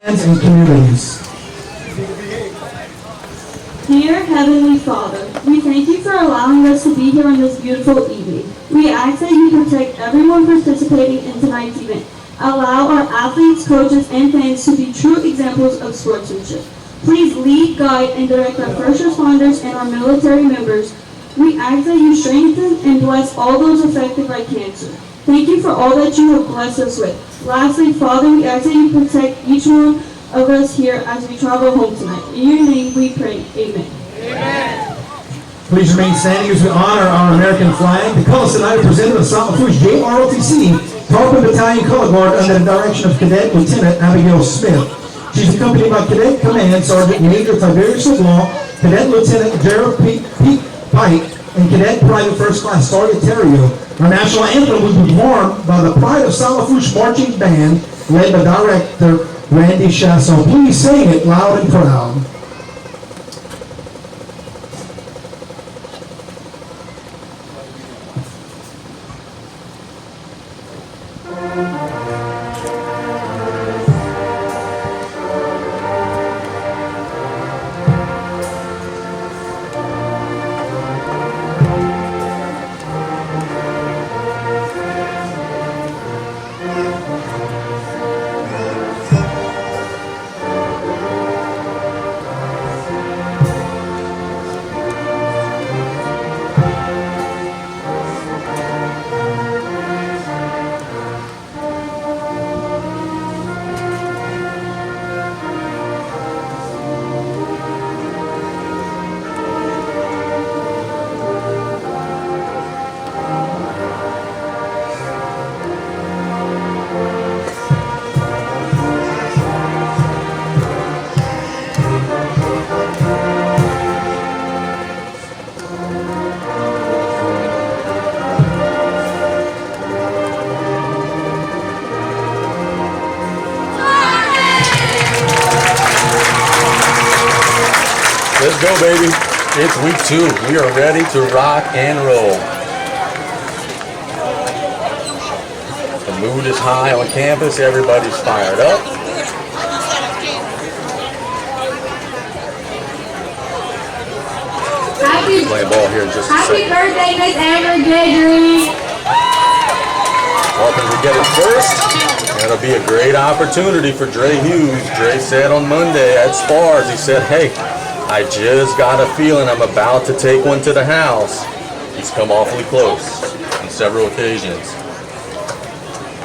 And communities. Dear Heavenly Father, we thank you for allowing us to be here on this beautiful evening. We ask that you protect everyone participating in tonight's event. Allow our athletes, coaches, and fans to be true examples of sportsmanship. Please lead, guide, and direct our first responders and our military members. We ask that you strengthen and bless all those affected by cancer. Thank you for all that you have blessed us with. Lastly, Father, we ask that you protect each one of us here as we travel home tonight. In your name we pray. Amen. Amen. Please remain standing as we honor our American flag. The colors tonight are presented by Lafourche JROTC, Tarpon Battalion Color Guard under the direction of Cadet Lieutenant Abigail Smith. She's accompanied by Cadet Command Sergeant Major Tiberius Law, Cadet Lieutenant Gerald Pete Pike, and Cadet Private First Class Sergeant Terrio. Our national anthem was performed by the Pride of Lafourche Marching Band, led by Director Randy Chasson. Please sing it loud and proud. Let's go, baby. It's week 2. We are ready to rock and roll. The mood is high on campus. Everybody's fired up. Playing ball here in just a Happy second. birthday, Miss Amber Gregory. Hoping we get it first. That'll be a great opportunity for Dre Hughes. Dre said on Monday at Spars, he said, hey, I just got a feeling I'm about to take one to the house. He's come awfully close on several occasions.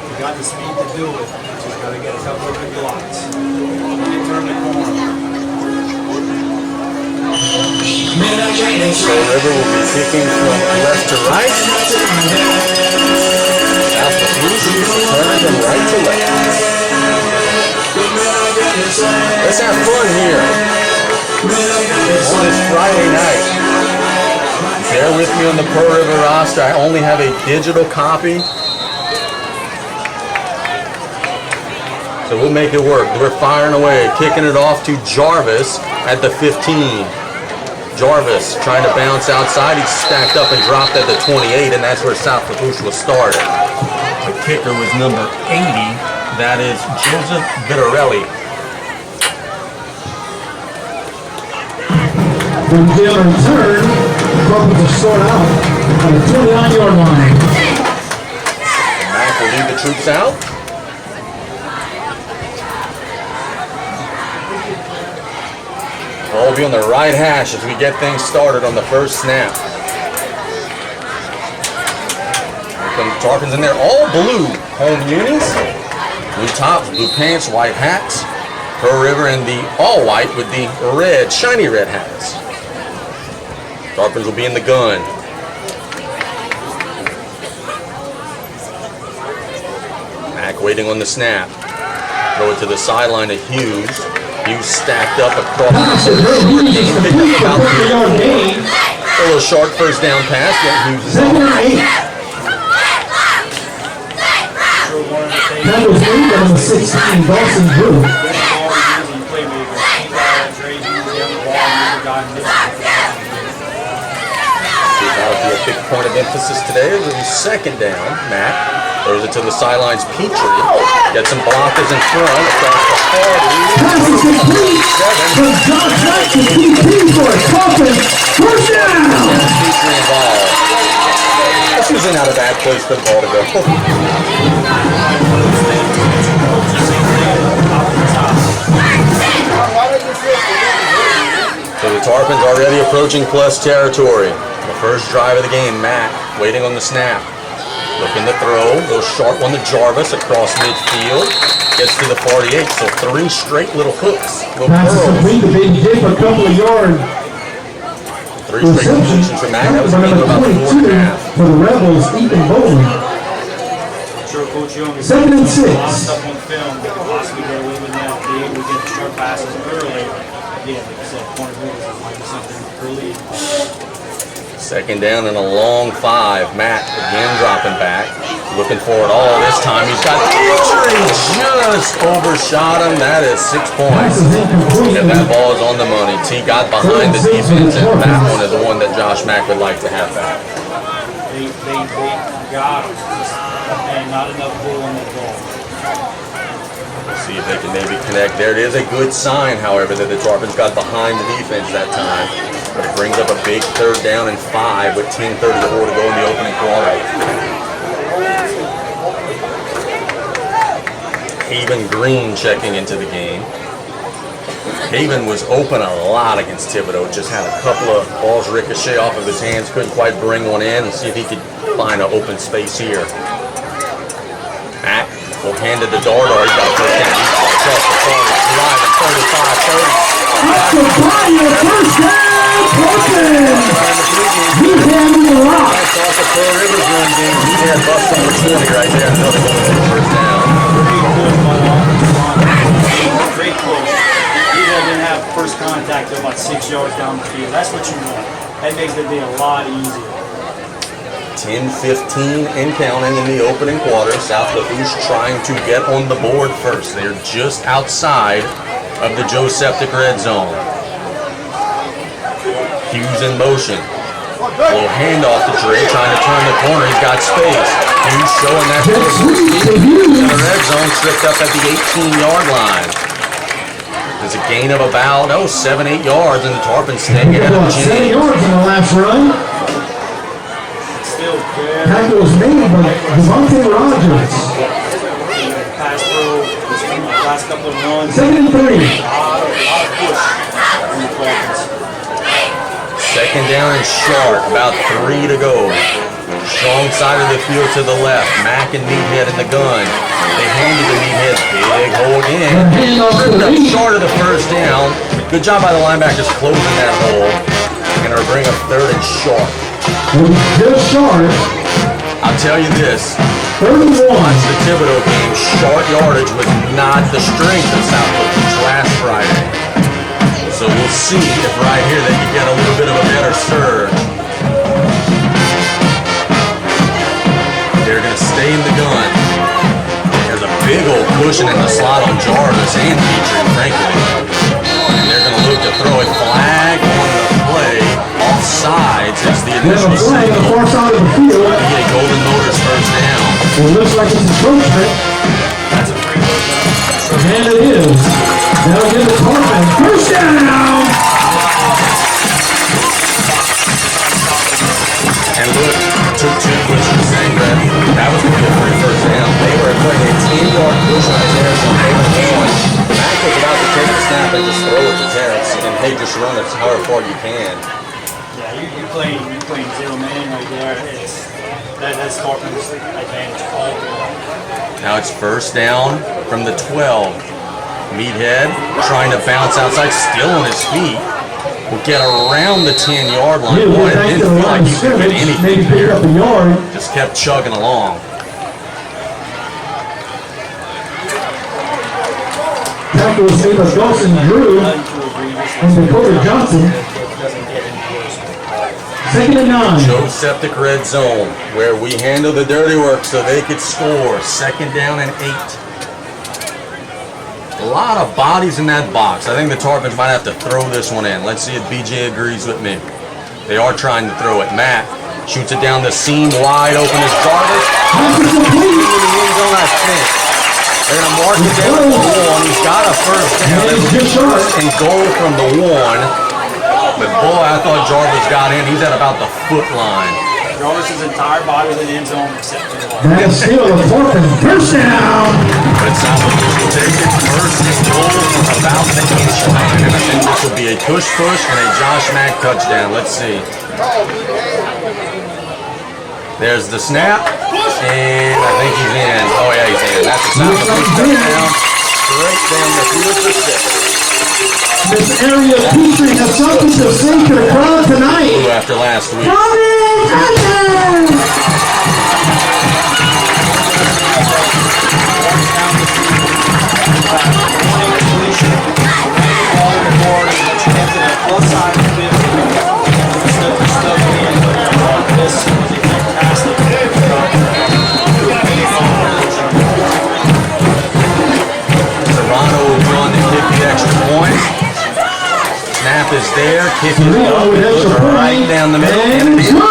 You got the speed to do it. Just got to get a couple of good blocks. Turn the corner. So River will be kicking from left to right. Lafourche turning from right to left. Let's have fun here on this Friday night. Bear with me on the Pearl River roster. I only have a digital copy, so we'll make it work. We're firing away, kicking it off to Jarvis at the 15. Jarvis trying to bounce outside. He's stacked up and dropped at the 28, and that's where South Lafourche was started. The kicker was number 80. That is Joseph Vittorelli. When they return, the Cardinals will start out on the 29-yard line. Mac will lead the troops out. Ball will be on the right hash as we get things started on the first snap. Here come Tarpons in there, all blue home unis. Blue tops, blue pants, white hats. Pearl River in the all white with the red, shiny red hats. Tarpons will be in the gun. Mac waiting on the snap. Throw it to the sideline to Hughes. Hughes stacked up across the short game. Picked up about a little short first down pass. Yet Hughes is on. That was 8 on the 16, Dawson Drew. That'll be a big point of emphasis today. It was second down. Matt throws it to the sidelines. Petrie. Get some blockers in front across the 40. Pass is complete from Josh Mack to DP for a Kaufman first down. Feature involved. This was not a bad place for the ball to go. So the Tarpons already approaching plus territory. The first drive of the game, Matt waiting on the snap. Looking to throw, goes sharp on the Jarvis across midfield. Gets to the 48, so 3 straight little hooks. Little Pass is complete to Big J for a couple of yards. 3 straight completions for Matt. That was a number game of about 4 22 and a half. for the Rebels, Ethan Bowling. Sure, Coach Young is 2nd and 6. stuff on film. We could possibly get away with that. Be able to get the short passes early. Again, like I said, corner moves might be something early. 2nd down and a long 5. Matt again dropping back. Looking for it all this time. He's got Petrie just overshot him. That is 6 points. And that ball is on the money. T got behind the defense, and that one is the one that Josh Mack would like to have back. They got him. And not enough pull on that ball. See if they can maybe connect. There it is, a good sign, however, that the Tarpons got behind the defense that time. But it brings up a big 3rd down and 5 with 10:34 to go in the opening quarter. Haven Green checking into the game. Haven was open a lot against Thibodeau. Just had a couple of balls ricochet off of his hands. Couldn't quite bring one in, and see if he could find an open space here. Mack will hand it to Dardar. He's got a first down. Across the 40, driving 35-30. That's the body of first down, Kaufman. He's handling a lot. That's off the Pearl Rivers run game. He had bust number 20 right there. Another one with first down. Great push. He didn't have first contact till about 6 yards down the field. That's what you want. That makes the day a lot easier. 10-15 and counting in the opening quarter. South Lafourche trying to get on the board first. They're just outside of the Joe Septic red zone. Hughes in motion. Little handoff to Dre, trying to turn the corner. He's got space. Hughes showing that in the red zone, stripped up at the 18-yard line. There's a gain of about 7-8 yards, and the Tarpons staying ahead of 7 James. yards in the last run. Still very Tackle was made by Devontae Rogers. pass through. Last couple of runs. 2nd and 3. A lot of push from the Falcons. 2nd down and short, about 3 to go. Strong side of the field to the left. Mack and Meathead in the gun. They handed to Meathead. Big hole again. Ripped up short of the first down. Good job by the linebackers closing that hole. And it'll bring up 3rd and short. Just short. I'll tell you this. 31. Watch the Thibodeau game. Short yardage was not the strength of South Lafourche last Friday. So we'll see if right here they can get a little bit of a better surge. They're going to stay in the gun. There's a big old cushion in the slot on Jarvis and Petrie, frankly. And they're going to look to throw a flag on the play. Offsides is the initial Flag on the signal. far side of the field. PA Golden Motors first down. It looks like it's encroachment. That's a free push. And it is. That'll give the Kaufman first down. And look, took 2 pushes saying that was going to be a free first down. They were putting a 10-yard push on Terrence and they were going. Mack was about to take the snap and just throw it to Terrence and hey, just run it however far you can. Yeah, you're playing zero man right there. That's Kaufman's advantage all day long. Now it's first down from the 12. Meathead trying to bounce outside, still on his feet. Will get around the 10-yard line. Boy, it didn't feel like he could get anything maybe pick up a yard. Just kept chugging along. Tackle was made by Dawson Drew and Dakota Johnson. 2nd and 9. Joe Septic red zone, where we handle the dirty work so they could score. 2nd down and 8. A lot of bodies in that box. I think the Tarpons might have to throw this one in. Let's see if BJ agrees with me. They are trying to throw it. Matt shoots it down the seam, wide open as Jarvis. In the end zone, I think. They're going to mark it down to the one. He's got a first down. It was first and goal from the one. But boy, I thought Jarvis got in. He's at about the foot line. Jarvis's entire body was in the end zone except for the line. That's still a first down. But it's not what was predicted. First and goal from about the inch line. And I think this will be a push and a Josh Mack touchdown. Let's see. There's the snap. And I think he's in. Oh, yeah, he's in. That's the sound of the push touchdown. Straight down the field for 6. This area of Petrie has something to say to the crowd tonight. Blue after last week. Toronto will go on to kick the extra point. Snap is there, kicking it up, it goes right down the middle, and it is good.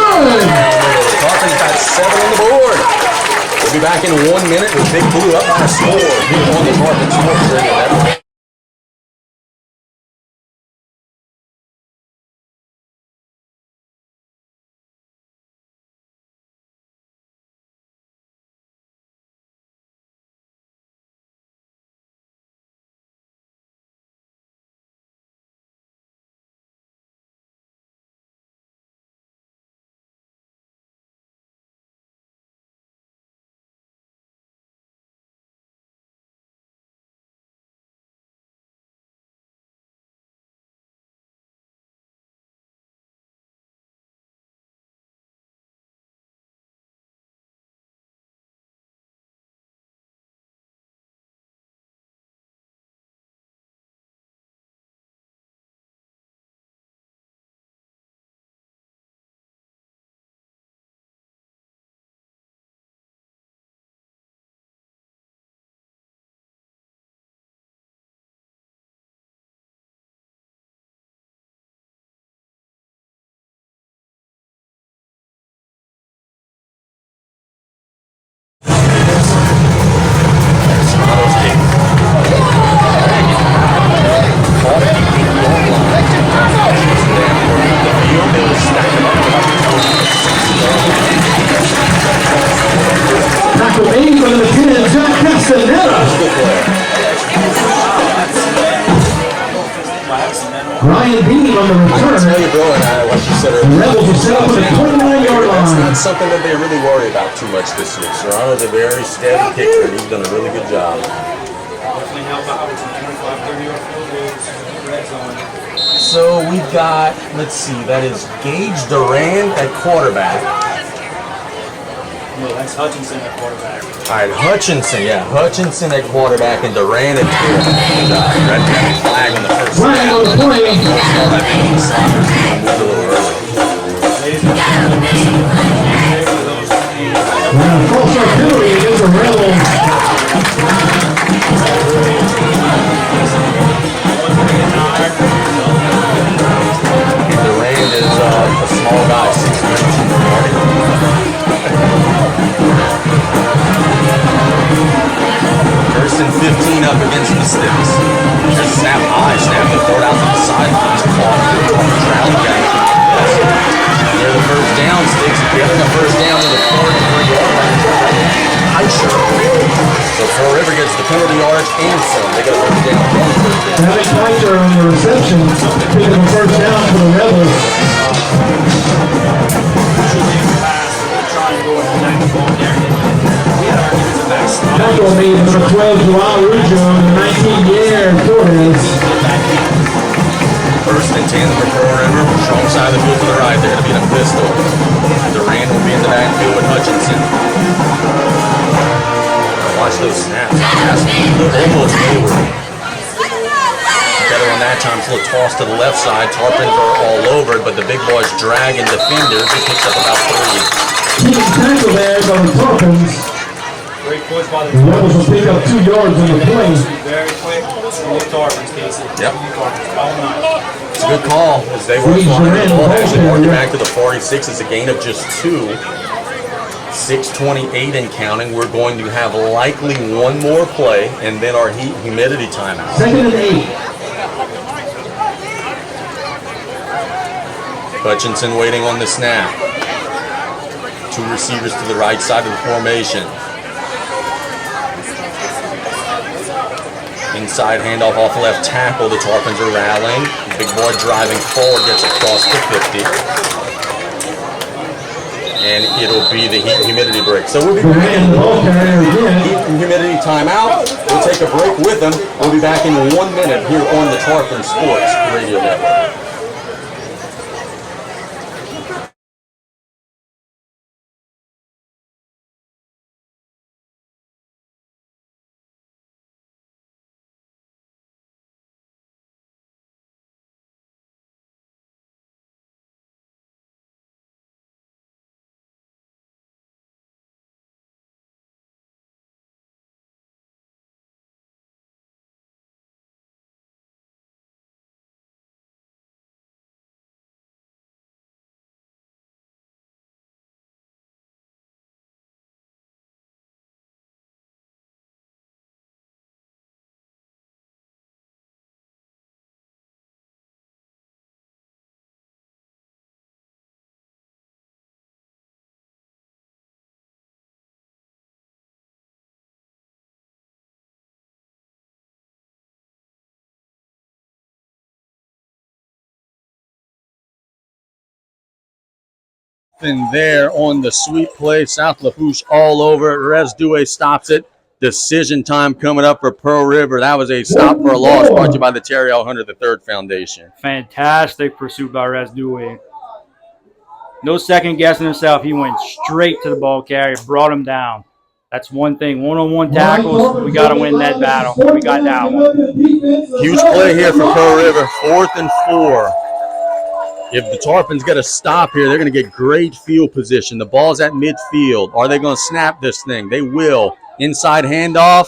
Tarpon's got 7 on the board. We'll be back in 1 minute with Big Blue up by a score here on the Tarpon Sports Radio Network. Ryan Beam on the return. I tell you, bro, and like you said earlier, The Rebels are set up at the 29-yard that's line. not something that they really worry about too much this year. Serrano's a very steady kicker, and he's done a really good job. Definitely help out with some 25, 30-yard field goals, red zone. So we've got, let's see, that is Gage Durant at quarterback. No, that's Hutchinson at quarterback. All right, Hutchinson at quarterback and Durant at quarterback. And, Red got a flag on the first Flag on the play. That means Saunders moved a little early. Ladies and gentlemen, for those teams. False artillery against the Rebels. Durant is a small guy, 6'3", 240. First and 15 up against the Sticks. There's a snap high, snap and throw it out to the sidelines. Travel guy. They're the first down, Sticks getting the first down to the 43-yard line. So Pearl River gets the penalty yards and some. They got a first down. Having Kaiser on the reception, picking the first down for the Rebels. Tackle made number 12, Joao Rujo, and 19-year Torres. First and 10 for Pearl River. Strong side of the field to the right. They're going to be in a pistol. Durant will be in the backfield with Hutchinson. Watch those snaps. Almost Hayward. Better on that time. It's a little toss to the left side. Tarpons are all over it, but the big boys dragging defenders. He picks up about 3. Team tackle there on the Tarpons. Great push by the Rebels will pick up 2 yards on the play. Very quick. Smooth Tarpons, Casey. Yep. All night. It's a good call as they were flying the ball. They actually marked it back to the 46 as a gain of just 2. 6:28 and counting. We're going to have likely one more play and then our humidity timeout. 2nd and 8. Hutchinson waiting on the snap. 2 receivers to the right side of the formation. Inside handoff off left tackle. The Tarpons are rallying. Big boy driving forward, gets across the 50. And it'll be the heat and humidity break. So we'll be back in heat and humidity timeout. We'll take a break with them. We'll be back in 1 minute here on the Tarpon Sports Radio Network. There on the sweet play, South Lafourche all over it. Resdue stops it. Decision time coming up for Pearl River. That was a stop for a loss brought to you by the Terry L. Hunter III Foundation. Fantastic pursuit by Resdue. No second guessing himself. He went straight to the ball carrier, brought him down. That's one thing. One-on-one tackles, we got to win that battle. We got that one. Huge play here for Pearl River. 4th and 4. If the Tarpons get a stop here, they're going to get great field position. The ball's at midfield. Are they going to snap this thing? They will. Inside handoff.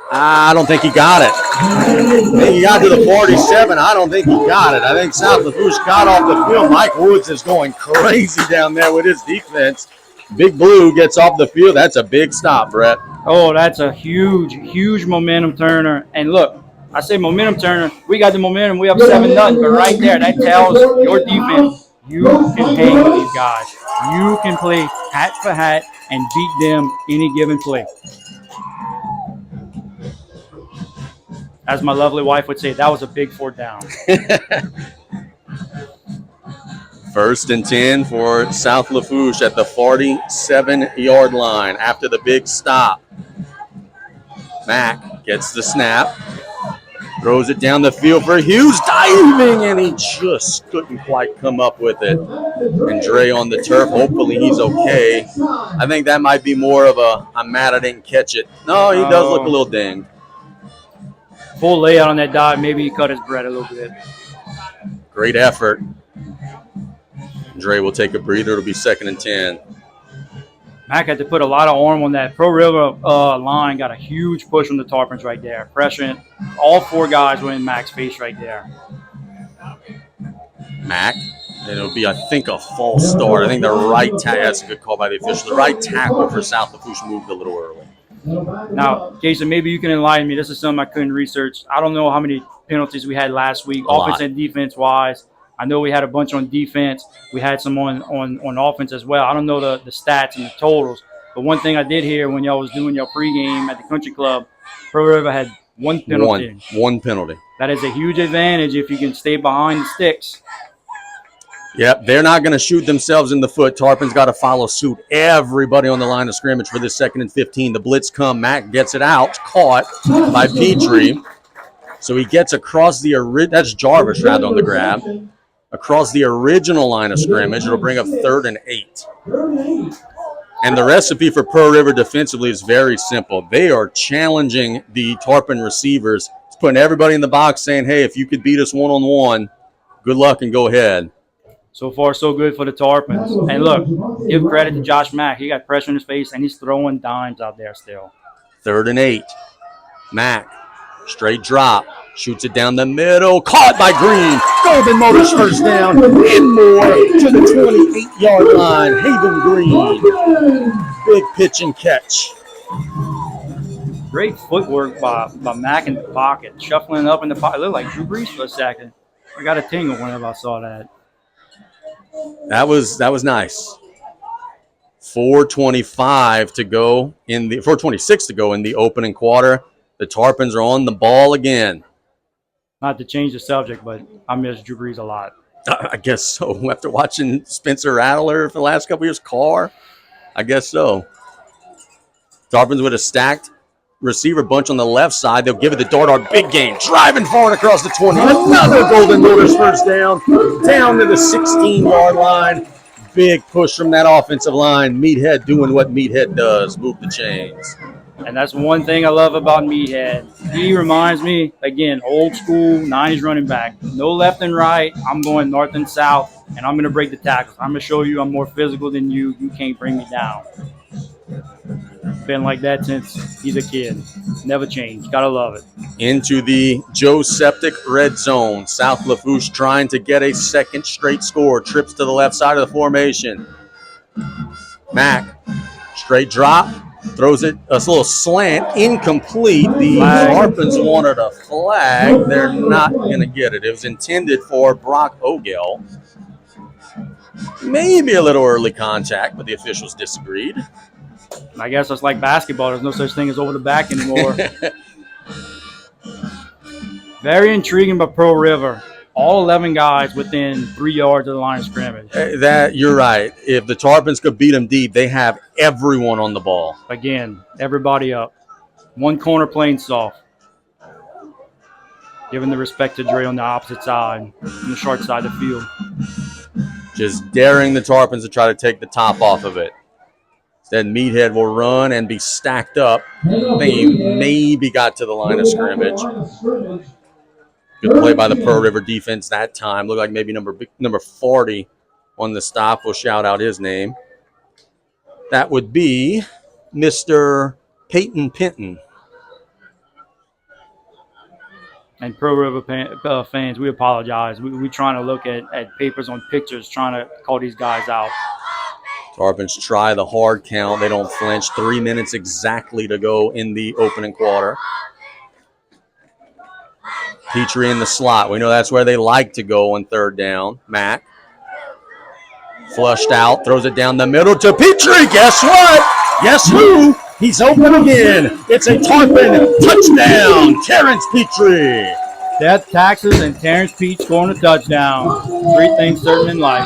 I don't think he got it. I think he got to the 47. I don't think he got it. I think South Lafourche got off the field. Mike Woods is going crazy down there with his defense. Big Blue gets off the field. That's a big stop, Brett. Oh, that's a huge, huge momentum turner. And look, I say momentum turner. We got the momentum. We up 7-0. But right there, that tells your defense you can hang with these guys. You can play hat for hat and beat them any given play. As my lovely wife would say, that was a big 4th down. 1st and 10 for South Lafourche at the 47-yard line after the big stop. Mack gets the snap. Throws it down the field for Hughes, diving, and he just couldn't quite come up with it. And Dre on the turf, hopefully he's okay. I think that might be more of a, I'm mad I didn't catch it. No, he does look a little dinged. Full layout on that dive, maybe he cut his bread a little bit. Great effort. Dre will take a breather. It'll be 2nd and 10. Mack had to put a lot of arm on that. Pro River line got a huge push from the Tarpons right there. Pressuring all 4 guys were in Mack's face right there. Mack, and it'll be, I think, a false start. I think the right tackle, that's a good call by the official. The right tackle for South Lafourche moved a little early. Now, Jason, maybe you can enlighten me. This is something I couldn't research. I don't know how many penalties we had last week, offense and defense-wise. I know we had a bunch on defense. We had some on offense as well. I don't know the stats and the totals. But one thing I did hear when y'all was doing your pregame at the country club, Pro River had 1 penalty. One penalty. That is a huge advantage if you can stay behind the sticks. Yep, they're not going to shoot themselves in the foot. Tarpon's got to follow suit. Everybody on the line of scrimmage for this 2nd and 15. The blitz come. Mack gets it out. Caught by Petrie. So he gets across the – that's Jarvis, rather, on the grab. Across the original line of scrimmage. It'll bring up 3rd and 8. And the recipe for Pearl River defensively is very simple. They are challenging the Tarpon receivers. It's putting everybody in the box saying, hey, if you could beat us one-on-one, good luck and go ahead. So far, so good for the Tarpons. And look, give credit to Josh Mack. He got pressure in his face, and he's throwing dimes out there still. 3rd and 8. Mack, straight drop. Shoots it down the middle. Caught by Green. Golden Motors first down. And more to the 28-yard line. Haven Green. Big pitch and catch. Great footwork by Mack in the pocket, shuffling up in the pocket. It looked like Drew Brees for a second. I got a tingle whenever I saw that. That was nice. 4:25 to go in the 4:26 to go in the opening quarter. The Tarpons are on the ball again. Not to change the subject, but I miss Drew Brees a lot. I guess so. After watching Spencer Rattler for the last couple years, Carr, I guess so. Tarpons with a stacked receiver bunch on the left side. They'll give it to Dardar. Big game. Driving forward across the 20. Another Golden Motors first down. Down to the 16-yard line. Big push from that offensive line. Meathead doing what Meathead does. Move the chains. And that's one thing I love about Meathead. He reminds me, again, old school 90s running back. No left and right. I'm going north and south, and I'm going to break the tackles. I'm going to show you I'm more physical than you. You can't bring me down. Been like that since he's a kid. Never changed. Gotta love it. Into the Joe Septic red zone. South Lafourche trying to get a second straight score. Trips to the left side of the formation. Mack, straight drop. Throws it a little slant, incomplete. The Tarpons wanted a flag. They're not going to get it. It was intended for Brock Ogel. Maybe a little early contact, but the officials disagreed. I guess it's like basketball. There's no such thing as over the back anymore. Very intriguing by Pearl River. All 11 guys within 3 yards of the line of scrimmage. That you're right. If the Tarpons could beat them deep, they have everyone on the ball. Again, everybody up. One corner playing soft. Giving the respect to Dre on the opposite side, on the short side of the field. Just daring the Tarpons to try to take the top off of it. Then Meathead will run and be stacked up. I think he maybe got to the line of scrimmage. Good play by the Pearl River defense that time. Looked like maybe number 40 on the stop. We'll shout out his name. That would be Mr. Peyton Pinton. And Pearl River fans, we apologize. We're trying to look at papers on pictures, trying to call these guys out. Tarpons try the hard count. They don't flinch. 3 minutes exactly to go in the opening quarter. Petrie in the slot. We know that's where they like to go on third down. Mack. Flushed out. Throws it down the middle to Petrie. Guess what? Guess who? He's open again. It's a Tarpon touchdown. Terrence Petrie. Death, taxes, and Terrence Pete scoring a touchdown. 3 things certain in life.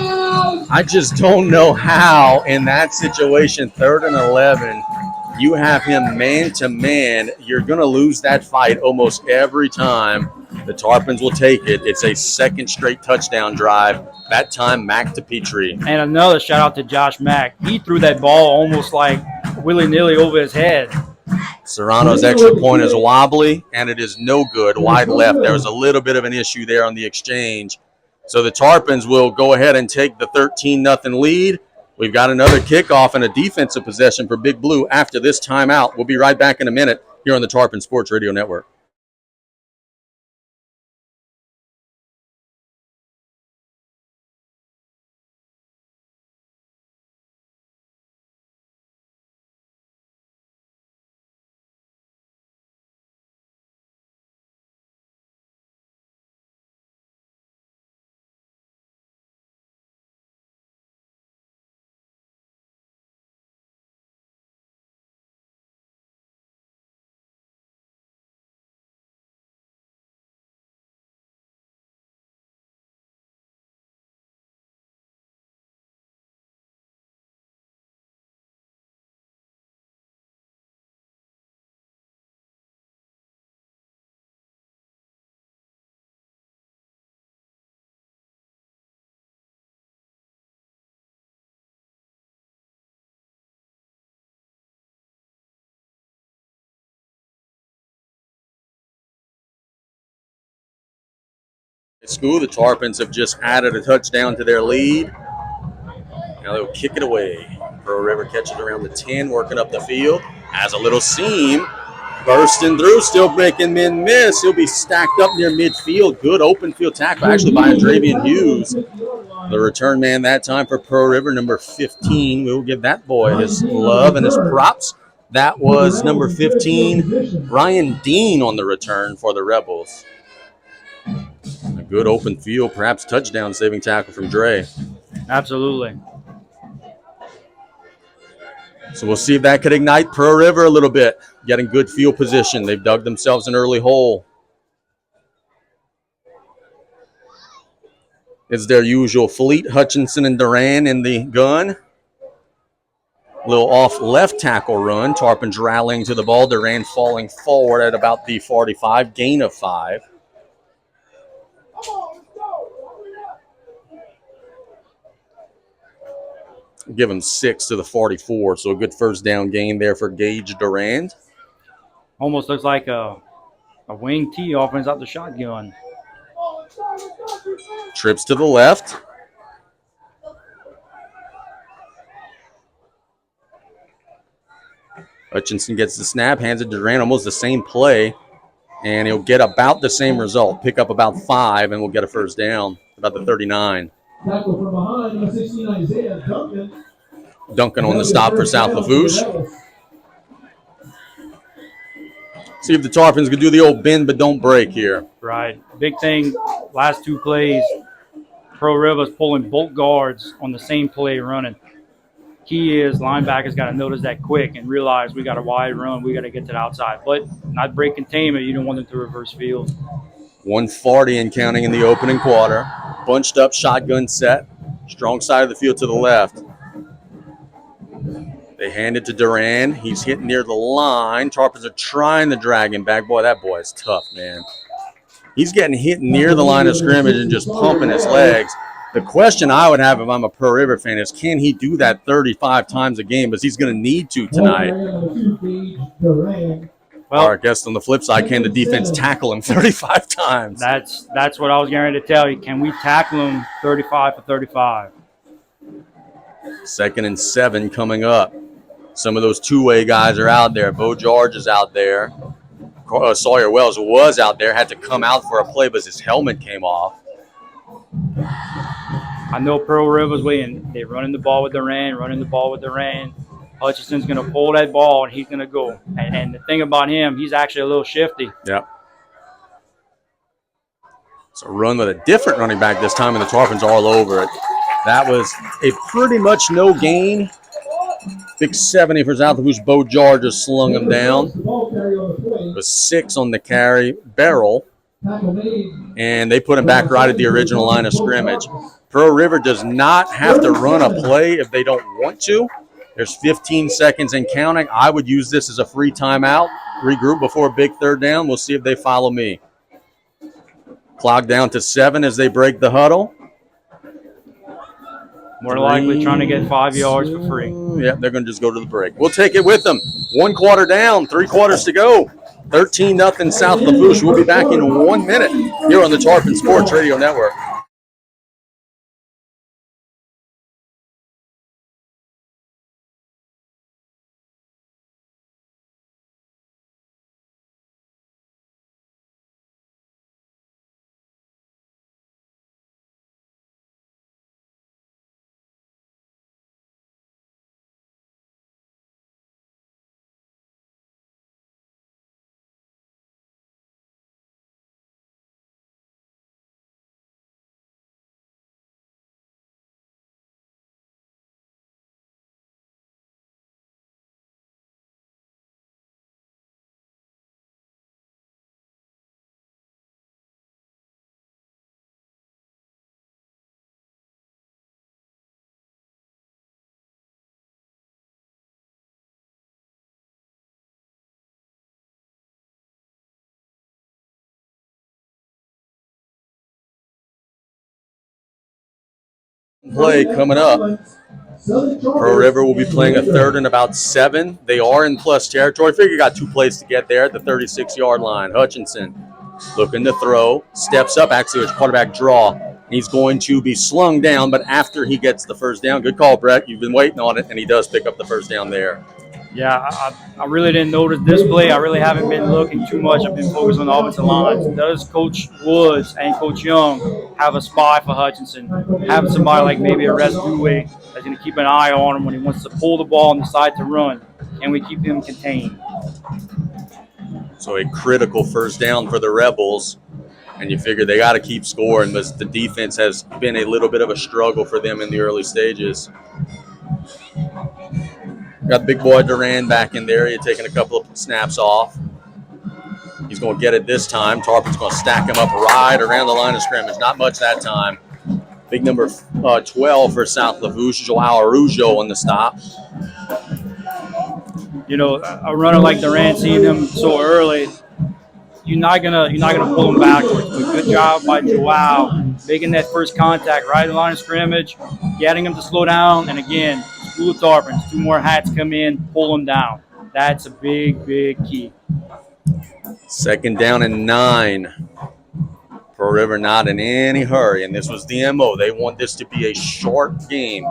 I just don't know how in that situation, 3rd and 11, you have him man-to-man. You're going to lose that fight almost every time. The Tarpons will take it. It's a second straight touchdown drive. That time, Mack to Petrie. And another shout-out to Josh Mack. He threw that ball almost like willy-nilly over his head. Serrano's extra point is wobbly, and it is no good. Wide left. There was a little bit of an issue there on the exchange. So the Tarpons will go ahead and take the 13-0 lead. We've got another kickoff and a defensive possession for Big Blue after this timeout. We'll be right back in a minute here on the Tarpon Sports Radio Network. At school, the Tarpons have just added a touchdown to their lead. Now they'll kick it away. Pearl River catches around the 10, working up the field. Has a little seam. Bursting through, still making men miss. He'll be stacked up near midfield. Good open field tackle, actually, by Andravian Hughes. The return man that time for Pearl River, number 15. We will give that boy his love and his props. That was number 15, Ryan Dean, on the return for the Rebels. A good open field, perhaps touchdown saving tackle from Dre. Absolutely. So we'll see if that could ignite Pearl River a little bit. Getting good field position. They've dug themselves an early hole. It's their usual fleet. Hutchinson and Duran in the gun. Little off left tackle run. Tarpons rallying to the ball. Duran falling forward at about the 45. Gain of 5. Give him 6 to the 44. So a good first down gain there for Gage Durand. Almost looks like a wing T offense out the shotgun. Trips to the left. Hutchinson gets the snap, hands it to Durant, almost the same play, and he'll get about the same result. Pick up about 5, and we'll get a first down, about the 39. Tackle from behind, number 16, Isaiah Duncan. Duncan on the stop for South Lafourche. See if the Tarpons can do the old bend but don't break here. Right. Big thing, last 2 plays, Pearl River's pulling both guards on the same play running. Key is linebackers got to notice that quick and realize we got a wide run, we got to get to the outside. But not break containment, you don't want them to reverse field. 140 and counting in the opening quarter. Bunched up, shotgun set. Strong side of the field to the left. They hand it to Duran. He's hitting near the line. Tarpons are trying to drag him back. Boy, that boy is tough, man. He's getting hit near the line of scrimmage and just pumping his legs. The question I would have if I'm a Pearl River fan is, can he do that 35 times a game? Because he's going to need to tonight. Well, I guess on the flip side, can the defense tackle him 35 times? That's what I was going to tell you. Can we tackle him 35 for 35? 2nd and 7 coming up. Some of those two-way guys are out there. Bo George is out there. Sawyer Wells was out there, had to come out for a play, but his helmet came off. I know Pearl River's waiting. They're running the ball with Duran, Hutchinson's going to pull that ball, and he's going to go. And the thing about him, he's actually a little shifty. Yep. So run with a different running back this time, and the Tarpons are all over it. That was a pretty much no gain. Big 70 for South Lafourche. Bo George just slung him down. It was 6 on the carry. Barrel. And they put him back right at the original line of scrimmage. Pearl River does not have to run a play if they don't want to. There's 15 seconds and counting. I would use this as a free timeout. Regroup before a big third down. We'll see if they follow me. Clock down to 7 as they break the huddle. More likely trying to get 5 yards for free. Yeah, they're going to just go to the break. We'll take it with them. 1 quarter down, 3 quarters to go. 13-0 South Lafourche. We'll be back in 1 minute here on the Tarpon Sports Radio Network. Play coming up. Pearl River will be playing a third and about 7. They are in plus territory. Figure you got 2 plays to get there at the 36-yard line. Hutchinson looking to throw. Steps up. Actually, it's quarterback draw. He's going to be slung down, but after he gets the first down. Good call, Brett. You've been waiting on it, and he does pick up the first down there. Yeah, I really didn't notice this play. I really haven't been looking too much. I've been focused on the offensive lines. Does Coach Woods and Coach Young have a spy for Hutchinson? Have somebody like maybe a Dewey that's going to keep an eye on him when he wants to pull the ball and decide to run? Can we keep him contained? So a critical first down for the Rebels. And you figure they got to keep scoring, but the defense has been a little bit of a struggle for them in the early stages. Got big boy Duran back in there. He's taking a couple of snaps off. He's going to get it this time. Tarpon's going to stack him up right around the line of scrimmage. Not much that time. Big number 12 for South Lafourche, Joao Arujo on the stop. You know, a runner like Duran, seeing him so early, you're not gonna pull him backwards. But good job by Joao making that first contact right in the line of scrimmage, getting him to slow down, and again, School of Tarpons, 2 more hats come in, pull him down. That's a big key. 2nd down and 9. Pearl River not in any hurry, and this was the MO. They want this to be a short game.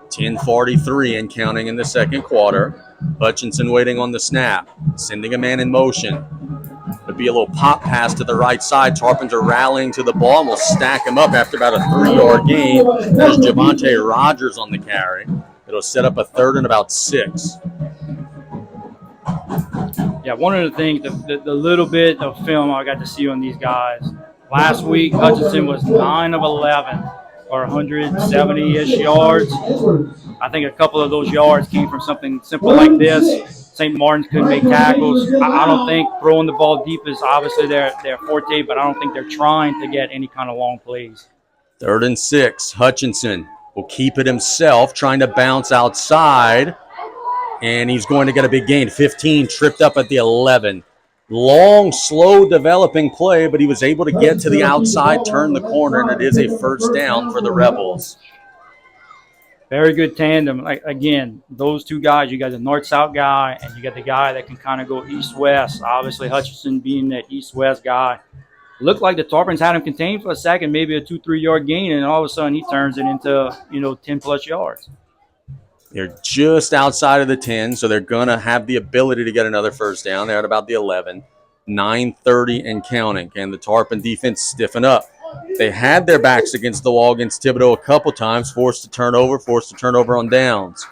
10:43 and counting in the second quarter. Hutchinson waiting on the snap, sending a man in motion. It'll be a little pop pass to the right side. Tarpons are rallying to the ball and will stack him up after about a 3-yard gain. There's Javante Rogers on the carry. It'll set up a 3rd and about 6. Yeah, one of the things, the little bit of film I got to see on these guys. Last week, Hutchinson was 9 of 11 or 170-ish yards. I think a couple of those yards came from something simple like this. St. Martin's couldn't make tackles. I don't think throwing the ball deep is obviously their forte, but I don't think they're trying to get any kind of long plays. 3rd and 6. Hutchinson will keep it himself, trying to bounce outside. And he's going to get a big gain. 15, tripped up at the 11. Long, slow developing play, but he was able to get to the outside, turn the corner, and it is a first down for the Rebels. Very good tandem. Like, again, those 2 guys, you got the north-south guy, and you got the guy that can kind of go east-west. Obviously, Hutchinson being that east-west guy. Looked like the Tarpons had him contained for a second, maybe a 2-3 yard gain, and all of a sudden he turns it into 10+ yards. They're just outside of the 10, so they're going to have the ability to get another first down. They're at about the 11. 9:30 and counting. Can the Tarpon defense stiffen up? They had their backs against the wall against Thibodeau a couple times, forced to turn over on downs.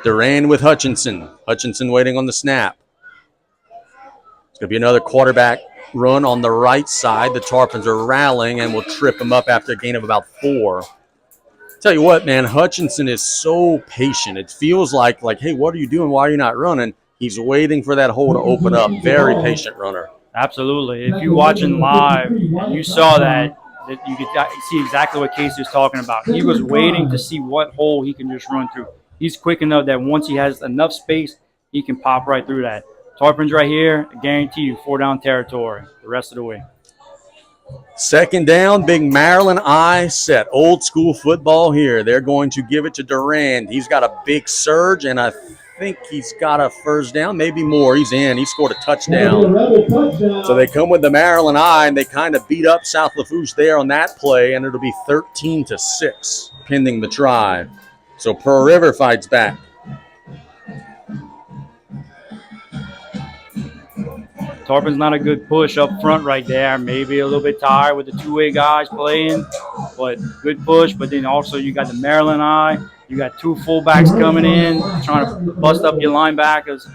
Duran with Hutchinson. Hutchinson waiting on the snap. It's going to be another quarterback run on the right side. The Tarpons are rallying and will trip him up after a gain of about 4. Tell you what, man, Hutchinson is so patient. It feels like, hey, what are you doing? Why are you not running? He's waiting for that hole to open up. Very patient runner. Absolutely. If you're watching live and you saw that you could see exactly what Casey was talking about. He was waiting to see what hole he can just run through. He's quick enough that once he has enough space, he can pop right through that. Tarpons right here, I guarantee you, 4-down territory the rest of the way. 2nd down, big Maryland eye set. Old school football here. They're going to give it to Durand. He's got a big surge, and I think he's got a first down, maybe more. He's in. He scored a touchdown. So they come with the Maryland eye, and they kind of beat up South Lafourche there on that play, and it'll be 13-6, pending the try. So Pearl River fights back. Tarpon's not a good push up front right there. Maybe a little bit tired with the 2-way guys playing, but good push. But then also you got the Maryland eye. You got 2 fullbacks coming in, trying to bust up your linebackers.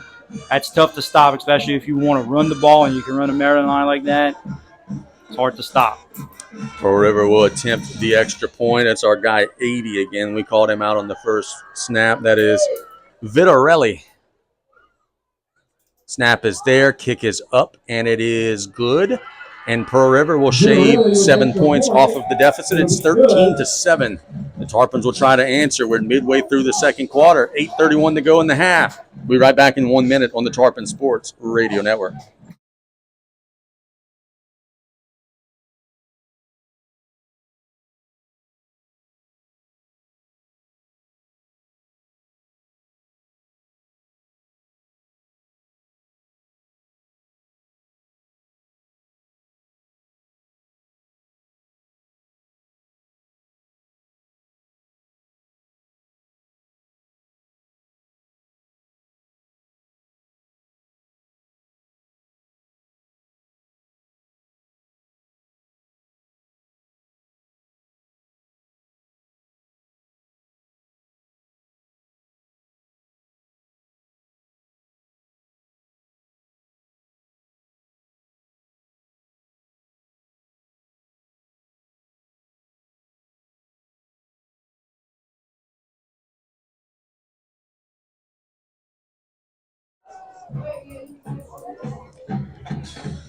That's tough to stop, especially if you want to run the ball and you can run a Maryland line like that. It's hard to stop. Pearl River will attempt the extra point. That's our guy 80 again. We called him out on the first snap. That is Vitarelli. Snap is there, kick is up, and it is good. And Pearl River will shave 7 points off of the deficit. It's 13-7. The Tarpons will try to answer. We're midway through the second quarter, 8:31 to go in the half. We'll be right back in 1 minute on the Tarpon Sports Radio Network.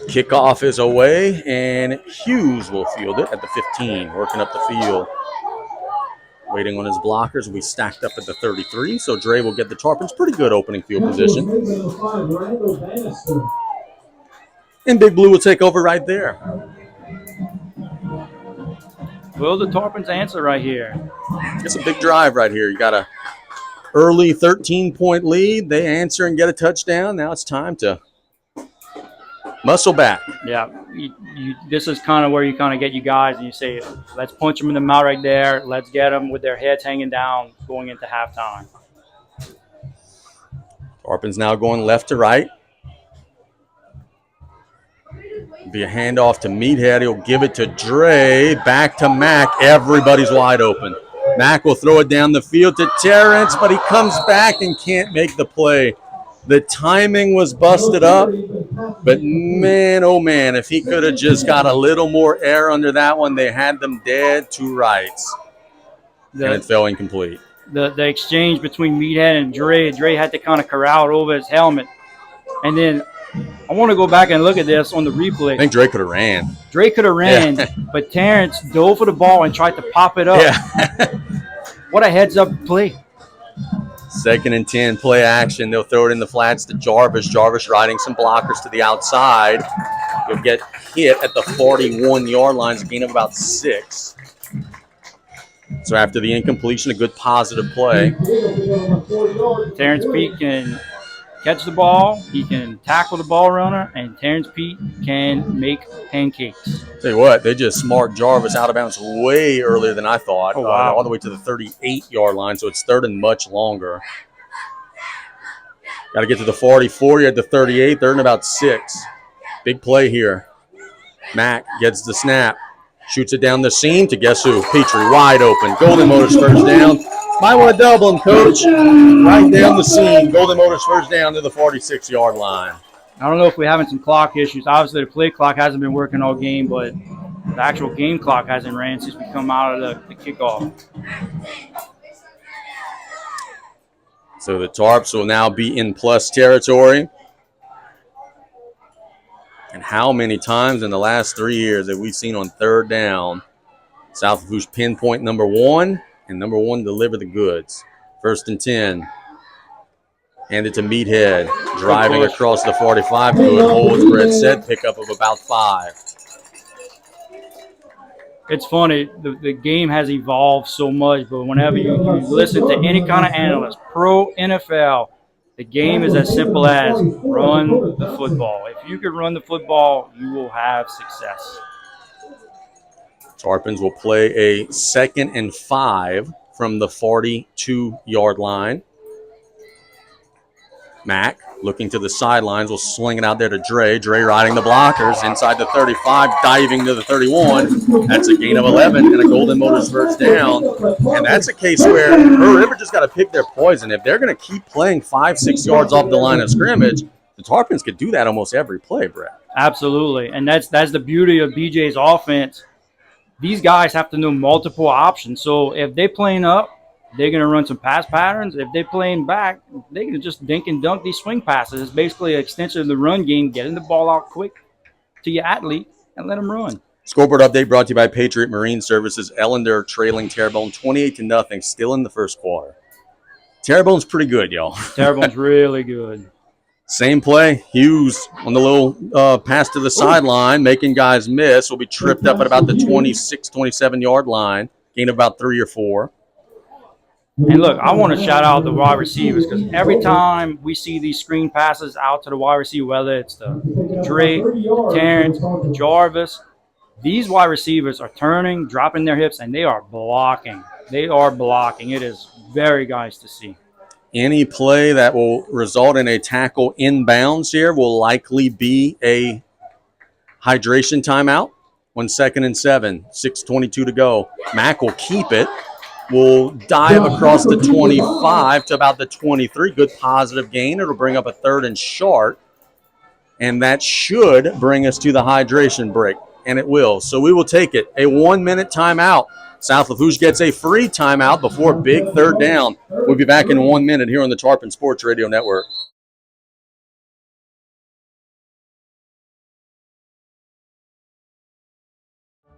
Kickoff is away, and Hughes will field it at the 15, working up the field. Waiting on his blockers will be stacked up at the 33, so Dre will get the Tarpons pretty good opening field position. And Big Blue will take over right there. Will the Tarpons answer right here? It's a big drive right here. You got a early 13-point lead. They answer and get a touchdown. Now it's time to muscle back. Yeah, this is kind of where you kind of get you guys and you say, let's punch them in the mouth right there. Let's get them with their heads hanging down going into halftime. Tarpons now going left to right. Be a handoff to Meathead. He'll give it to Dre. Back to Mac. Everybody's wide open. Mac will throw it down the field to Terrence, but he comes back and can't make the play. The timing was busted up, but man, oh man, if he could have just got a little more air under that one, they had them dead to rights. And it fell incomplete. The exchange between Meathead and Dre had to kind of corral it over his helmet. And then I want to go back and look at this on the replay. I think Dre could have ran. Dre could have ran, yeah. But Terrence dove for the ball and tried to pop it up. Yeah. What a heads-up play. 2nd and 10, play action. They'll throw it in the flats to Jarvis. Jarvis riding some blockers to the outside. He'll get hit at the 41-yard line. It's a gain of about 6. So after the incompletion, a good positive play. Terrence Pete can catch the ball. He can tackle the ball runner. And Terrence Pete can make pancakes. Tell you what, they just marked Jarvis out of bounds way earlier than I thought. Oh, wow. All the way to the 38-yard line, so it's 3rd and much longer. Got to get to the 44. You're at the 38, 3rd and about 6. Big play here. Mac gets the snap. Shoots it down the seam to guess who? Petrie, wide open. Golden Motors first down. Might want to double him, Coach. Right down the seam. Golden Motors first down to the 46-yard line. I don't know if we're having some clock issues. Obviously, the play clock hasn't been working all game, but the actual game clock hasn't ran since we come out of the kickoff. So the Tarps will now be in plus territory. And how many times in the last 3 years have we seen on 3rd down South Lafourche pinpoint number 1 and number 1 deliver the goods? 1st and 10. Hand it to Meathead. Driving across the 45. Good holds, Brett said. Pickup of about 5. It's funny. The game has evolved so much, but whenever you listen to any kind of analyst, pro, NFL, the game is as simple as run the football. If you can run the football, you will have success. Tarpons will play a 2nd and 5 from the 42-yard line. Mac looking to the sidelines, will swing it out there to Dre. Dre riding the blockers inside the 35, diving to the 31. That's a gain of 11 and a Golden Motors first down. And that's a case where Pearl River just got to pick their poison. If they're going to keep playing 5-6 yards off the line of scrimmage, the Tarpons could do that almost every play, Brett. Absolutely, and that's the beauty of BJ's offense. These guys have to know multiple options. So if they're playing up, they're going to run some pass patterns. If they're playing back, they can just dink and dunk these swing passes. It's basically an extension of the run game, getting the ball out quick to your athlete and let them run. Scoreboard update brought to you by Patriot Marine Services. Ellender trailing Terrebonne 28-0, still in the first quarter. Terrebonne's pretty good, y'all. Terrebonne's really good. Same play. Hughes on the little pass to the sideline, making guys miss. Will be tripped up at about the 26, 27-yard line. Gain of about 3 or 4. And look, I want to shout out the wide receivers because every time we see these screen passes out to the wide receiver, whether it's the Dre, Terrence, Jarvis, these wide receivers are turning, dropping their hips, and they are blocking. They are blocking. It is very nice to see. Any play that will result in a tackle inbounds here will likely be a hydration timeout. 1 2nd and 7, 6:22 to go. Mac will keep it. Will dive across the 25 to about the 23. Good positive gain. It'll bring up a 3rd and short. And that should bring us to the hydration break. And it will. So we will take it. A 1-minute timeout. South Lafourche gets a free timeout before big 3rd down. We'll be back in 1 minute here on the Tarpon Sports Radio Network.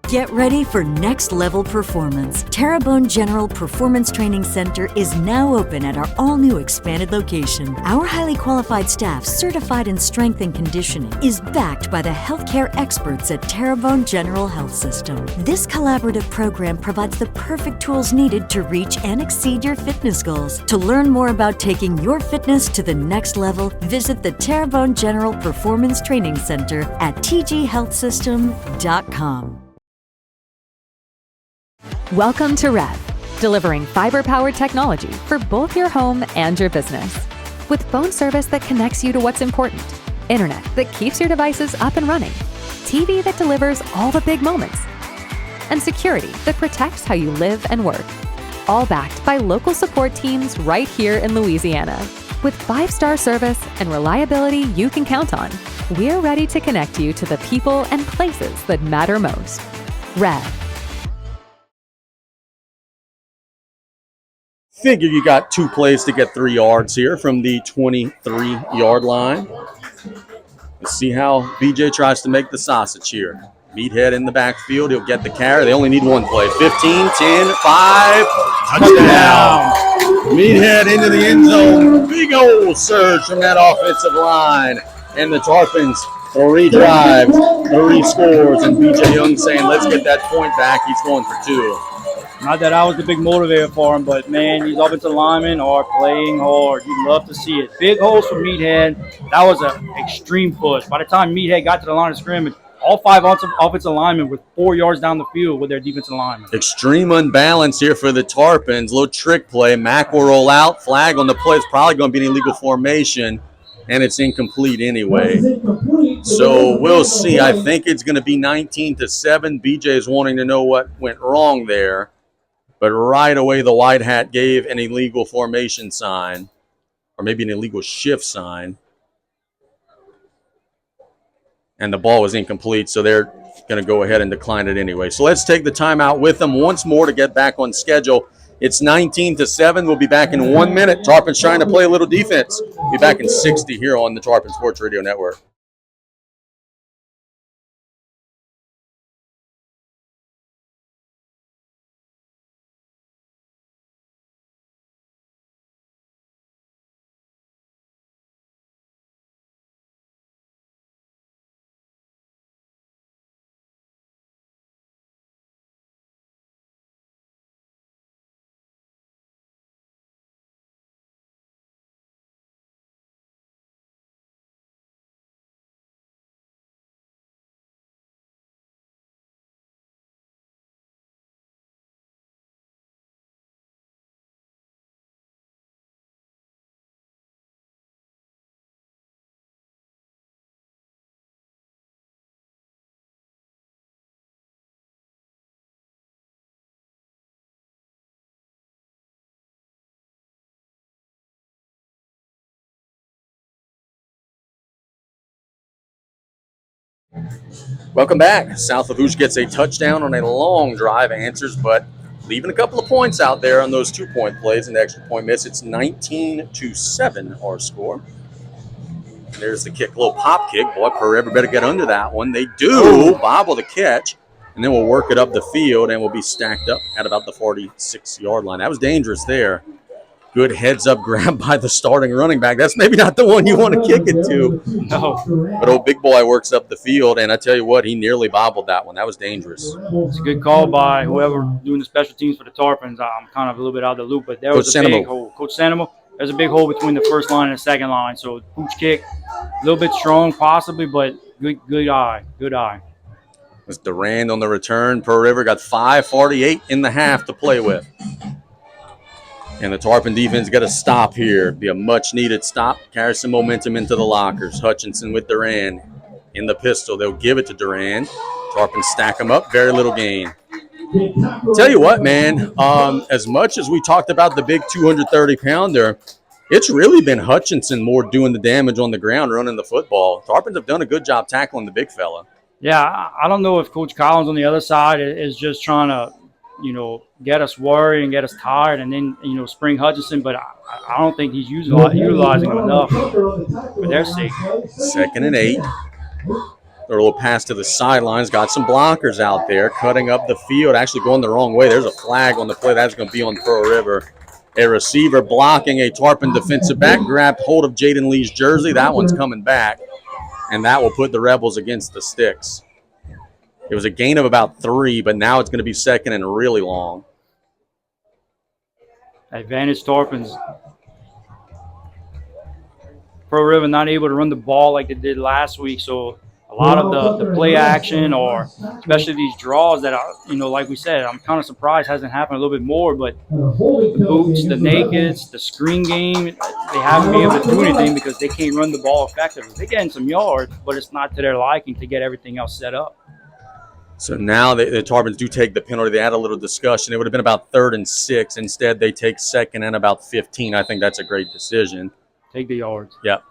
Get ready for next level performance. Terrebonne General Performance Training Center is now open at our all-new expanded location. Our highly qualified staff, certified in strength and conditioning, is backed by the healthcare experts at Terrebonne General Health System. This collaborative program provides the perfect tools needed to reach and exceed your fitness goals. To learn more about taking your fitness to the next level, visit the Terrebonne General Performance Training Center at tghealthsystem.com. Welcome to Rev, delivering fiber-powered technology for both your home and your business. With phone service that connects you to what's important, internet that keeps your devices up and running, TV that delivers all the big moments, and security that protects how you live and work. All backed by local support teams right here in Louisiana. With 5-star service and reliability you can count on, we're ready to connect you to the people and places that matter most. Rev. Figure you got 2 plays to get 3 yards here from the 23-yard line. Let's see how BJ tries to make the sausage here. Meathead in the backfield. He'll get the carry. They only need 1 play. 15, 10, 5. Touchdown. Meathead into the end zone. Big old surge from that offensive line. And the Tarpons, 3 drives, 3 scores. And BJ Young saying, let's get that point back. He's going for 2. Not that I was the big motivator for him, but, man, these offensive linemen are playing hard. You love to see it. Big holes for Meathead. That was an extreme push. By the time Meathead got to the line of scrimmage, all 5 offensive linemen were 4 yards down the field with their defensive linemen. Extreme unbalance here for the Tarpons. Little trick play. Mack will roll out. Flag on the play. It's probably going to be an illegal formation, and it's incomplete anyway. So we'll see. I think it's going to be 19-7. BJ is wanting to know what went wrong there. But right away, the white hat gave an illegal formation sign, or maybe an illegal shift sign. And the ball was incomplete, so they're going to go ahead and decline it anyway. So let's take the timeout with them once more to get back on schedule. It's 19-7. We'll be back in 1 minute. Tarpons trying to play a little defense. Be back in 60 here on the Tarpon Sports Radio Network. Welcome back. South Lafourche gets a touchdown on a long drive, answers, but leaving a couple of points out there on those 2-point plays and the extra point miss. It's 19-7 our score. There's the kick, little pop kick. Boy, Pereira better get under that one. They do. Bobble the catch, and then we'll work it up the field, and we'll be stacked up at about the 46-yard line. That was dangerous there. Good heads-up grab by the starting running back. That's maybe not the one you want to kick it to. No. But old big boy works up the field, and I tell you what, he nearly bobbled that one. That was dangerous. It's a good call by whoever doing the special teams for the Tarpons. I'm kind of a little bit out of the loop, but there was a big hole. Coach Sanimo, there's a big hole between the first line and the second line. So pooch kick, a little bit strong possibly, but good eye. Good eye. It's Durand on the return. Pearl River got 5:48 in the half to play with. And the Tarpon defense got a stop here. Be a much-needed stop. Carry some momentum into the lockers. Hutchinson with Durand in the pistol. They'll give it to Durand. Tarpon stack them up. Very little gain. Tell you what, man, as much as we talked about the big 230-pounder, it's really been Hutchinson more doing the damage on the ground, running the football. Tarpons have done a good job tackling the big fella. Yeah, I don't know if Coach Collins on the other side is just trying to, get us worried and get us tired and then, spring Hutchinson, but I don't think he's utilizing him enough for their sake. 2nd and 8. Their little pass to the sidelines. Got some blockers out there cutting up the field, actually going the wrong way. There's a flag on the play. That's going to be on Pearl River. A receiver blocking a Tarpon defensive back grabbed hold of Jaden Lee's jersey. That one's coming back, and that will put the Rebels against the sticks. It was a gain of about 3, but now it's going to be second and really long. Advantage Tarpons. Pearl River not able to run the ball like they did last week, so a lot of the play action, or especially these draws that are, like we said, I'm kind of surprised hasn't happened a little bit more, but the boots, the nakeds, the screen game, they haven't been able to do anything because they can't run the ball effectively. They're getting some yards, but it's not to their liking to get everything else set up. So now the Tarpons do take the penalty. They had a little discussion. It would have been about 3rd and 6. Instead, they take 2nd and about 15. I think that's a great decision. Take the yards. Yep.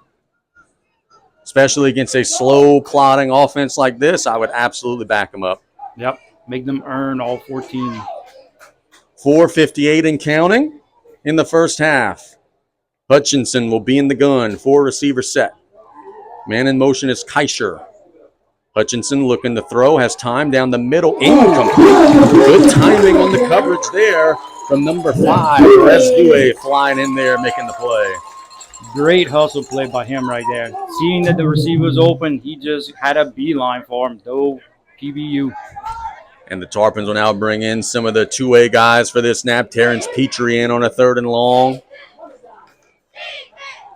Especially against a slow, plodding offense like this, I would absolutely back them up. Yep. Make them earn all 14. 4:58 and counting in the first half. Hutchinson will be in the gun. 4 receiver set. Man in motion is Kaisher. Hutchinson looking to throw, has time down the middle, incomplete. Good timing on the coverage there from number 5. Rescue flying in there, making the play. Great hustle play by him right there. Seeing that the receiver was open, he just had a beeline for him. Though PBU. And the Tarpons will now bring in some of the 2A guys for this snap. Terrence Petrie in on a 3rd and long.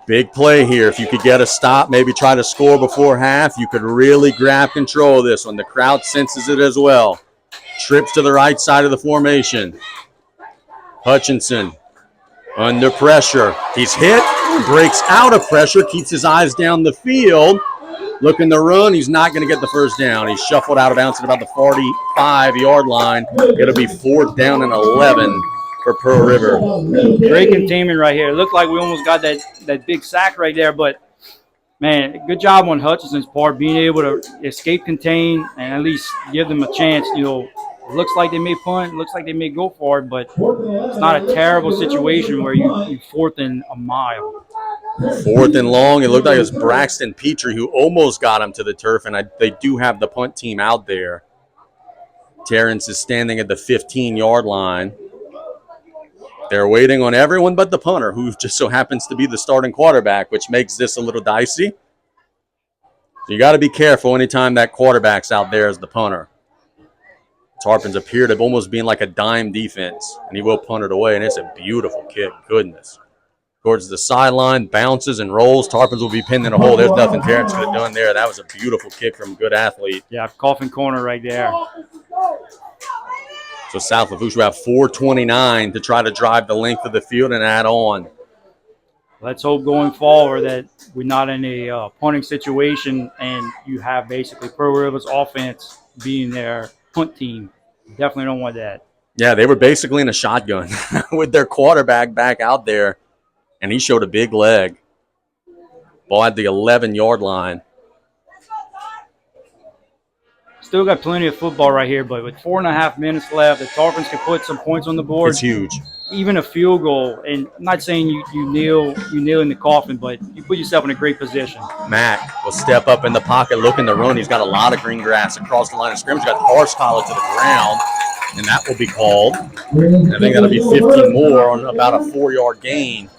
Big play here. If you could get a stop, maybe try to score before half, you could really grab control of this one. The crowd senses it as well. Trips to the right side of the formation. Hutchinson under pressure. He's hit, breaks out of pressure, keeps his eyes down the field. Looking to run. He's not going to get the first down. He's shuffled out of bounds at about the 45-yard line. It'll be 4th down and 11. For Pearl River. Great containment right here. It looked like we almost got that big sack right there, but, man, good job on Hutchinson's part, being able to escape, contain, and at least give them a chance. It looks like they may punt, looks like they may go for it, but it's not a terrible situation where you 4th and a mile. 4th and long. It looked like it was Braxton Petrie who almost got him to the turf, and they do have the punt team out there. Terrence is standing at the 15-yard line. They're waiting on everyone but the punter, who just so happens to be the starting quarterback, which makes this a little dicey. So you got to be careful anytime that quarterback's out there as the punter. Tarpons appear to almost being like a dime defense, and he will punt it away, and it's a beautiful kick. Goodness. Towards the sideline, bounces and rolls. Tarpons will be pinned in a hole. There's nothing Terrence could have done there. That was a beautiful kick from a good athlete. Yeah, coffin corner right there. So South Lafourche will have 4:29 to try to drive the length of the field and add on. Let's hope going forward that we're not in a punting situation and you have basically Pearl River's offense being their punt team. Definitely don't want that. Yeah, they were basically in a shotgun with their quarterback back out there, and he showed a big leg. Ball at the 11-yard line. Still got plenty of football right here, but with 4.5 minutes left, the Tarpons can put some points on the board. It's huge. Even a field goal, and I'm not saying you kneel in the coffin, but you put yourself in a great position. Mack will step up in the pocket, looking to run. He's got a lot of green grass across the line of scrimmage. Got horse collar to the ground, and that will be called. I think that'll be 15 more on about a 4-yard gain.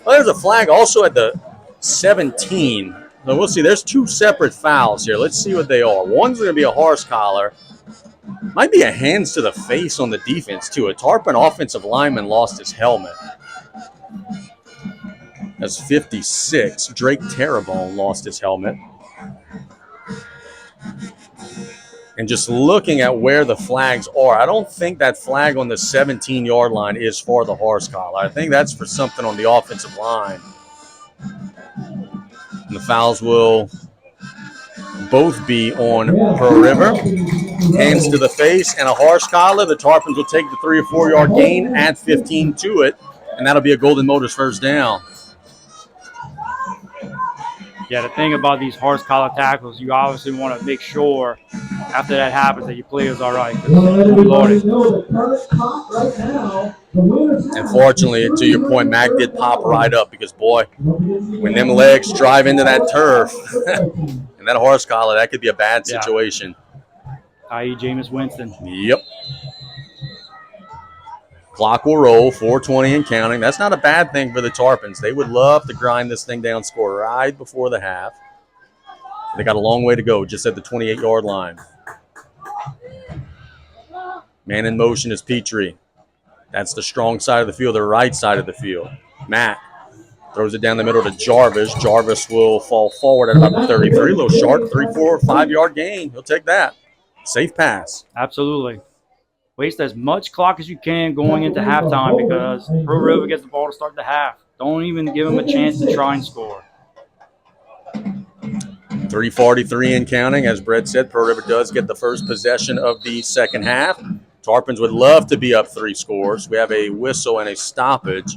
Well, there's a flag also at the 17. So we'll see. There's 2 separate fouls here. Let's see what they are. One's going to be a horse collar. Might be a hands to the face on the defense, too. A Tarpon offensive lineman lost his helmet. That's 56. Drake Terrebonne lost his helmet. And just looking at where the flags are, I don't think that flag on the 17-yard line is for the horse collar. I think that's for something on the offensive line. And the fouls will both be on Pearl River. Hands to the face and a horse collar. The Tarpons will take the 3 or 4 yard gain, add 15 to it, and that'll be a Golden Motors first down. Yeah, the thing about these horse collar tackles, you obviously want to make sure after that happens that your player's all right. Unfortunately, to your point, Mac did pop right up because, boy, when them legs drive into that turf, and And that horse collar, that could be a bad Yeah. situation. I.e. Jameis Winston. Yep. Clock will roll, 4:20 and counting. That's not a bad thing for the Tarpons. They would love to grind this thing down, score right before the half. They got a long way to go, just at the 28-yard line. Man in motion is Petrie. That's the strong side of the field, the right side of the field. Matt throws it down the middle to Jarvis. Jarvis will fall forward at about the 33. A little short, 3, 4, 5-yard gain. He'll take that. Safe pass. Absolutely. Waste as much clock as you can going into halftime because Pearl River gets the ball to start the half. Don't even give them a chance to try and score. 3:43 and counting. As Brett said, Pearl River does get the first possession of the second half. Tarpons would love to be up 3 scores. We have a whistle and a stoppage.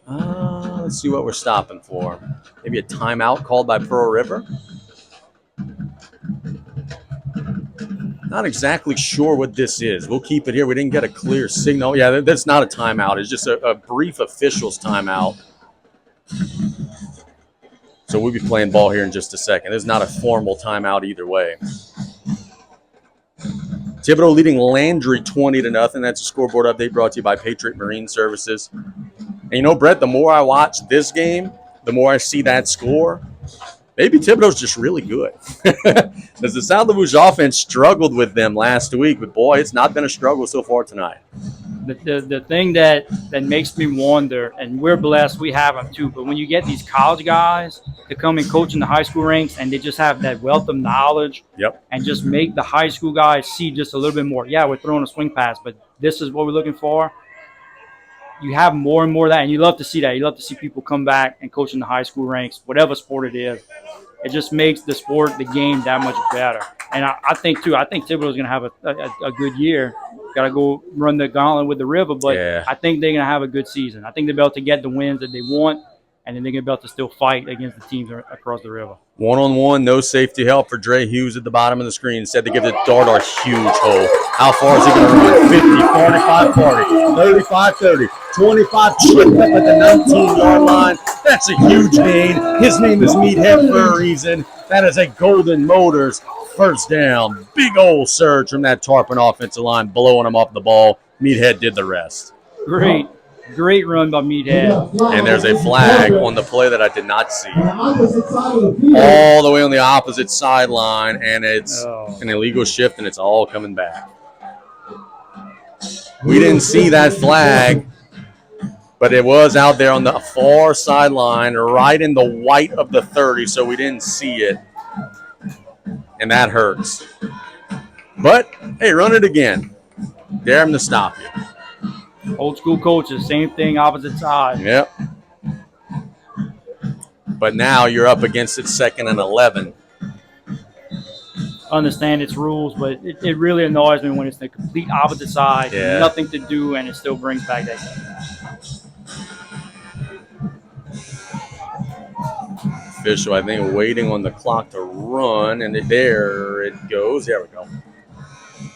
Let's see what we're stopping for. Maybe a timeout called by Pearl River. Not exactly sure what this is. We'll keep it here. We didn't get a clear signal. Yeah, that's not a timeout. It's just a brief official's timeout. So we'll be playing ball here in just a second. It's not a formal timeout either way. Thibodaux leading Landry 20-0. That's a scoreboard update brought to you by Patriot Marine Services. And you know, Brett, the more I watch this game, the more I see that score. Maybe Thibodaux's just really good. Because the South Lafourche offense struggled with them last week, but boy, it's not been a struggle so far tonight. The thing that makes me wonder, and we're blessed, we have them too, but when you get these college guys to come and coach in the high school ranks and they just have that wealth of knowledge and just make the high school guys see just a little bit more. Yeah, we're throwing a swing pass, but this is what we're looking for. You have more and more of that, and you love to see that. You love to see people come back and coach in the high school ranks, whatever sport it is. It just makes the sport, the game, that much better. And I think Thibodaux is going to have a good year. Got to go run the gauntlet with the River, but I think they're going to have a good season. I think they're about to get the wins that they want, and then they're going to be able to still fight against the teams across the river. One-on-one, no safety help for Dre Hughes at the bottom of the screen. Instead, they give the dart a huge hole. How far is he going to run? 50, 45, 40, 35, 30, 25, tripped up at the 19-yard line. That's a huge gain. His name is Meathead for a reason. That is a Golden Motors first down. Big old surge from that Tarpon offensive line, blowing him off the ball. Meathead did the rest. Great run by Meathead. And there's a flag on the play that I did not see. All the way on the opposite sideline, and it's an illegal shift, and it's all coming back. We didn't see that flag, but it was out there on the far sideline, right in the white of the 30, so we didn't see it. And that hurts. But, hey, run it again. Dare him to stop you. Old school coaches, same thing, opposite side. Yep. But now you're up against it 2nd and 11. Understand its rules, but it really annoys me when it's the complete opposite side, nothing to do, and it still brings back that game. Official, I think, waiting on the clock to run, and there it goes. There we go.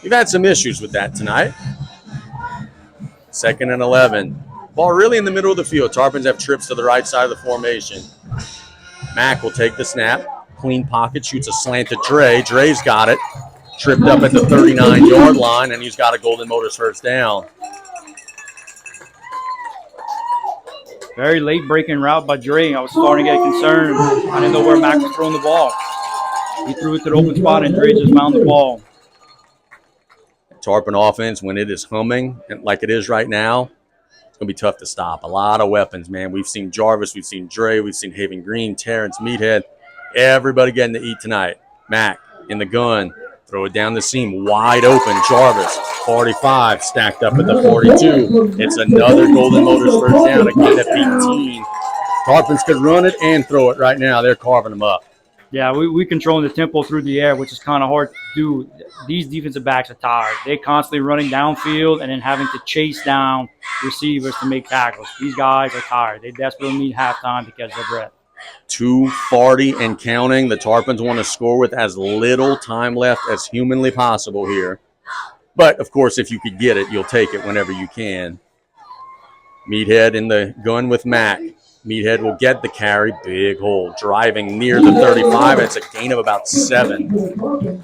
We've had some issues with that tonight. 2nd and 11. Ball really in the middle of the field. Tarpons have trips to the right side of the formation. Mack will take the snap. Clean pocket, shoots a slant to Dre. Dre's got it. Tripped up at the 39-yard line, and he's got a Golden Motors first down. Very late breaking route by Dre. I was starting to get concerned. I didn't know where Mack was throwing the ball. He threw it to the open spot, and Dre just found the ball. Tarpon offense, when it is humming like it is right now, it's going to be tough to stop. A lot of weapons, man. We've seen Jarvis, we've seen Dre, we've seen Haven Green, Terrence, Meathead. Everybody getting to eat tonight. Mack in the gun. Throw it down the seam. Wide open. Jarvis, 45, stacked up at the 42. It's another Golden Motors first down. Again at 18. Tarpons could run it and throw it right now. They're carving them up. Yeah, we controlling the tempo through the air, which is kind of hard to do. These defensive backs are tired. They're constantly running downfield and then having to chase down receivers to make tackles. These guys are tired. They desperately need halftime to catch their breath. 2:40 and counting. The Tarpons want to score with as little time left as humanly possible here. But, of course, if you could get it, you'll take it whenever you can. Meathead in the gun with Mack. Meathead will get the carry. Big hole. Driving near the 35. It's a gain of about 7.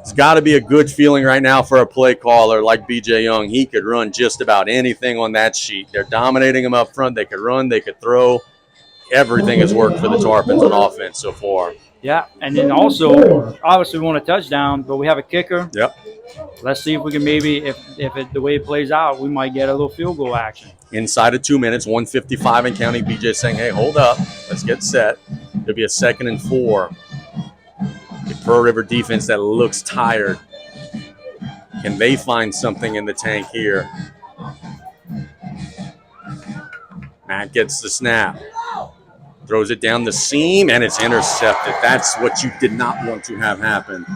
It's got to be a good feeling right now for a play caller like BJ Young. He could run just about anything on that sheet. They're dominating him up front. They could run. They could throw. Everything has worked for the Tarpons on offense so far. Yeah, and then also, obviously we want a touchdown, but we have a kicker. Yep. Let's see if we can maybe, the way it plays out, we might get a little field goal action. Inside of 2 minutes, 1:55 and counting. BJ saying, hey, hold up. Let's get set. There'll be a 2nd and 4. The Pearl River defense that looks tired. Can they find something in the tank here? Matt gets the snap. Throws it down the seam, and it's intercepted. That's what you did not want to have happen.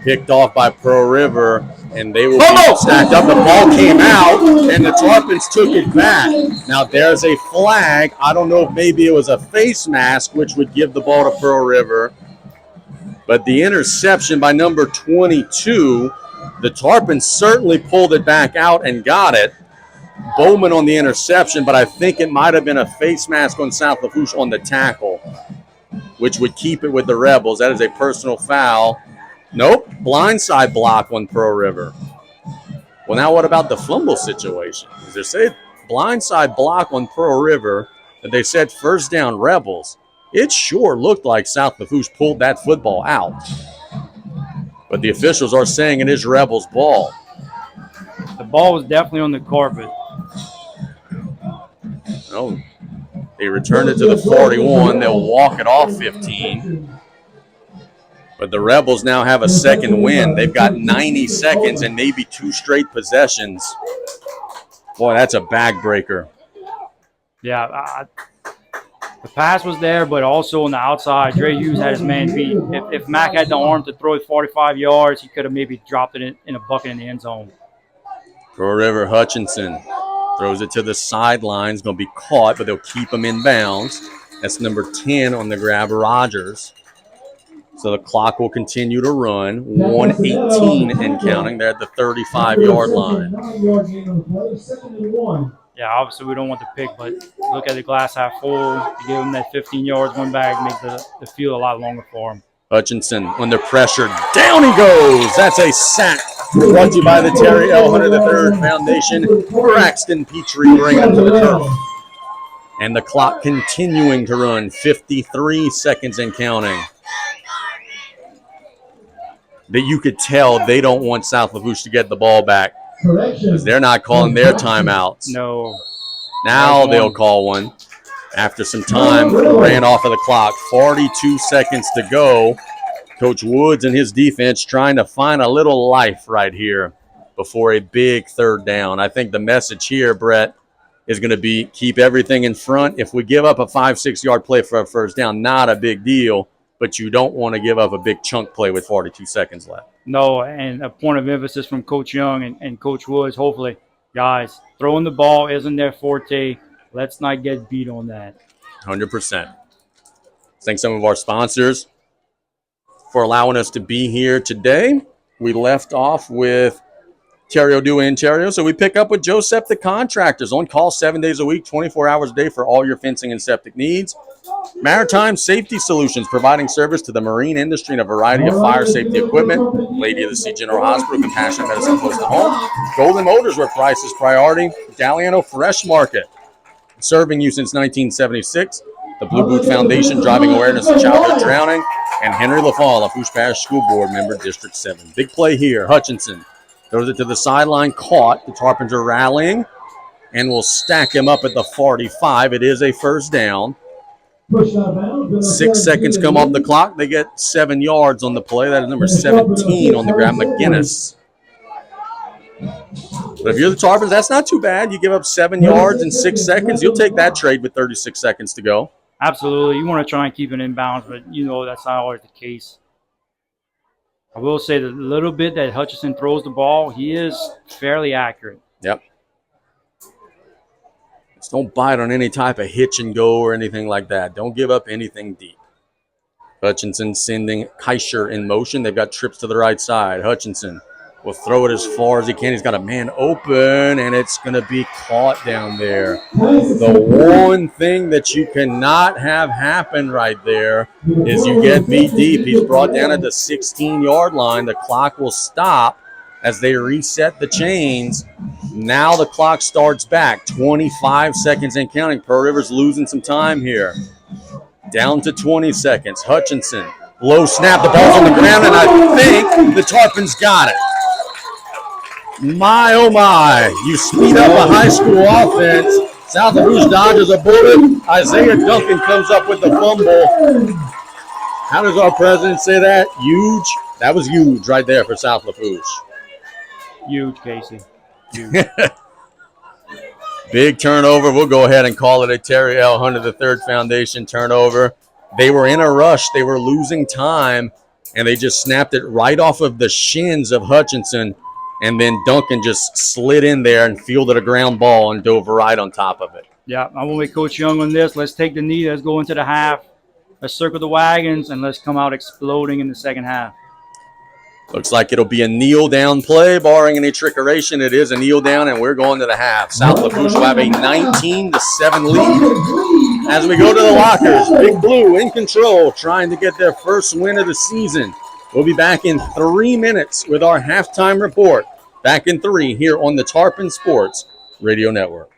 Picked off by Pearl River, and they will be stacked up. The ball came out, and the Tarpons took it back. Now, there's a flag. I don't know if maybe it was a face mask, which would give the ball to Pearl River. But the interception by number 22, the Tarpons certainly pulled it back out and got it. Bowman on the interception, but I think it might have been a face mask on South Lafourche on the tackle, which would keep it with the Rebels. That is a personal foul. Nope, blindside block on Pearl River. Well, now what about the fumble situation? Is there say blindside block on Pearl River that they said first down Rebels? It sure looked like South Lafourche pulled that football out. But the officials are saying it is Rebels' ball. The ball was definitely on the carpet. Oh, they returned it to the 41. They'll walk it off 15. But the Rebels now have a second win. They've got 90 seconds and maybe 2 straight possessions. Boy, that's a bag breaker. Yeah, the pass was there, but also on the outside, Dre Hughes had his man beat. If Mac had the arm to throw it 45 yards, he could have maybe dropped it in a bucket in the end zone. Pearl River Hutchinson throws it to the sidelines. Going to be caught, but they'll keep him in bounds. That's number 10 on the grab, Rogers. So the clock will continue to run. 1:18 and counting. They're at the 35-yard line. Yeah, obviously we don't want the pick, but look at the glass half full. You give them that 15 yards, one back, make the field a lot longer for them. Hutchinson, when they're pressured, down he goes. That's a sack. Brought to you by the Terry L. Hunter III Foundation. Braxton Petrie bringing him to the turf. And the clock continuing to run. 53 seconds and counting. That you could tell they don't want South Lafourche to get the ball back. Because they're not calling their timeouts. No. Now they'll call one. After some time ran off of the clock. 42 seconds to go. Coach Woods and his defense trying to find a little life right here before a big third down. I think the message here, Brett, is going to be keep everything in front. If we give up a 5-6 yard play for a first down, not a big deal, but you don't want to give up a big chunk play with 42 seconds left. No, and a point of emphasis from Coach Young and Coach Woods, hopefully, guys, throwing the ball isn't their forte. Let's not get beat on that. 100%. Thank some of our sponsors for allowing us to be here today. We left off with Terrio Dua and Terrio, so we pick up with Joe Septic Contractors, on call 7 days a week, 24 hours a day for all your fencing and septic needs. Maritime Safety Solutions, providing service to the marine industry and a variety of fire safety equipment. Lady of the Sea General Hospital, compassionate medicine close to home. Golden Motors, where price is priority. Galliano Fresh Market, serving you since 1976. The Blue Boot Foundation, driving awareness of childhood drowning. And Henry LaFalle, Lafourche Parish School Board member, District 7. Big play here. Hutchinson throws it to the sideline, caught. The Tarpons are rallying and will stack him up at the 45. It is a first down. 6 seconds come off the clock. They get 7 yards on the play. That is number 17 on the ground, McGinnis. But if you're the Tarpons, that's not too bad. You give up 7 yards in 6 seconds. You'll take that trade with 36 seconds to go. Absolutely. You want to try and keep it in bounds, but you know that's not always the case. I will say that a little bit that Hutchinson throws the ball, he is fairly accurate. Yep. Just don't bite on any type of hitch and go or anything like that. Don't give up anything deep. Hutchinson sending Keisher in motion. They've got trips to the right side. Hutchinson will throw it as far as he can. He's got a man open, and it's going to be caught down there. The one thing that you cannot have happen right there is you get beat deep. He's brought down at the 16-yard line. The clock will stop as they reset the chains. Now the clock starts back. 25 seconds and counting. Pearl River's losing some time here. Down to 20 seconds. Hutchinson. Low snap. The ball's on the ground, and I think the Tarpons got it. My, oh my. You speed up a high school offense. South Lafourche dodges a bullet. Isaiah Duncan comes up with the fumble. How does our president say that? Huge? That was huge right there for South Lafourche. Huge, Casey. Huge. Big turnover. We'll go ahead and call it a Terry L. Hunter III Foundation turnover. They were in a rush. They were losing time, and they just snapped it right off of the shins of Hutchinson, and then Duncan just slid in there and fielded a ground ball and dove right on top of it. Yeah, I'm going with Coach Young on this. Let's take the knee. Let's go into the half. Let's circle the wagons, and let's come out exploding in the second half. Looks like it'll be a kneel-down play, barring any trickeration. It is a kneel-down, and we're going to the half. South Lafourche will have a 19-7 lead. As we go to the lockers, Big Blue in control, trying to get their first win of the season. We'll be back in 3 minutes with our halftime report. Back in 3 here on the Tarpon Sports Radio Network.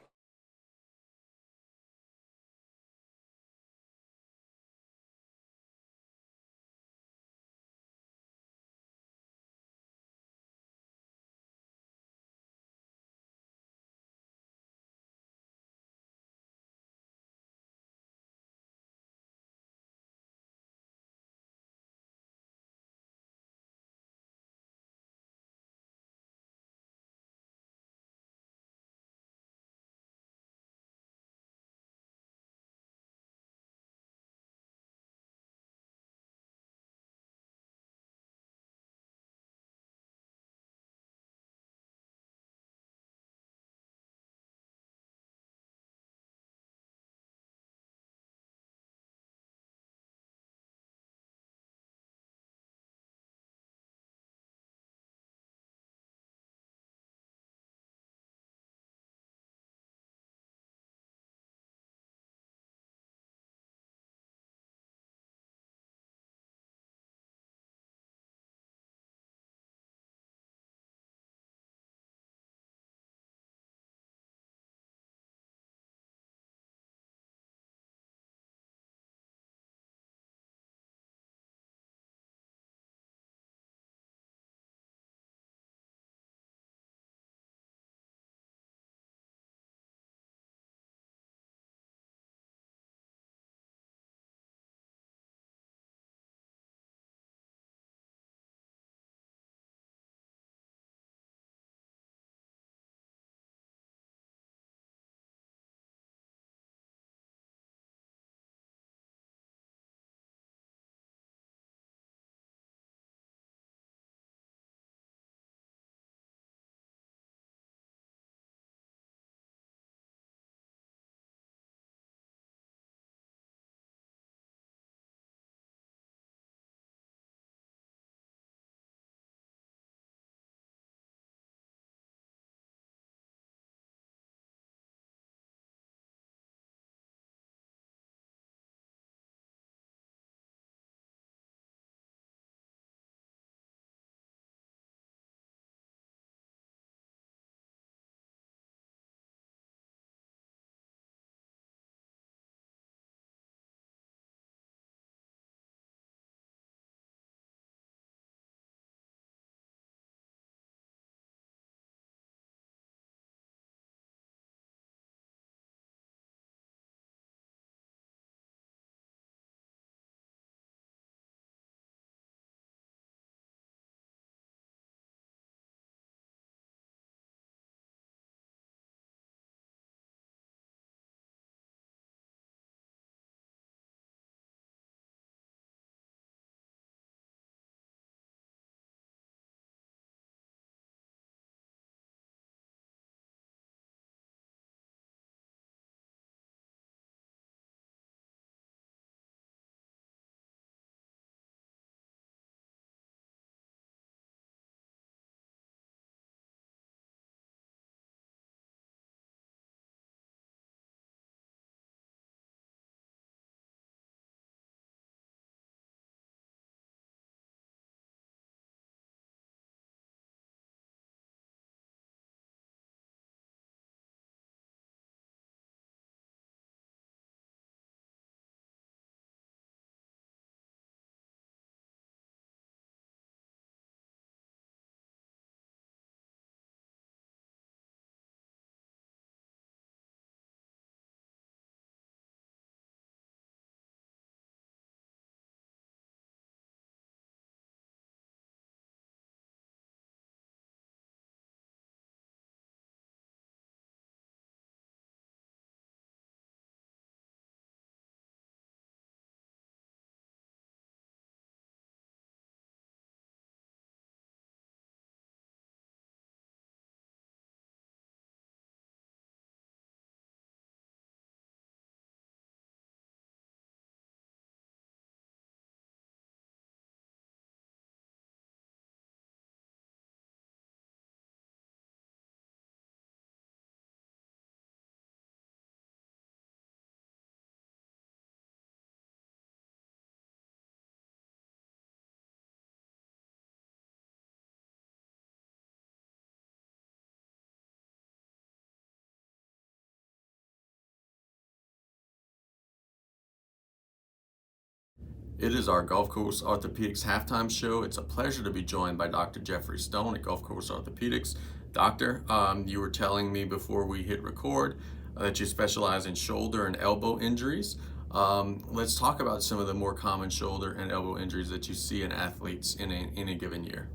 It is our Gulf Coast Orthopedics halftime show. It's a pleasure to be joined by Dr. Jeffrey Stone at Gulf Coast Orthopedics. Doctor, you were telling me before we hit record that you specialize in shoulder and elbow injuries. Let's talk about some of the more common shoulder and elbow injuries that you see in athletes in a given year.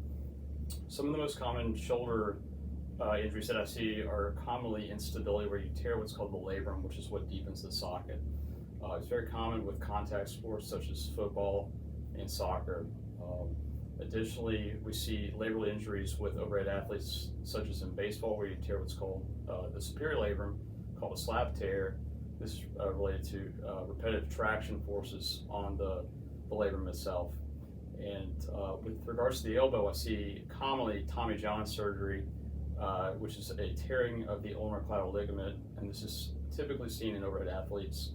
Some of the most common shoulder injuries that I see are commonly instability, where you tear what's called the labrum, which is what deepens the socket. It's very common with contact sports such as football and soccer. Additionally, we see labral injuries with overhead athletes, such as in baseball, where you tear what's called the superior labrum, called a slab tear. This is related to repetitive traction forces on the labrum itself. And with regards to the elbow, I see commonly Tommy John surgery, which is a tearing of the ulnar collateral ligament, and this is typically seen in overhead athletes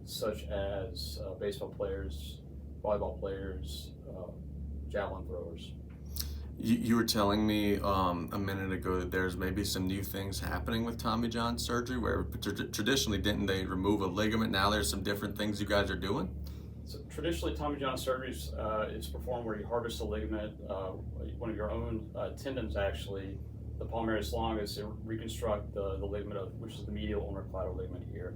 such as baseball players, volleyball players, javelin throwers. You were telling me a minute ago that there's maybe some new things happening with Tommy John surgery, where traditionally didn't they remove a ligament? Now there's some different things you guys are doing? So traditionally, Tommy John surgery is performed where you harvest a ligament, one of your own tendons actually, the palmaris longus, to reconstruct the ligament, which is the medial ulnar collateral ligament here.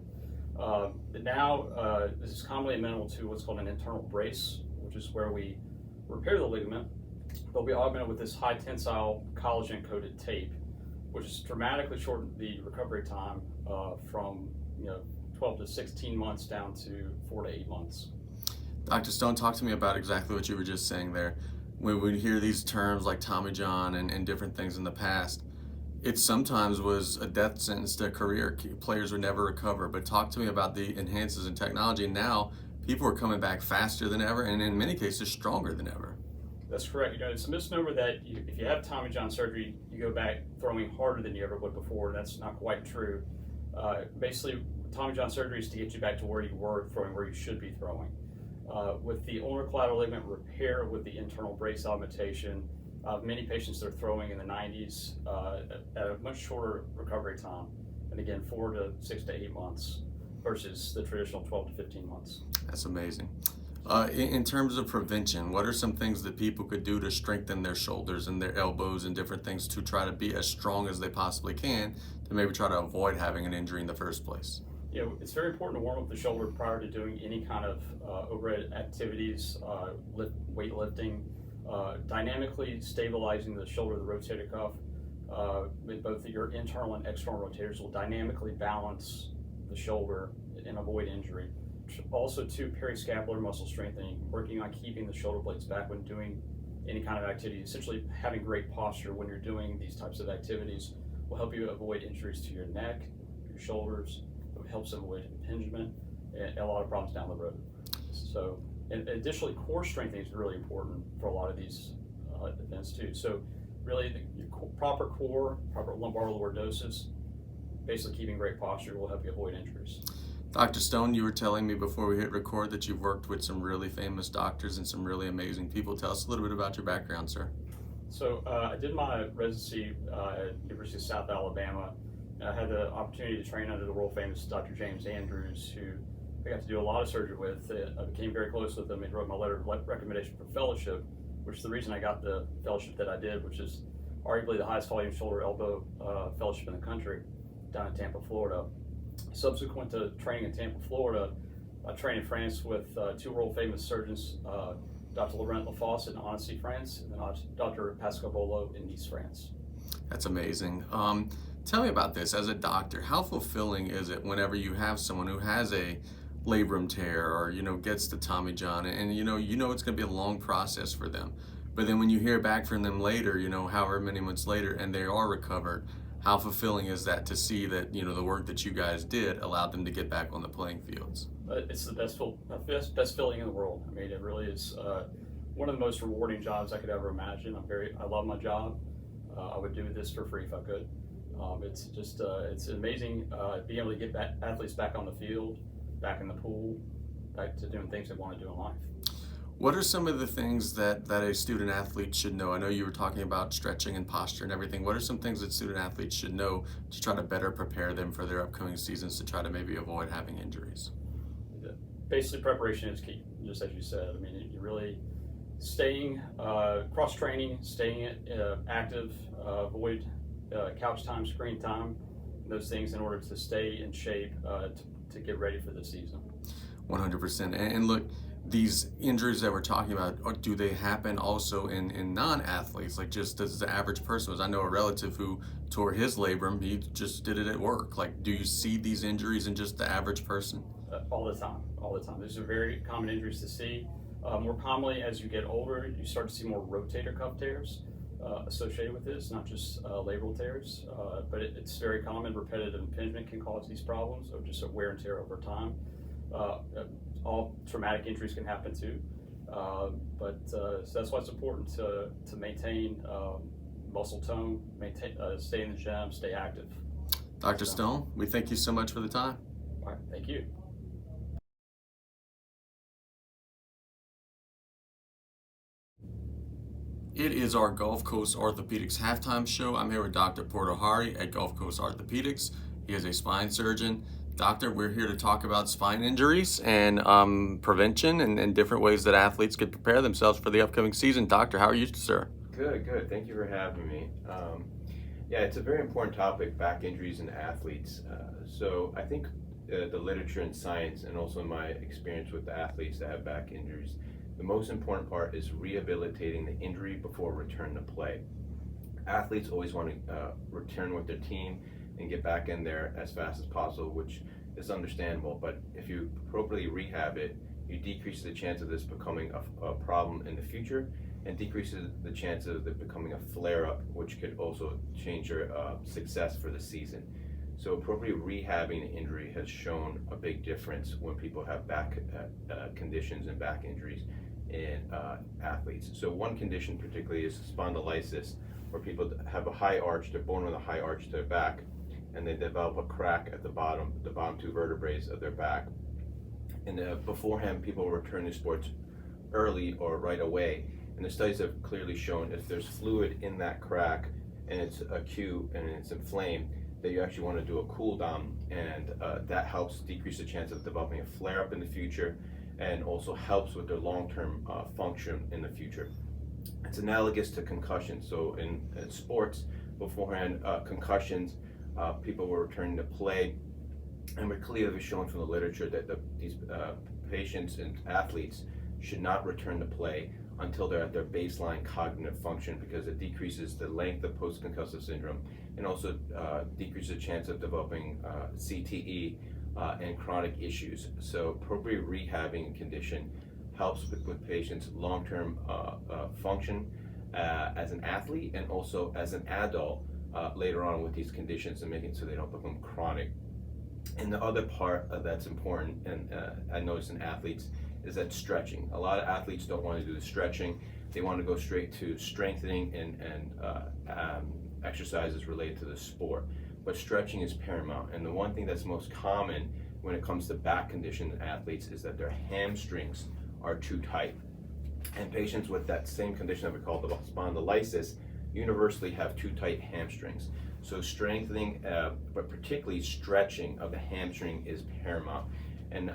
But now this is commonly amenable to what's called an internal brace, which is where we repair the ligament, but we augment it with this high tensile collagen coated tape, which has dramatically shortened the recovery time from 12 to 16 months down to 4 to 8 months. Dr. Stone, talk to me about exactly what you were just saying there. When we hear these terms like Tommy John and different things in the past, it sometimes was a death sentence to a career. Players would never recover. But talk to me about the enhances in technology. Now, people are coming back faster than ever, and in many cases, stronger than ever. That's correct. It's a misnomer that if you have Tommy John surgery, you go back throwing harder than you ever would before. That's not quite true. Basically, Tommy John surgery is to get you back to where you were throwing, where you should be throwing. With the ulnar collateral ligament repair with the internal brace augmentation, many patients are throwing in the 90s at a much shorter recovery time, and again 4 to 6 to 8 months versus the traditional 12 to 15 months. That's amazing. In terms of prevention, what are some things that people could do to strengthen their shoulders and their elbows and different things to try to be as strong as they possibly can to maybe try to avoid having an injury in the first place? It's very important to warm up the shoulder prior to doing any kind of overhead activities, weightlifting, dynamically stabilizing the shoulder, the rotator cuff, with both your internal and external rotators will dynamically balance the shoulder and avoid injury. Also, too, periscapular muscle strengthening, working on keeping the shoulder blades back when doing any kind of activity. Essentially, having great posture when you're doing these types of activities will help you avoid injuries to your neck, your shoulders. It helps avoid impingement and a lot of problems down the road. So, and additionally, core strengthening is really important for a lot of these events too. So, really, proper core, proper lumbar lordosis, basically keeping great posture will help you avoid injuries. Dr. Stone, you were telling me before we hit record that you've worked with some really famous doctors and some really amazing people. Tell us a little bit about your background, sir. So I did my residency at University of South Alabama. I had the opportunity to train under the world famous Dr. James Andrews, who I got to do a lot of surgery with. I became very close with him and wrote my letter of recommendation for fellowship, which is the reason I got the fellowship that I did, which is arguably the highest volume shoulder elbow fellowship in the country down in Tampa, Florida. Subsequent to training in Tampa, Florida, I trained in France with two world famous surgeons, Dr. Laurent Lafourche in Annecy, France, and then Dr. Pascal Bolo in Nice, France. That's amazing. Tell me about this. As a doctor, how fulfilling is it whenever you have someone who has a labrum tear or, gets to Tommy John and it's going to be a long process for them. But then when you hear back from them later, however many months later, and they are recovered, how fulfilling is that to see that, the work that you guys did allowed them to get back on the playing fields? It's the best feeling in the world. I mean, it really is one of the most rewarding jobs I could ever imagine. I love my job. I would do this for free if I could. It's just, it's amazing being able to get athletes back on the field, back in the pool, back to doing things they want to do in life. What are some of the things that a student athlete should know? I know you were talking about stretching and posture and everything. What are some things that student athletes should know to try to better prepare them for their upcoming seasons to try to maybe avoid having injuries? Basically, preparation is key, just as you said. I mean, you really staying cross-training, staying active, avoid couch time, screen time, those things in order to stay in shape to get ready for the season. 100%. And look, these injuries that we're talking about, do they happen also in non-athletes? Like just as the average person? I know a relative who tore his labrum, he just did it at work. Like, do you see these injuries in just the average person? All the time. These are very common injuries to see. More commonly, as you get older, you start to see more rotator cuff tears associated with this, not just labral tears, but it's very common. Repetitive impingement can cause these problems, or just a wear and tear over time. All traumatic injuries can happen too, so that's why it's important to maintain muscle tone, stay in the gym, stay active. Dr. Stone, we thank you so much for the time. All right, thank you. It is our Gulf Coast Orthopedics halftime show. I'm here with Dr. Portohari at Gulf Coast Orthopedics. He is a spine surgeon. Doctor, we're here to talk about spine injuries and prevention and different ways that athletes could prepare themselves for the upcoming season. Doctor, how are you, sir? Good. Thank you for having me. Yeah, it's a very important topic, back injuries in athletes. So I think the literature and science, and also my experience with the athletes that have back injuries, the most important part is rehabilitating the injury before return to play. Athletes always want to return with their team and get back in there as fast as possible, which is understandable. But if you appropriately rehab it, you decrease the chance of this becoming a problem in the future, and decreases the chance of it becoming a flare-up, which could also change your success for the season. So appropriate rehabbing the injury has shown a big difference when people have back conditions and back injuries in athletes. So one condition particularly is spondylitis, where people have a high arch, they're born with a high arch to their back, and they develop a crack at the bottom two vertebrae of their back. And beforehand, people return to sports early or right away. And the studies have clearly shown if there's fluid in that crack and it's acute and it's inflamed, that you actually want to do a cool down, and that helps decrease the chance of developing a flare-up in the future, and also helps with their long-term function in the future. It's analogous to concussions. So in sports, beforehand, concussions, people were returning to play, and we're clearly shown from the literature that these patients and athletes should not return to play until they're at their baseline cognitive function, because it decreases the length of post-concussive syndrome, and also decreases the chance of developing CTE and chronic issues. So appropriate rehabbing condition helps with patients' long-term function as an athlete, and also as an adult later on with these conditions, and making it so they don't become chronic. And the other part that's important, and I notice in athletes, is that stretching. A lot of athletes don't want to do the stretching. They want to go straight to strengthening and exercises related to the sport. But stretching is paramount. And the one thing that's most common when it comes to back condition in athletes is that their hamstrings are too tight. And patients with that same condition that we call the spondylitis universally have too tight hamstrings. So strengthening, but particularly stretching of the hamstring, is paramount. And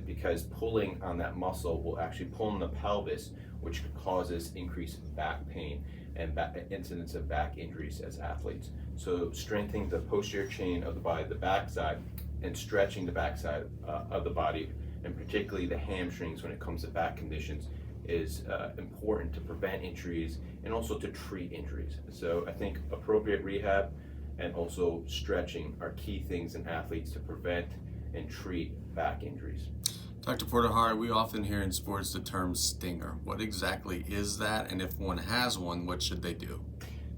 because pulling on that muscle will actually pull in the pelvis, which causes increased back pain and incidence of back injuries as athletes. So strengthening the posterior chain of the body, the backside, and stretching the backside of the body, and particularly the hamstrings when it comes to back conditions, is important to prevent injuries and also to treat injuries. So I think appropriate rehab and also stretching are key things in athletes to prevent and treat back injuries. Dr. Portohari, we often hear in sports the term stinger. What exactly is that? And if one has one, what should they do?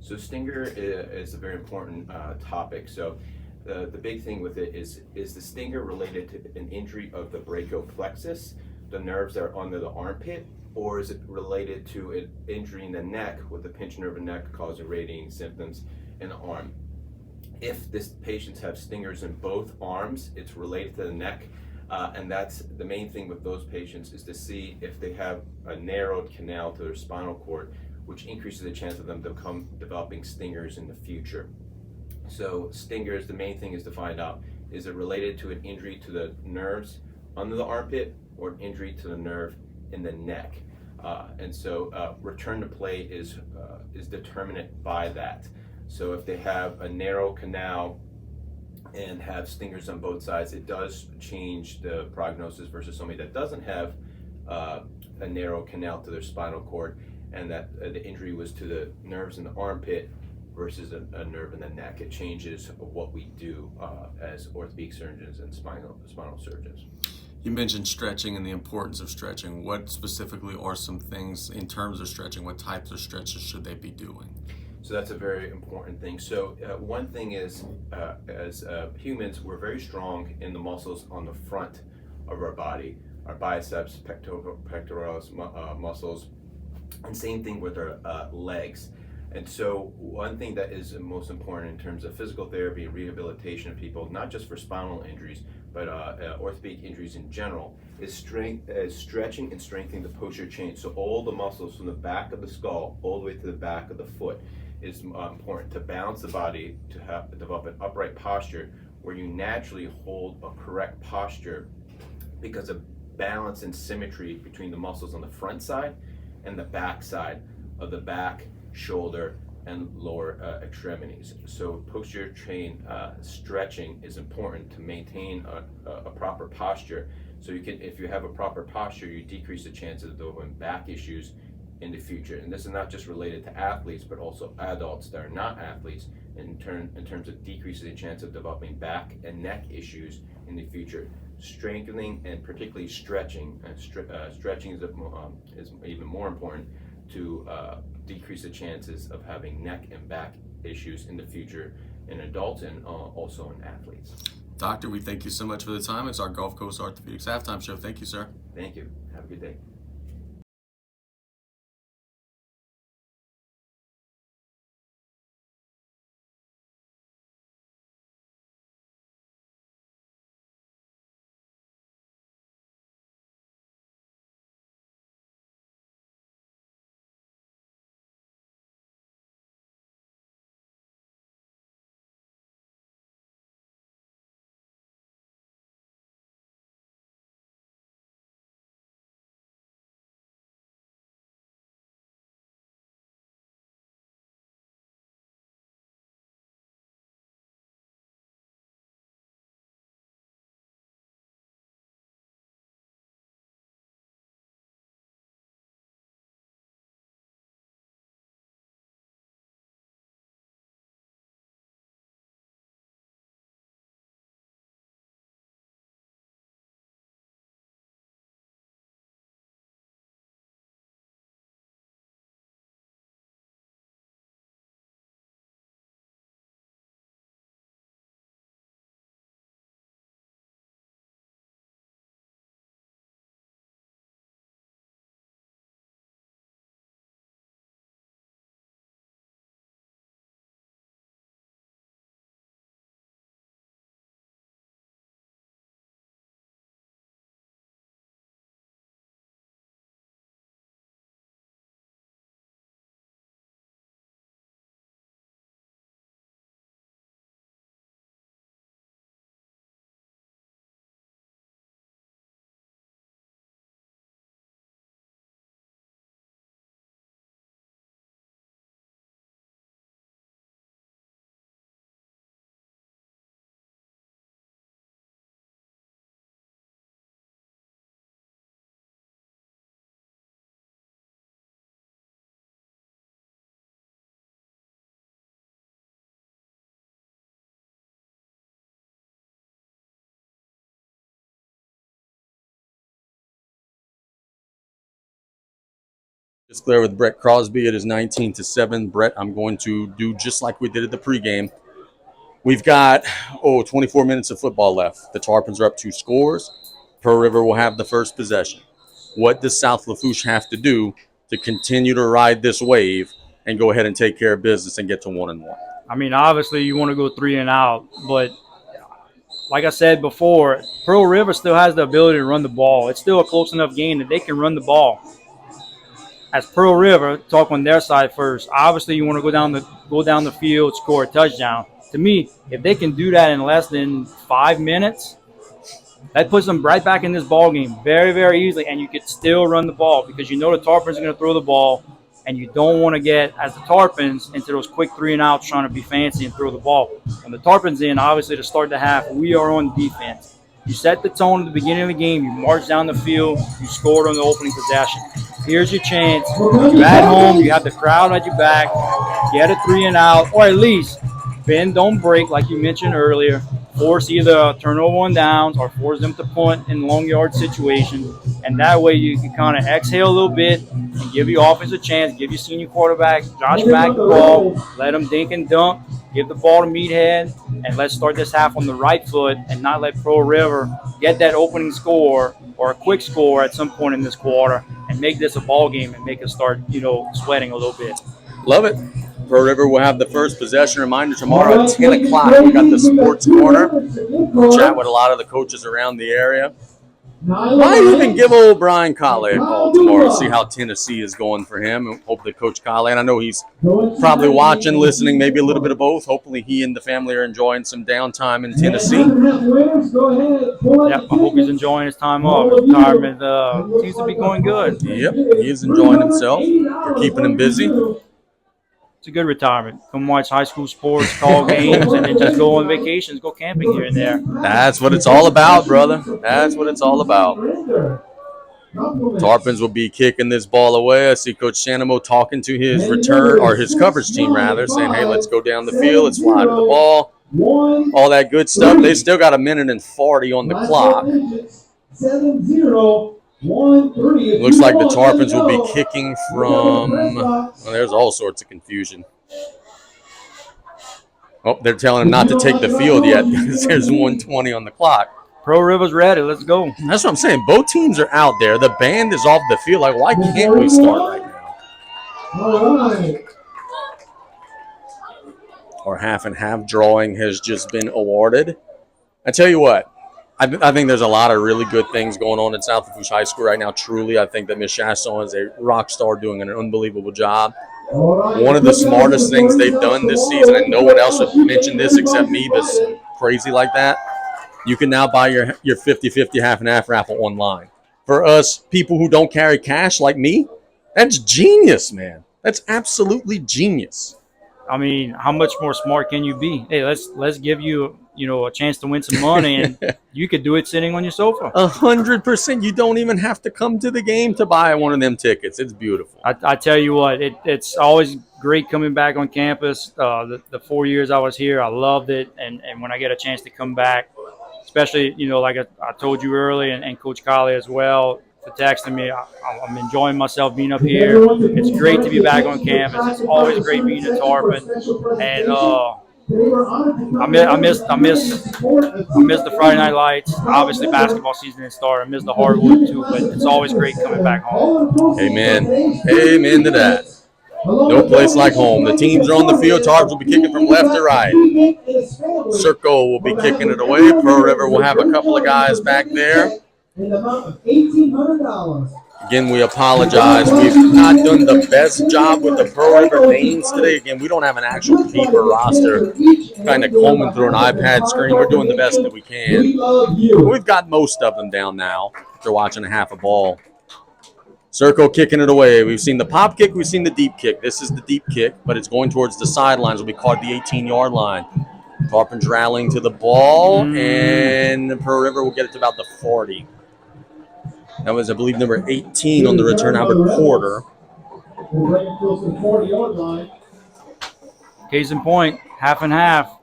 So stinger is a very important topic. So the big thing with it is the stinger related to an injury of the brachial plexus, the nerves that are under the armpit, or is it related to an injury in the neck with the pinched nerve in the neck causing radiating symptoms in the arm? If this patients have stingers in both arms, it's related to the neck, and that's the main thing with those patients, is to see if they have a narrowed canal to their spinal cord, which increases the chance of them developing stingers in the future. So stingers, the main thing is to find out, is it related to an injury to the nerves, under the armpit or an injury to the nerve in the neck. And so return to play is determined by that. So if they have a narrow canal and have stingers on both sides, it does change the prognosis versus somebody that doesn't have a narrow canal to their spinal cord, and that the injury was to the nerves in the armpit versus a nerve in the neck. It changes what we do as orthopedic surgeons and spinal surgeons. You mentioned stretching and the importance of stretching. What specifically are some things in terms of stretching? What types of stretches should they be doing? So that's a very important thing. So one thing is, as humans, we're very strong in the muscles on the front of our body, our biceps, pectoralis muscles, and same thing with our legs. And so one thing that is most important in terms of physical therapy and rehabilitation of people, not just for spinal injuries, but orthopedic injuries in general, is stretching and strengthening the posterior chain. So all the muscles from the back of the skull all the way to the back of the foot is important to balance the body, to develop an upright posture where you naturally hold a correct posture because of balance and symmetry between the muscles on the front side and the back side of the back, shoulder, and lower extremities. So posterior chain stretching is important to maintain a proper posture. So you can, if you have a proper posture, you decrease the chances of developing back issues in the future. And this is not just related to athletes, but also adults that are not athletes in terms of decreasing the chance of developing back and neck issues in the future. Strengthening and particularly stretching, stretching is even more important to decrease the chances of having neck and back issues in the future in adults and also in athletes. Doctor, we thank you so much for the time. It's our Gulf Coast Orthopedics Halftime Show. Thank you, sir. Thank you. Have a good day. It's clear with Brett Crosby. It is 19-7. Brett, I'm going to do just like we did at the pregame. We've got, 24 minutes of football left. The Tarpons are up 2 scores. Pearl River will have the first possession. What does South Lafourche have to do to continue to ride this wave and go ahead and take care of business and get to 1-1? I mean, obviously you want to go 3 and out, but like I said before, Pearl River still has the ability to run the ball. It's still a close enough game that they can run the ball. As Pearl River, talk on their side first. Obviously, you want to go down the field, score a touchdown. To me, if they can do that in less than 5 minutes, That puts them right back in this ball game very, very easily, and you could still run the ball because you know the Tarpons are going to throw the ball, and you don't want to get, as the Tarpons, into those quick 3-and-outs trying to be fancy and throw the ball. When the Tarpons in, obviously, to start the half, we are on defense. You set the tone at the beginning of the game. You march down the field. You scored on the opening possession. Here's your chance. You're at home. You have the crowd at your back. Get a 3-and-out, or at least bend, don't break, like you mentioned earlier. Force either a turnover on downs or force them to punt in long yard situations. And that way you can kind of exhale a little bit and give your offense a chance, give your senior quarterback, Josh Mack, the ball, let him dink and dunk, give the ball to Meathead, and let's start this half on the right foot and not let Pearl River get that opening score or a quick score at some point in this quarter and make this a ball game and make us start, sweating a little bit. Love it. Pearl River will have the first possession. Reminder, tomorrow at 10 o'clock, we got the sports corner. We'll chat with a lot of the coaches around the area. Might even give old Brian Colley a call tomorrow, see how Tennessee is going for him. And hopefully Coach Colley, and I know he's probably watching, listening, maybe a little bit of both. Hopefully he and the family are enjoying some downtime in Tennessee. Yep, I hope he's enjoying his time off. His retirement seems to be going good. Yep, he's enjoying himself. We're keeping him busy. It's a good retirement. Come watch high school sports, call games, and then just go on vacations, go camping here and there. That's what it's all about, brother. That's what it's all about. Tarpons will be kicking this ball away. I see Coach Shanamo talking to his return, or his coverage team rather, saying, hey, let's go down the field, let's fly to the ball, all that good stuff. They still got 1:40 on the clock. 7-0. Looks like the Tarpons will be kicking from, well, there's all sorts of confusion. Oh, they're telling him not to take the field yet because there's 1:20 on the clock. Pearl River's ready. Let's go. That's what I'm saying. Both teams are out there. The band is off the field. Like, why can't we start right now? All right. Our half and half drawing has just been awarded. I tell you what. I think there's a lot of really good things going on in South Lafourche High School right now. Truly, I think that Ms. Chasson is a rock star doing an unbelievable job. One of the smartest things they've done this season, and no one else would mention this except me, that's crazy like that, you can now buy your 50-50 half and half raffle online. For us people who don't carry cash like me, that's genius, man. That's absolutely genius. I mean, how much more smart can you be? Hey, let's give you a chance to win some money, and you could do it sitting on your sofa. 100%. You don't even have to come to the game to buy one of them tickets. It's beautiful. I tell you what, it's always great coming back on campus. The 4 years I was here, I loved it, and when I get a chance to come back, especially like I told you early, and Coach Colley as well, for texting me, I'm enjoying myself being up here. It's great to be back on campus. It's always great being at Tarpon, and I miss the Friday night lights. Obviously, basketball season has started. I miss the hardwood too, but it's always great coming back home. Amen. Amen to that. No place like home. The teams are on the field. Tarpons will be kicking from left to right. Circle will be kicking it away. Pearl River will have a couple of guys back there. In the amount of $1,800. Again, we apologize. We've not done the best job with the Pearl River names today. Again, we don't have an actual paper roster. Kind of combing through an iPad screen. We're doing the best that we can. We've got most of them down now after watching a half a ball. Circle kicking it away. We've seen the pop kick. We've seen the deep kick. This is the deep kick, but it's going towards the sidelines. Will be caught at the 18-yard line. Tarpons rallying to the ball, and Pearl River will get it to about the 40. That was, I believe, number 18 on the return, Albert Porter. Case in point, half and half.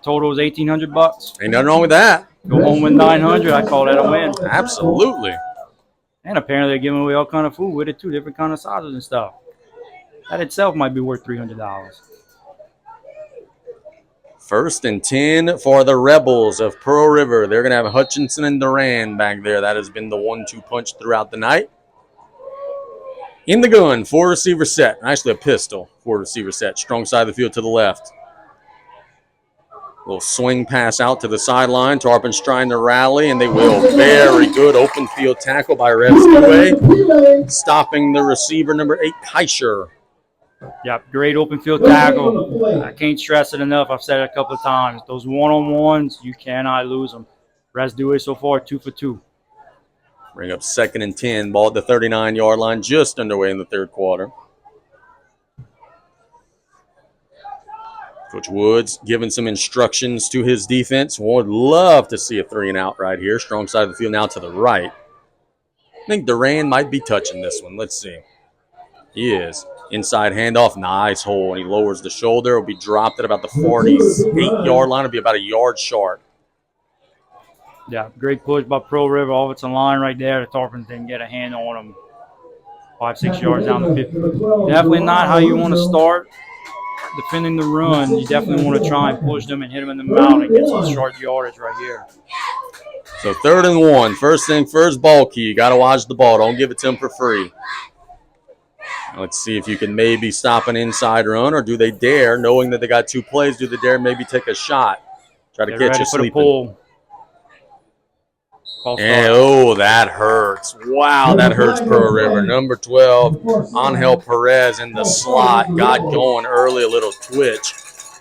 Total was $1,800. Ain't nothing wrong with that. Go home with $900. I call that a win. Absolutely. And apparently they're giving away all kind of food with it too, different kind of sizes and stuff. That itself might be worth $300. First and 10 for the Rebels of Pearl River. They're going to have Hutchinson and Duran back there. That has been the 1-2 punch throughout the night. In the gun, 4-receiver set. Actually a pistol, 4-receiver set. Strong side of the field to the left. Little swing pass out to the sideline. Tarpons trying to rally, and they will. Very good open field tackle by Rev Steway. Stopping the receiver, number 8, Kaisher. Yep, great open field tackle. I can't stress it enough. I've said it a couple of times. Those one-on-ones, you cannot lose them. Rasdue so far 2 for 2. Bring up 2nd and 10. Ball at the 39-yard line, just underway in the third quarter. Coach Woods giving some instructions to his defense. Would love to see a 3-and-out right here. Strong side of the field now to the right. I think Duran might be touching this one. Let's see. He is. Inside handoff, nice hole, and he lowers the shoulder. Will be dropped at about the 48-yard line. It'll be about a yard short. Yeah, great push by Pearl River. Offensive line right there. The Tarpons didn't get a hand on him. 5-6 yards down the field. Definitely not how you want to start defending the run. You definitely want to try and push them and hit them in the mouth and get some short yardage right here. So 3rd and 1. First thing first, ball key. You got to watch the ball. Don't give it to them for free. Let's see if you can maybe stop an inside run, or do they dare, knowing that they got 2 plays, do they dare maybe take a shot? Try to Get catch ready you for the sleeping. pull. And, oh, that hurts. Wow, that hurts Pearl River. Number 12, Angel Perez in the slot. Got going early, a little twitch.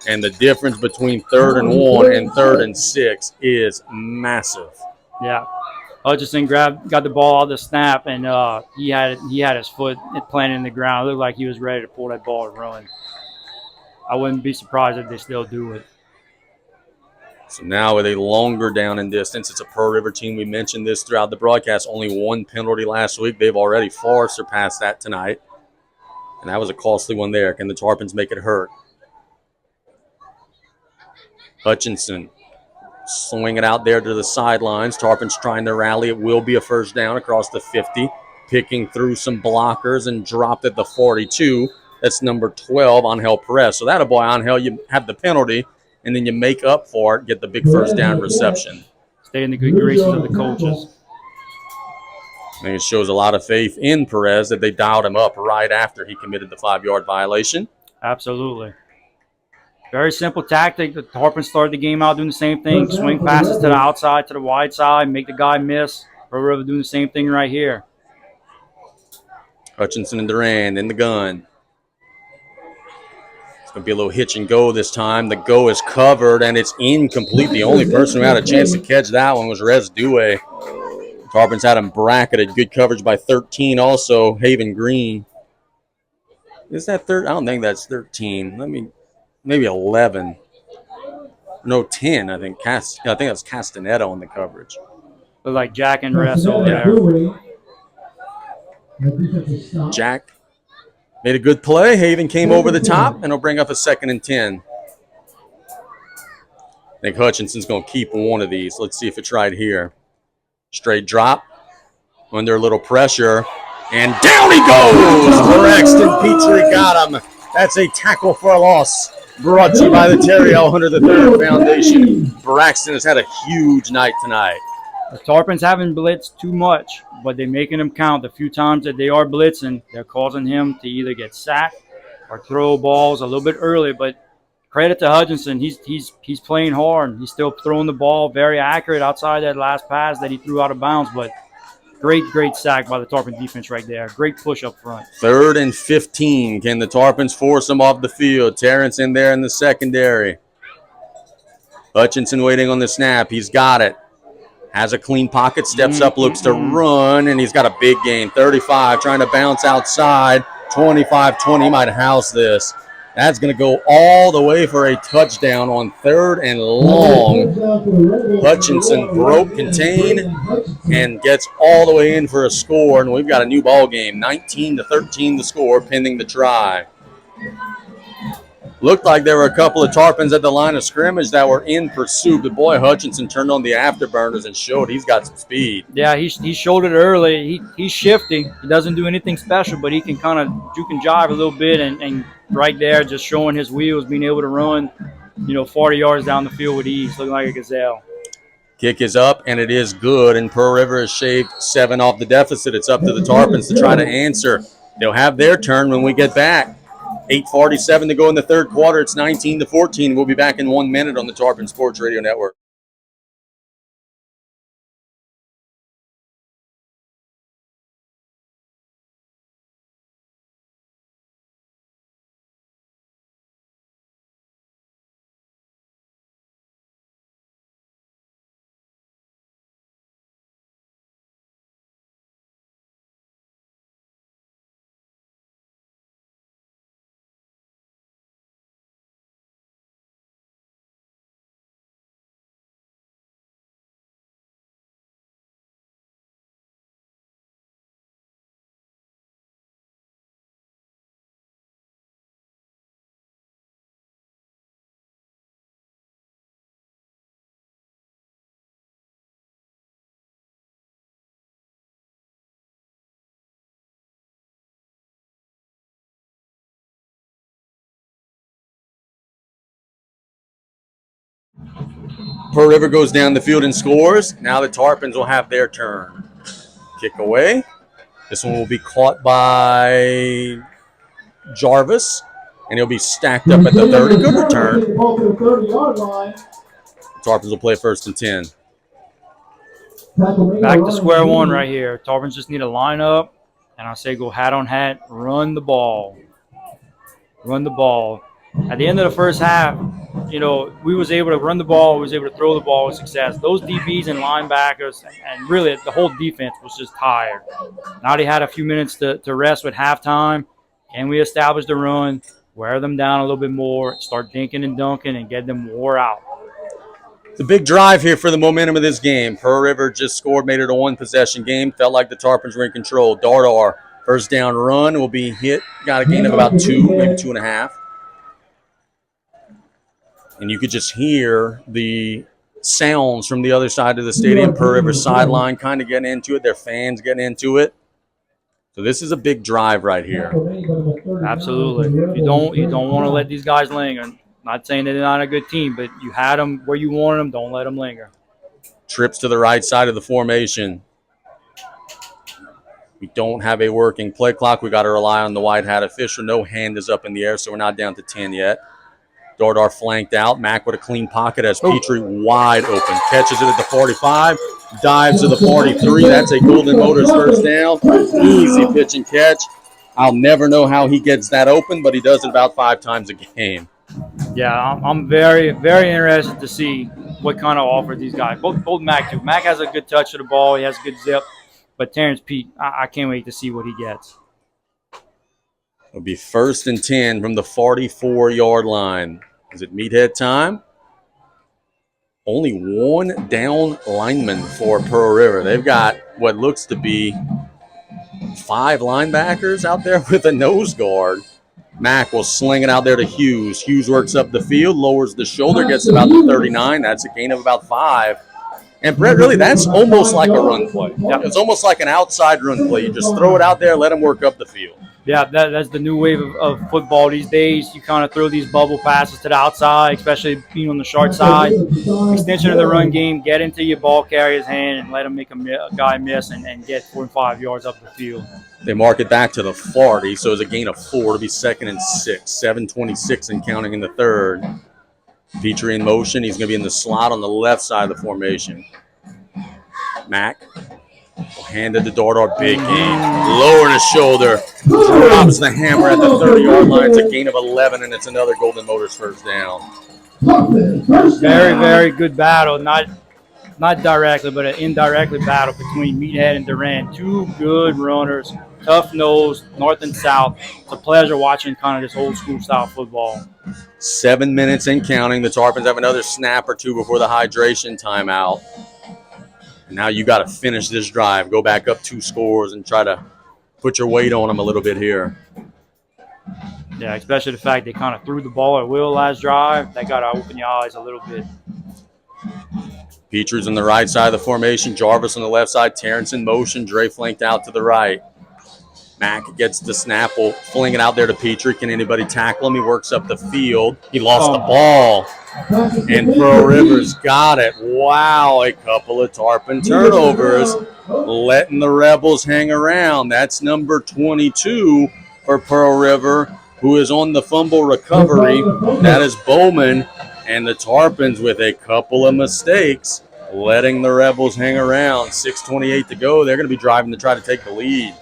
And the difference between 3rd and 1 and 3rd and 6 is massive. Yeah. Hutchinson got the ball out of the snap, and he had his foot planted in the ground. It looked like he was ready to pull that ball and run. I wouldn't be surprised if they still do it. So now with a longer down and distance, it's a Pearl River team. We mentioned this throughout the broadcast. Only 1 penalty last week. They've already far surpassed that tonight. And that was a costly one there. Can the Tarpons make it hurt? Hutchinson swing it out there to the sidelines. Tarpons trying to rally. It will be a first down across the 50. Picking through some blockers and dropped at the 42. That's number 12, Angel Perez. So that boy, Angel, you have the penalty, and then you make up for it, get the big first down reception. Stay in the good graces of the coaches. I think it shows a lot of faith in Perez that they dialed him up right after he committed the 5-yard violation. Absolutely. Very simple tactic. The Tarpons started the game out doing the same thing. Swing passes to the outside, to the wide side, make the guy miss. Pearl River doing the same thing right here. Hutchinson and Duran in the gun. It's going to be a little hitch and go this time. The go is covered, and it's incomplete. The only person who had a chance to catch that one was Rasdue. Tarpons had him bracketed. Good coverage by 13 also, Haven Green. Is that 13? I don't think that's 13. Maybe 11. No, 10, I think. I think that's Castaneda on the coverage. Look like Jack and Rest over there. Jack made a good play. Haven came over the top, and he'll bring up a 2nd and 10. I think Hutchinson's going to keep one of these. Let's see if it's right here. Straight drop. Under a little pressure. And down he goes! Braxton Petrie got him. That's a tackle for a loss. Brought to you by the Terry L. Hunter III Foundation. Braxton has had a huge night tonight. The Tarpons haven't blitzed too much, but they're making him count. The few times that they are blitzing, they're causing him to either get sacked or throw balls a little bit early. But credit to Hutchinson. He's playing hard. He's still throwing the ball very accurate outside that last pass that he threw out of bounds. But great sack by the Tarpon defense right there. Great push up front. 3rd and 15. Can the Tarpons force them off the field? Terrence in there in the secondary. Hutchinson waiting on the snap. He's got it. Has a clean pocket, steps up, looks to run, and he's got a big gain. 35, trying to bounce outside. 25-20, might house this. That's going to go all the way for a touchdown on 3rd and long. Hutchinson broke contain and gets all the way in for a score, and we've got a new ball game. 19-13 the score, pending the try. Looked like there were a couple of Tarpons at the line of scrimmage that were in pursuit, but boy, Hutchinson turned on the afterburners and showed he's got some speed. Yeah, he showed it early. He's shifty. He doesn't do anything special, but he can kind of juke and jive a little bit, and right there just showing his wheels, being able to run, 40 yards down the field with ease, looking like a gazelle. Kick is up, and it is good, and Pearl River has shaved 7 off the deficit. It's up to the Tarpons to try to answer. They'll have their turn when we get back. 8:47 to go in the third quarter. It's 19-14. We'll be back in 1 minute on the Tarpon Sports Radio Network. Pearl River goes down the field and scores. Now the Tarpons will have their turn. Kick away. This one will be caught by Jarvis, and he'll be stacked up at the 30. Good return. Tarpons will play 1st and 10. Back to square one right here. Tarpons just need to line up, and I say go hat on hat, run the ball. Run the ball. At the end of the first half, you know, we was able to run the ball, we was able to throw the ball with success. Those DBs and linebackers and really the whole defense was just tired. Now they had a few minutes to rest with halftime, and we established the run, wear them down a little bit more, start dinking and dunking, and get them wore out. It's a big drive here for the momentum of this game. Pearl River just scored, made it a one-possession game. Felt like the Tarpons were in control. Dardar, first down run, will be hit. Got a gain of about 2, maybe 2.5. And you could just hear the sounds from the other side of the stadium. Pearl River sideline kind of getting into it. Their fans getting into it. So this is a big drive right here. Absolutely. You don't want to let these guys linger. Not saying they're not a good team, but you had them where you wanted them. Don't let them linger. Trips to the right side of the formation. We don't have a working play clock. We got to rely on the white hat official. No hand is up in the air, so we're not down to 10 yet. Dardar flanked out. Mack with a clean pocket as Petrie wide open. Catches it at the 45. Dives to the 43. That's a Golden Motors first down. Easy pitch and catch. I'll never know how he gets that open, but he does it about 5 times a game. Yeah, I'm very, very interested to see what kind of offer these guys. Both Mack do. Mack has a good touch to the ball. He has a good zip. But Terrence Pete, I can't wait to see what he gets. It'll be 1st and 10 from the 44-yard line. Is it meathead time? Only one down lineman for Pearl River. They've got what looks to be 5 linebackers out there with a nose guard. Mack will sling it out there to Hughes. Hughes works up the field, lowers the shoulder, gets about the 39. That's a gain of about 5. And Brett, really, that's almost like a run play. Yeah. It's almost like an outside run play. You just throw it out there, let him work up the field. Yeah, that's the new wave of football these days. You kind of throw these bubble passes to the outside, especially being on the short side. Extension of the run game, get into your ball carrier's hand and let him make a guy miss and get 4 and 5 yards up the field. They mark it back to the 40, so it's a gain of 4 to be 2nd and 6. 7:26 and counting in the third. Petrie in motion. He's going to be in the slot on the left side of the formation. Mack will hand it to Dardar. Big gain. Lowering his shoulder. Drops the hammer at the 30-yard line. It's a gain of 11, and it's another Golden Motors first down. Very, very good battle. Not directly, but an indirectly battle between Meathead and Durant. 2 good runners, tough nose, north and south. It's a pleasure watching kind of this old school style football. 7 minutes and counting. The Tarpons have another snap or 2 before the hydration timeout. And now you got to finish this drive. Go back up 2 scores and try to put your weight on them a little bit here. Yeah, especially the fact they kind of threw the ball at will last drive. That got to open your eyes a little bit. Petrie's on the right side of the formation. Jarvis on the left side. Terrence in motion. Dre flanked out to the right. Mack gets the snap. Will fling it out there to Petrie. Can anybody tackle him? He works up the field. He lost the ball. And Pearl River's got it. Wow, a couple of Tarpon turnovers. Letting the Rebels hang around. That's number 22 for Pearl River, who is on the fumble recovery. That is Bowman. And the Tarpons with a couple of mistakes, letting the Rebels hang around. 6:28 to go. They're going to be driving to try to take the lead.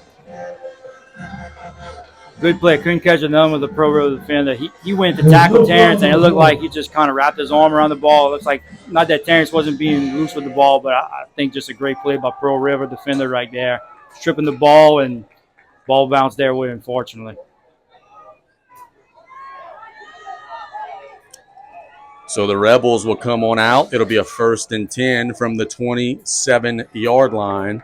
Good play. Couldn't catch another with the Pearl River defender. He went to tackle Terrence, and it looked like he just kind of wrapped his arm around the ball. It looks like not that Terrence wasn't being loose with the ball, but I think just a great play by Pearl River defender right there. Stripping the ball, and ball bounced their way, unfortunately. So the Rebels will come on out. It'll be a 1st and 10 from the 27-yard line.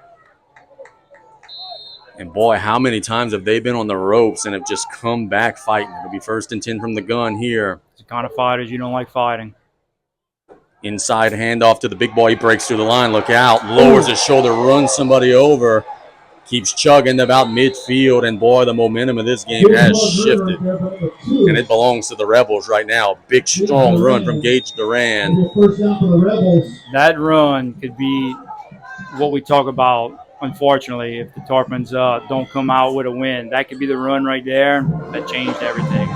And, boy, how many times have they been on the ropes and have just come back fighting? It'll be 1st and 10 from the gun here. It's the kind of fighters you don't like fighting. Inside handoff to the big boy. He breaks through the line. Look out. Lowers his shoulder, runs somebody over. Keeps chugging about midfield, and boy, the momentum of this game has shifted. And it belongs to the Rebels right now. Big, strong run from Gage Duran. That run could be what we talk about, unfortunately, if the Tarpons don't come out with a win. That could be the run right there that changed everything.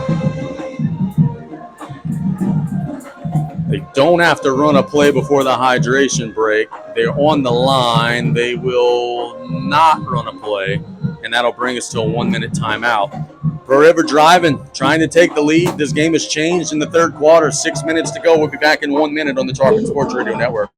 They don't have to run a play before the hydration break. They're on the line. They will not run a play, and that'll bring us to a 1-minute timeout. Pearl River driving, trying to take the lead. This game has changed in the third quarter. 6 minutes to go. We'll be back in 1 minute on the Tarpon Sports Radio Network.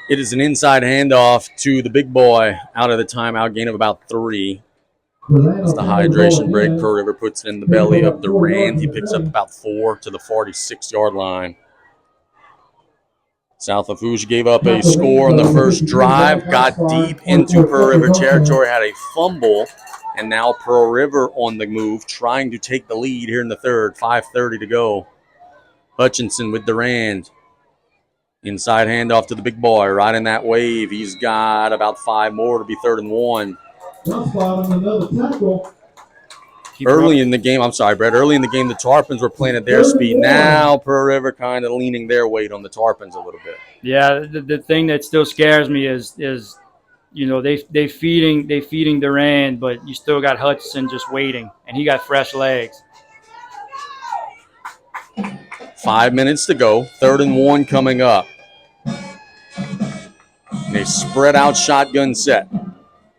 It is an inside handoff to the big boy out of the timeout, gain of about 3. As the hydration break, Pearl River puts it in the belly of Durand. He picks up about 4 to the 46-yard line. South Lafourche gave up a score on the first drive, got deep into Pearl River territory, had a fumble, and now Pearl River on the move, trying to take the lead here in the third. 5:30 to go. Hutchinson with Durand. Inside handoff to the big boy, right in that wave. He's got about 5 more to be 3rd and 1. Early in the game, I'm sorry, Brett. Early in the game, the Tarpons were playing at their speed. Now Pearl River kind of leaning their weight on the Tarpons a little bit. Yeah, the thing that still scares me is you know they feeding Durand, but you still got Hudson just waiting, and he got fresh legs. 5 minutes to go. 3rd and 1 coming up. They spread out shotgun set.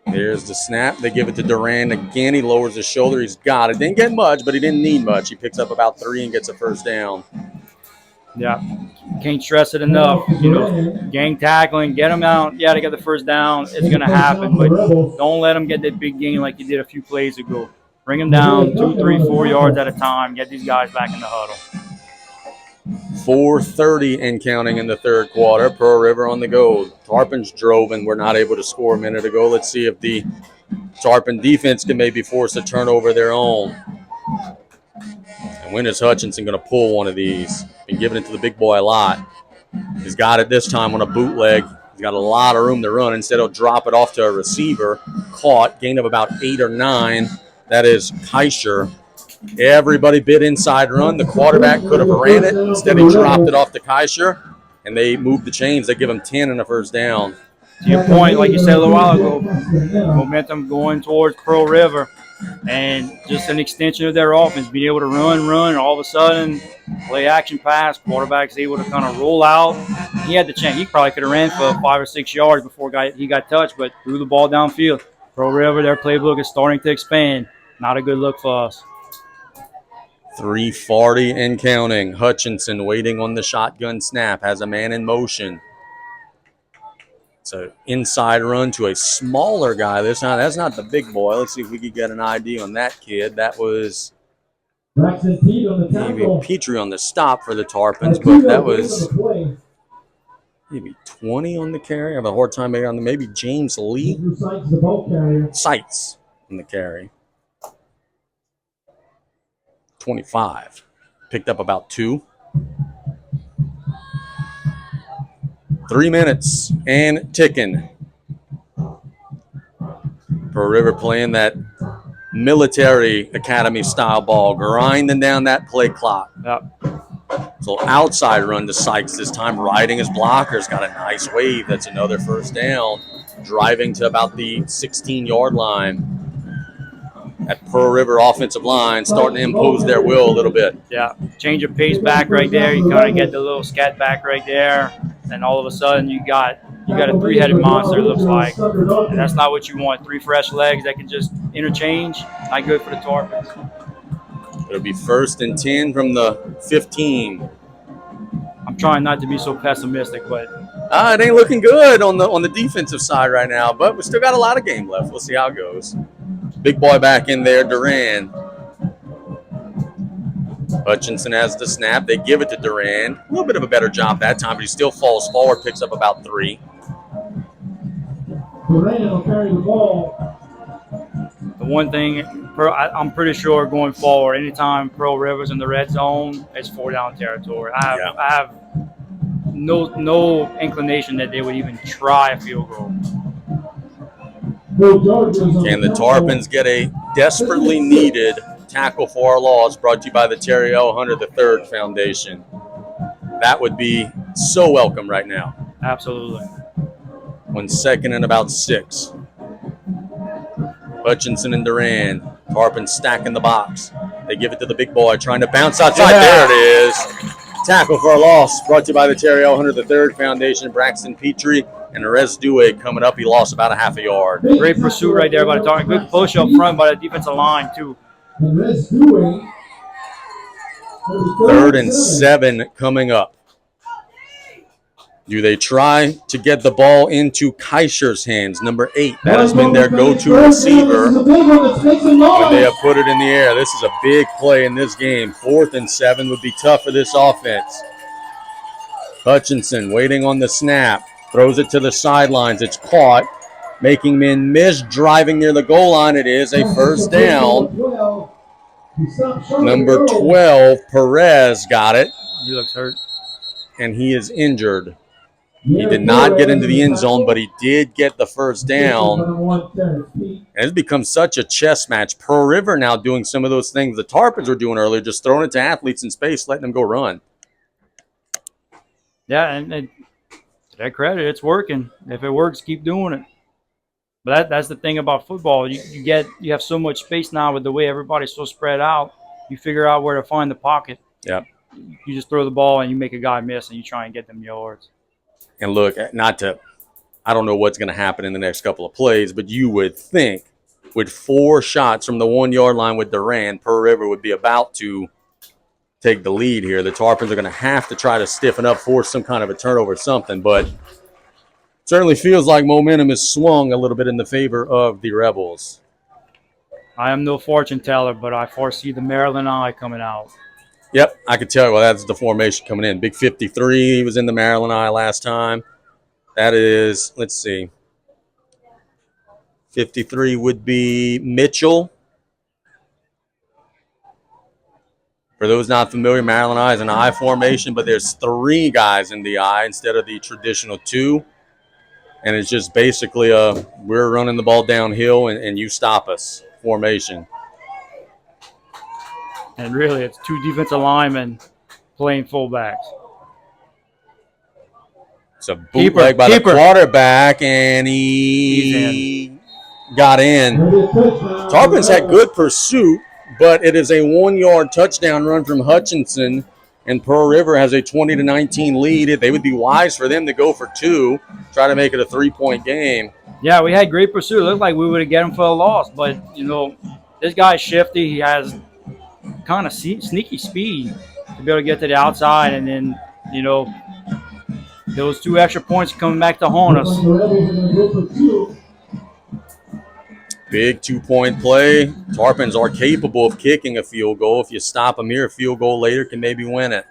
There's the snap. They give it to Durand again. He lowers his shoulder. He's got it. Didn't get much, but he didn't need much. He picks up about 3 and gets a first down. Yeah, can't stress it enough. You know, gang tackling, get them out. Yeah, they got the first down. It's going to happen, but don't let them get that big gain like you did a few plays ago. Bring them down 2, 3, 4 yards at a time. Get these guys back in the huddle. 4:30 and counting in the third quarter. Pearl River on the go. Tarpons drove and were not able to score a minute ago. Let's see if the Tarpon defense can maybe force a turnover of their own. And when is Hutchinson going to pull one of these? Been giving it to the big boy a lot. He's got it this time on a bootleg. He's got a lot of room to run. Instead, he'll drop it off to a receiver. Caught. Gain of about 8 or 9. That is Keisher. Everybody bid inside run. The quarterback could have ran it. Instead, he dropped it off to Keisher, and they moved the chains. They give him 10 and a first down. To your point, like you said a little while ago, momentum going towards Pearl River, and just an extension of their offense, being able to run, and all of a sudden, play action pass, quarterback's able to kind of roll out. He had the chance. He probably could have ran for 5 or 6 yards before he got touched, but threw the ball downfield. Pearl River, their playbook is starting to expand. Not a good look for us. 3:40 and counting. Hutchinson waiting on the shotgun snap. Has a man in motion. It's an inside run to a smaller guy this time. That's not the big boy. Let's see if we can get an ID on that kid. That was maybe Petrie on the stop for the Tarpons, but that was maybe 20 on the carry. I have a hard time making on the maybe James Lee. Sights on the carry. 25. Picked up about 2. 3 minutes and ticking. Pearl River playing that military academy style ball, grinding down that play clock. Yep. So outside run to Sykes this time, riding his blockers. Got a nice wave. That's another first down. Driving to about the 16-yard line. That Pearl River offensive line starting to impose their will a little bit. Yeah, change of pace back right there. You kind of get the little scat back right there, and all of a sudden you got a three-headed monster. It looks like, and that's not what you want. 3 fresh legs that can just interchange. Not good for the Tarpons. It'll be 1st and 10 from the 15. I'm trying not to be so pessimistic, but it ain't looking good on the defensive side right now, but we still got a lot of game left. We'll see how it goes. Big boy back in there, Duran. Hutchinson has the snap. They give it to Duran. A little bit of a better job that time, but he still falls forward, picks up about 3. Duran will carry the ball. the one thing I'm pretty sure going forward, anytime Pearl River's in the red zone, it's 4-down territory. I have no inclination that they would even try a field goal. Can the Tarpons get a desperately needed tackle for our loss, brought to you by the Terry L. Hunter III Foundation? That would be so welcome right now. Absolutely. 1 second and about 6. Hutchinson and Duran. Tarpons stacking the box. They give it to the big boy, trying to bounce outside. There it is. Tackle for a loss, brought to you by the Terry L. Hunter III Foundation. Braxton Petrie and Rez Dewey coming up. He lost about a half a yard. Great pursuit right there by the Tarpons. Good push up front by the defensive line, too. 3rd and 7 coming up. Do they try to get the ball into Keisher's hands, number 8? That has been their go-to receiver when they have put it in the air. This is a big play in this game. 4th and 7 would be tough for this offense. Hutchinson waiting on the snap. Throws it to the sidelines. It's caught, making men miss, driving near the goal line. It is a 1st down. Number 12, Perez, got it. He looks hurt. And he is injured. He did not get into the end zone, but he did get the 1st down. And it's become such a chess match. Pearl River now doing some of those things the Tarpons were doing earlier, just throwing it to athletes in space, letting them go run. Yeah, and to that credit, it's working. If it works, keep doing it. But that's the thing about football. You have so much space now with the way everybody's so spread out. You figure out where to find the pocket. Yep. You just throw the ball and you make a guy miss and you try and get them yards. And look, I don't know what's going to happen in the next couple of plays, but you would think with 4 shots from the 1-yard line with Duran, Pearl River would be about to take the lead here. The Tarpons are going to have to try to stiffen up, force some kind of a turnover or something, but it certainly feels like momentum is swung a little bit in the favor of the Rebels. I am no fortune teller, but I foresee the Maryland Eye coming out. Yep, I could tell you. Well, that's the formation coming in. Big 53, he was in the Maryland Eye last time. That is, let's see. 53 would be Mitchell. For those not familiar, Maryland Eye is an I formation, but there's 3 guys in the I instead of the traditional 2. And it's just basically we're running the ball downhill and you stop us formation. And really, it's 2 defensive linemen playing fullbacks. It's a bootleg by the quarterback, and he got in. Tarpons had good pursuit, but it is a 1-yard touchdown run from Hutchinson, and Pearl River has a 20-19 lead. They would be wise for them to go for 2, try to make it a 3-point game. Yeah, we had great pursuit. It looked like we would have get him for a loss, but, this guy's shifty. He has kind of sneaky speed to be able to get to the outside, and then, those 2 extra points coming back to haunt us. Big 2-point play. Tarpons are capable of kicking a field goal. If you stop them here, a field goal later can maybe win it.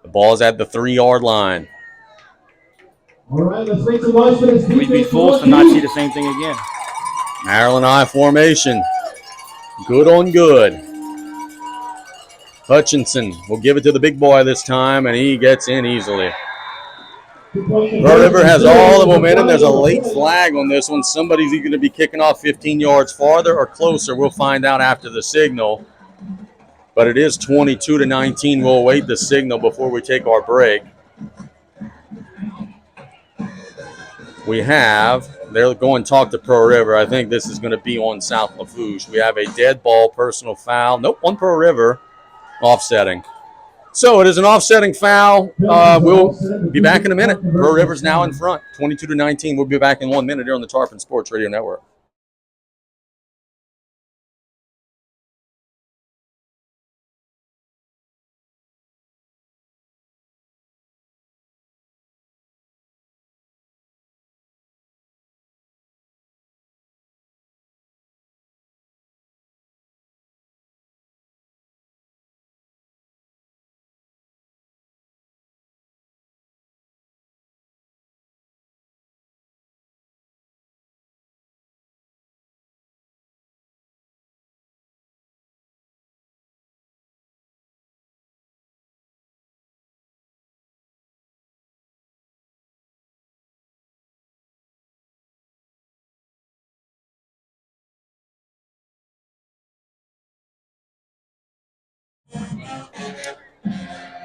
The ball's at the 3-yard line. All right, let's make the noise for this defense. We'd be fools to not see the same thing again. Maryland Eye formation. Good on good. Hutchinson will give it to the big boy this time, and he gets in easily. Pearl River has all the momentum. There's a late flag on this one. Somebody's going to be kicking off 15 yards farther or closer. We'll find out after the signal. But it is 22-19. We'll await the signal before we take our break. We have They're going to talk to Pro River. I think this is going to be on South Lafourche. We have a dead ball, personal foul. Nope, on Pro River, offsetting. So it is an offsetting foul. We'll be back in a minute. Pro River's now in front, 22-19. We'll be back in 1 minute here on the Tarpon Sports Radio Network.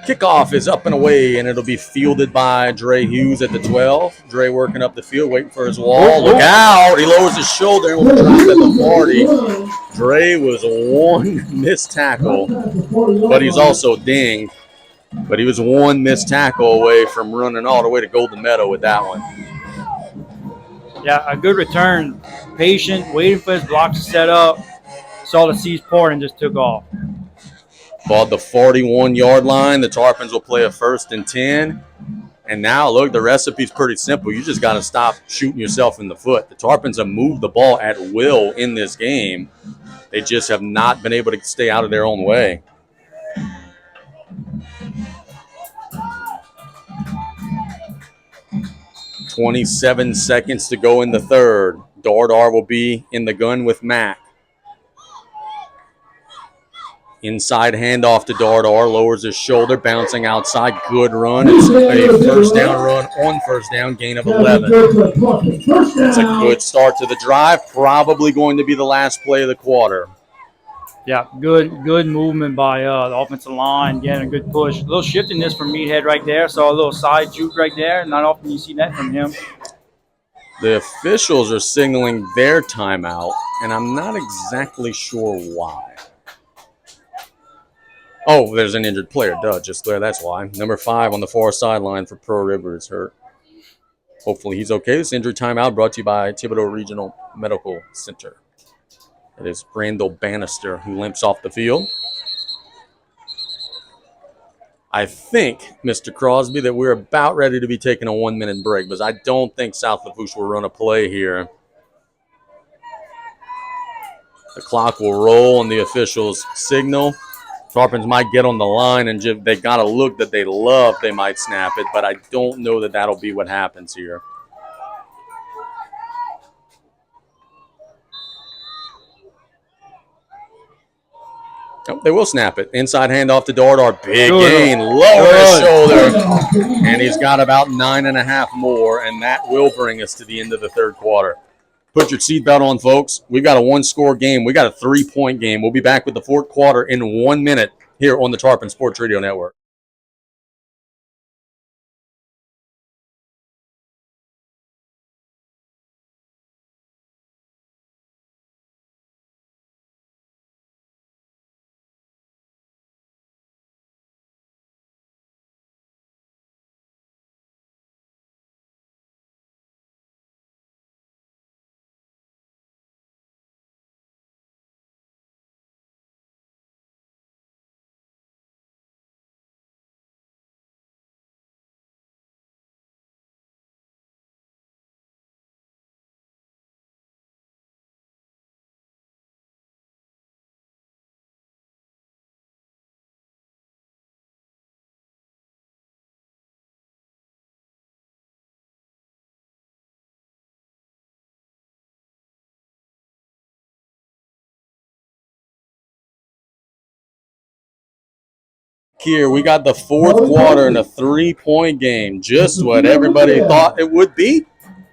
Kickoff is up and away, and it'll be fielded by Dre Hughes at the 12. Dre working up the field, waiting for his wall. Look out! He lowers his shoulder and will drop at the 40. Dre was one missed tackle, but he's also dinged. But he was one missed tackle away from running all the way to Golden Meadow with that one. Yeah, a good return. Patient, waiting for his blocks to set up. Saw the C's pour and just took off. Ball at the 41-yard line. The Tarpons will play a 1st and 10. And now, look, the recipe's pretty simple. You just got to stop shooting yourself in the foot. The Tarpons have moved the ball at will in this game. They just have not been able to stay out of their own way. .27 seconds to go in the third. Dardar will be in the gun with Mack. Inside handoff to Dardar, lowers his shoulder, bouncing outside. Good run. It's a first down run on first down, gain of 11. It's a good start to the drive. Probably going to be the last play of the quarter. Yeah, good movement by the offensive line, getting a good push. A little shiftiness from Meathead right there. Saw a little side juke right there. Not often you see that from him. The officials are signaling their timeout, and I'm not exactly sure why. Oh, there's an injured player. Duh, just there. That's why. Number 5 on the far sideline for Pro River is hurt. Hopefully he's okay. This injury timeout brought to you by Thibodaux Regional Medical Center. It is Randall Bannister who limps off the field. I think, Mr. Crosby, that we're about ready to be taking a 1-minute break, because I don't think South Lafourche will run a play here. The clock will roll and the officials signal. Tarpons might get on the line, and they got a look that they love, they might snap it, but I don't know that that'll be what happens here. Oh, they will snap it. Inside handoff to Dardar. Big gain. Lower his shoulder. And he's got about 9.5 more, and that will bring us to the end of the third quarter. Put your seatbelt on, folks. We've got a 1-score game. We got a 3-point game. We'll be back with the fourth quarter in 1 minute here on the Tarpon Sports Radio Network. Here, we got the fourth quarter in a 3-point game. Just what everybody thought it would be.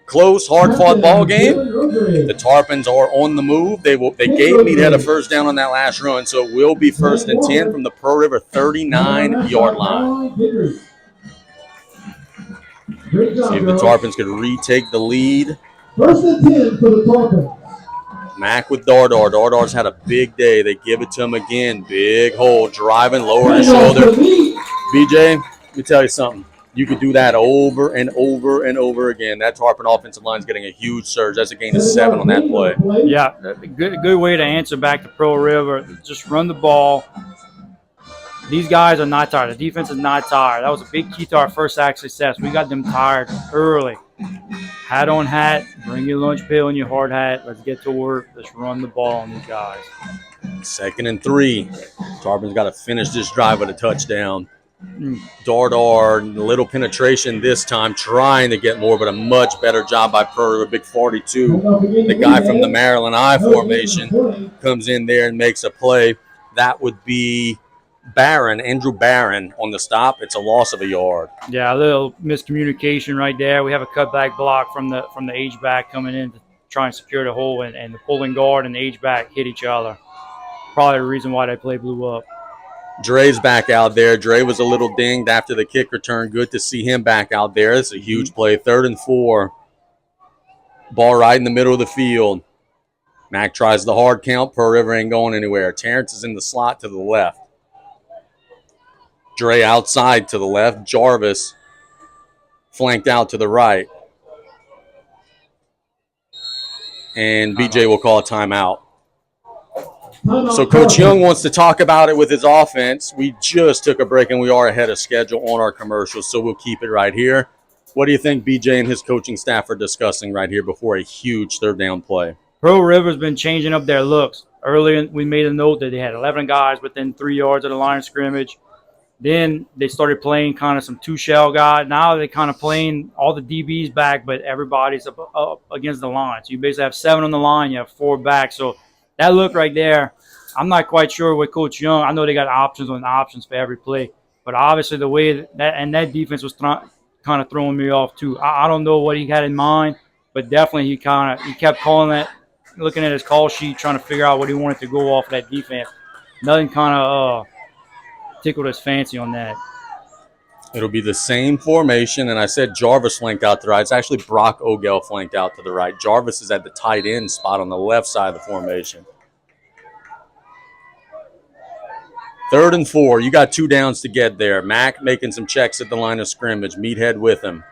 Close, hard-fought ball game. The Tarpons are on the move. They gave Meathead a first down on that last run, so it will be 1st and 10 from the Pro River 39-yard line. See if the Tarpons could retake the lead First and 10 for the Tarpons. Mac with Dardar. Dardar's had a big day. They give it to him again. Big hole, driving, lower the shoulder. BJ, let me tell you something. You could do that over and over and over again. That Tarpon offensive line is getting a huge surge. That's a gain of 7 on that play. Yeah, good way to answer back to Pearl River. Just run the ball. These guys are not tired. The defense is not tired. That was a big key to our first sack success. We got them tired early. Hat on hat, bring your lunch pail and your hard hat. Let's get to work. Let's run the ball on these guys. 2nd and 3. Tarpon's got to finish this drive with a touchdown. Dardar, little penetration this time, trying to get more, but a much better job by Pearl, a big 42. The guy from the Maryland I formation comes in there and makes a play. That would be Andrew Barron on the stop. It's a loss of a yard. Yeah, a little miscommunication right there. We have a cutback block from the H-back coming in to try and secure the hole, and the pulling guard and the H-back hit each other. Probably the reason why that play blew up. Dre's back out there. Dre was a little dinged after the kick return. Good to see him back out there. It's a huge play. 3rd and 4. Ball right in the middle of the field. Mac tries the hard count. Pearl River ain't going anywhere. Terrence is in the slot to the left. Dre outside to the left. Jarvis flanked out to the right. And BJ will call a timeout. So Coach Young wants to talk about it with his offense. We just took a break and we are ahead of schedule on our commercials, so we'll keep it right here. What do you think BJ and his coaching staff are discussing right here before a huge 3rd down play? Pearl River's been changing up their looks. Earlier, we made a note that they had 11 guys within 3 yards of the line of scrimmage. Then they started playing kind of some two-shell guys. Now they're kind of playing all the DBs back, but everybody's up against the line. So you basically have 7 on the line. You have 4 back. So that look right there, I'm not quite sure what Coach Young – I know they got options on options for every play. But obviously the way that defense was kind of throwing me off too. I don't know what he had in mind, but definitely he kept calling that, looking at his call sheet, trying to figure out what he wanted to go off of that defense. Nothing kind of tickled his fancy on that. It'll be the same formation, and I said Jarvis flanked out to the right. It's actually Brock Ogell flanked out to the right. Jarvis is at the tight end spot on the left side of the formation. 3rd and 4. You got 2 downs to get there. Mac making some checks at the line of scrimmage. Meathead with him.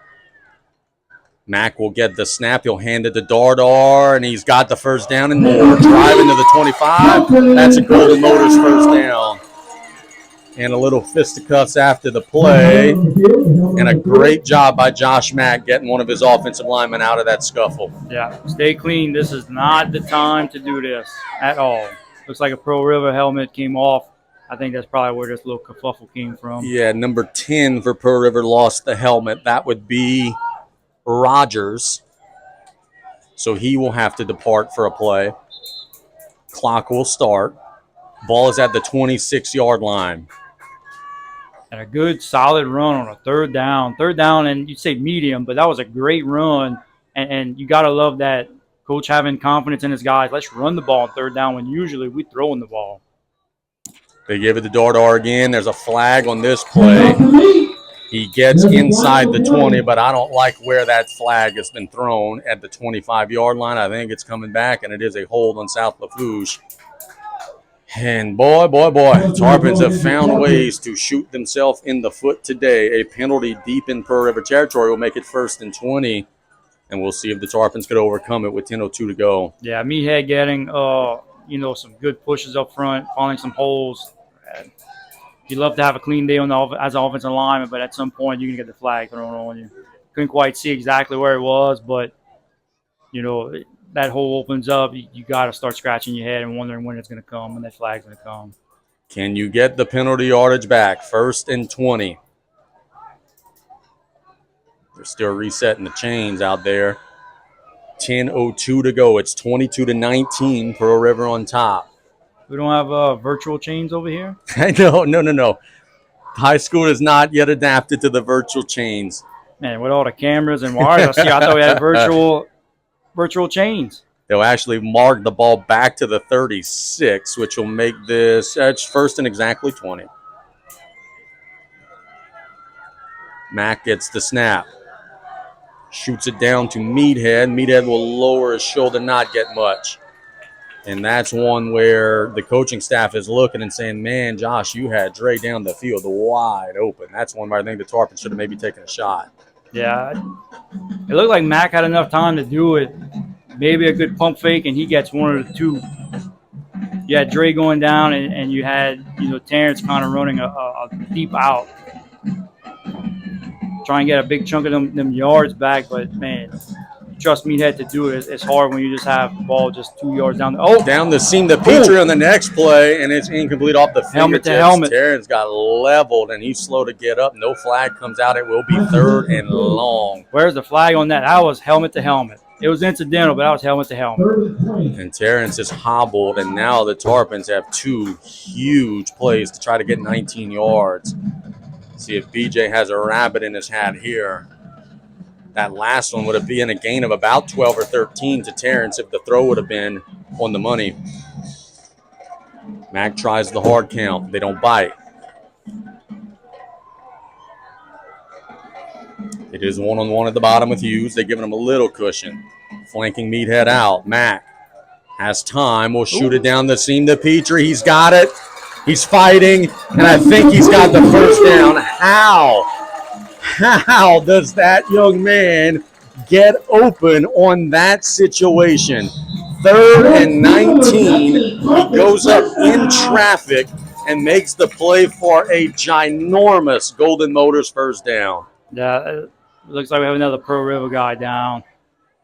Mac will get the snap. He'll hand it to Dardar, and he's got the 1st down and more. Driving to the 25. That's a Golden Motors 1st down. And a little fisticuffs after the play. And a great job by Josh Mack getting one of his offensive linemen out of that scuffle. Yeah, stay clean. This is not the time to do this at all. Looks like a Pearl River helmet came off. I think that's probably where this little kerfuffle came from. Yeah, number 10 for Pearl River lost the helmet. That would be Rogers. So he will have to depart for a play. Clock will start. Ball is at the 26-yard line. And a good, solid run on a 3rd down. 3rd down, and you'd say medium, but that was a great run. And you got to love that coach having confidence in his guys. Let's run the ball on 3rd down when usually we throw in the ball. They give it to Dardar again. There's a flag on this play. He gets inside the 20, but I don't like where that flag has been thrown at the 25-yard line. I think it's coming back, and it is a hold on South Lafourche. And boy, Tarpons have found ways to shoot themselves in the foot today. A penalty deep in Pearl River territory will make it 1st and 20, and we'll see if the Tarpons could overcome it with 10:02 to go. Yeah, Meathead getting some good pushes up front, finding some holes. You'd love to have a clean day as an offensive lineman, but at some point you're going to get the flag thrown on you. Couldn't quite see exactly where it was, but, that hole opens up. You got to start scratching your head and wondering when it's going to come, when that flag's going to come. Can you get the penalty yardage back? 1st and 20. They're still resetting the chains out there. 10:02 to go. It's 22-19. Pearl River on top. We don't have virtual chains over here? No. High school is not yet adapted to the virtual chains. Man, with all the cameras and wires, I thought we had virtual chains. They'll actually mark the ball back to the 36, which will make this 1st and exactly 20. Mack gets the snap. Shoots it down to Meathead. Meathead will lower his shoulder, not get much. And that's one where the coaching staff is looking and saying, man, Josh, you had Dre down the field wide open. That's one where I think the Tarpons should have maybe taken a shot. Yeah, it looked like Mac had enough time to do it. Maybe a good pump fake, and he gets one of the two. You had Dre going down, and you had, Terrence kind of running a deep out. Try and get a big chunk of them yards back, but, man, trust Meathead to do it. It's hard when you just have the ball just 2 yards down. Down the seam to Petrie on the next play, and it's incomplete off the fingertips. Helmet to helmet. Terrence got leveled, and he's slow to get up. No flag comes out. It will be 3rd and long. Where's the flag on that? That was helmet to helmet. It was incidental, but that was helmet to helmet. And Terrence is hobbled, and now the Tarpons have 2 huge plays to try to get 19 yards. See if BJ has a rabbit in his hat here. That last one would have been a gain of about 12 or 13 to Terrence if the throw would have been on the money. Mac tries the hard count. They don't bite. It is one-on-one at the bottom with Hughes. They're giving him a little cushion. Flanking Meathead out. Mac has time. Will shoot it down the seam to Petrie. He's got it. He's fighting, and I think he's got the first down. How does that young man get open on that situation? 3rd and 19. He goes up in traffic and makes the play for a ginormous Golden Motors first down. Yeah, it looks like we have another Pearl River guy down.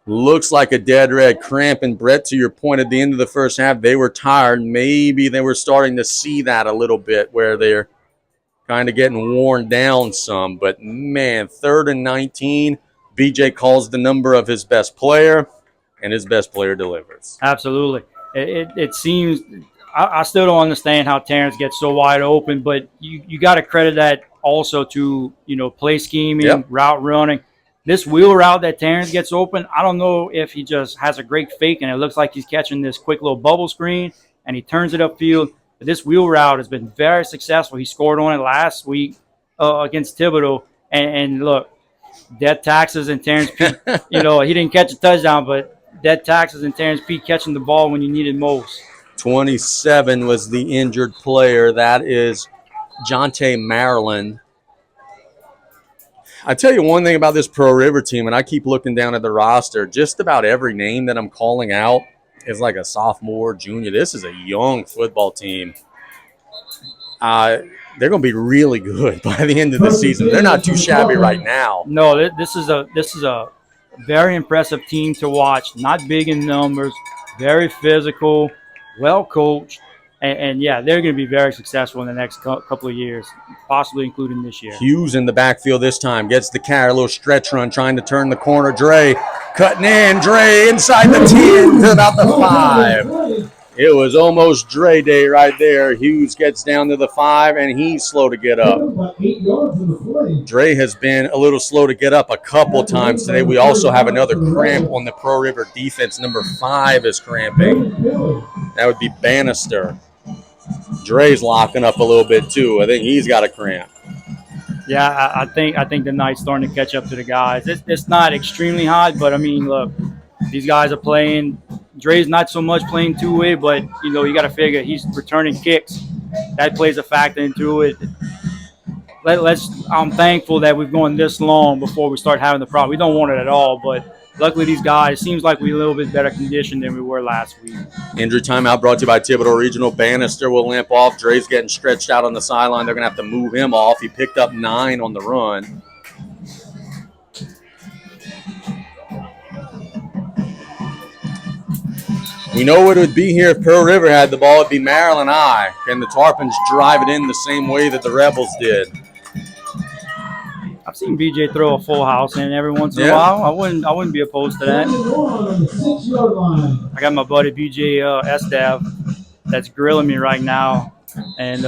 Looks like a dead red cramp. And Brett, to your point, at the end of the first half, they were tired. Maybe they were starting to see that a little bit where they're kind of getting worn down some. But, man, 3rd and 19, BJ calls the number of his best player, and his best player delivers. Absolutely. It seems I still don't understand how Terrence gets so wide open, but you got to credit that also to, play scheming, route running. This wheel route that Terrence gets open, I don't know if he just has a great fake and it looks like he's catching this quick little bubble screen and he turns it upfield. But this wheel route has been very successful. He scored on it last week against Thibodeau. And look, dead taxes and Terrence Pete, he didn't catch a touchdown, but dead taxes and Terrence Pete catching the ball when you needed most. 27 was the injured player. That is Jonte Maryland. I tell you one thing about this Pearl River team, and I keep looking down at the roster, just about every name that I'm calling out is like a sophomore, junior. This is a young football team. They're going to be really good by the end of the season. They're not too shabby right now. No, this is a very impressive team to watch. Not big in numbers, very physical, well coached. And yeah, they're going to be very successful in the next couple of years, possibly including this year. Hughes in the backfield this time. Gets the carry, a little stretch run, trying to turn the corner. Dre cutting in. Dre inside the 10 to about the 5. It was almost Dre Day right there. Hughes gets down to the 5, and he's slow to get up. Dre has been a little slow to get up a couple times today. We also have another cramp on the Pearl River defense. Number 5 is cramping. That would be Bannister. Dre's locking up a little bit too. I think he's got a cramp. Yeah, I think the Knight's starting to catch up to the guys. It's not extremely hot, but I mean, look, these guys are playing. Dre's not so much playing two-way, but you got to figure he's returning kicks. That plays a factor into it. I'm thankful that we've gone this long before we start having the problem. We don't want it at all, but luckily these guys, seems like we're a little bit better conditioned than we were last week. Injury timeout brought to you by Thibodeau Regional. Bannister will limp off. Dre's getting stretched out on the sideline. They're going to have to move him off. He picked up 9 on the run. We know what it would be here if Pearl River had the ball. It'd be Maryland high. Can the Tarpons drive it in the same way that the Rebels did? I've seen BJ throw a full house in every once in a while. I wouldn't be opposed to that. I got my buddy BJ Estav that's grilling me right now. And,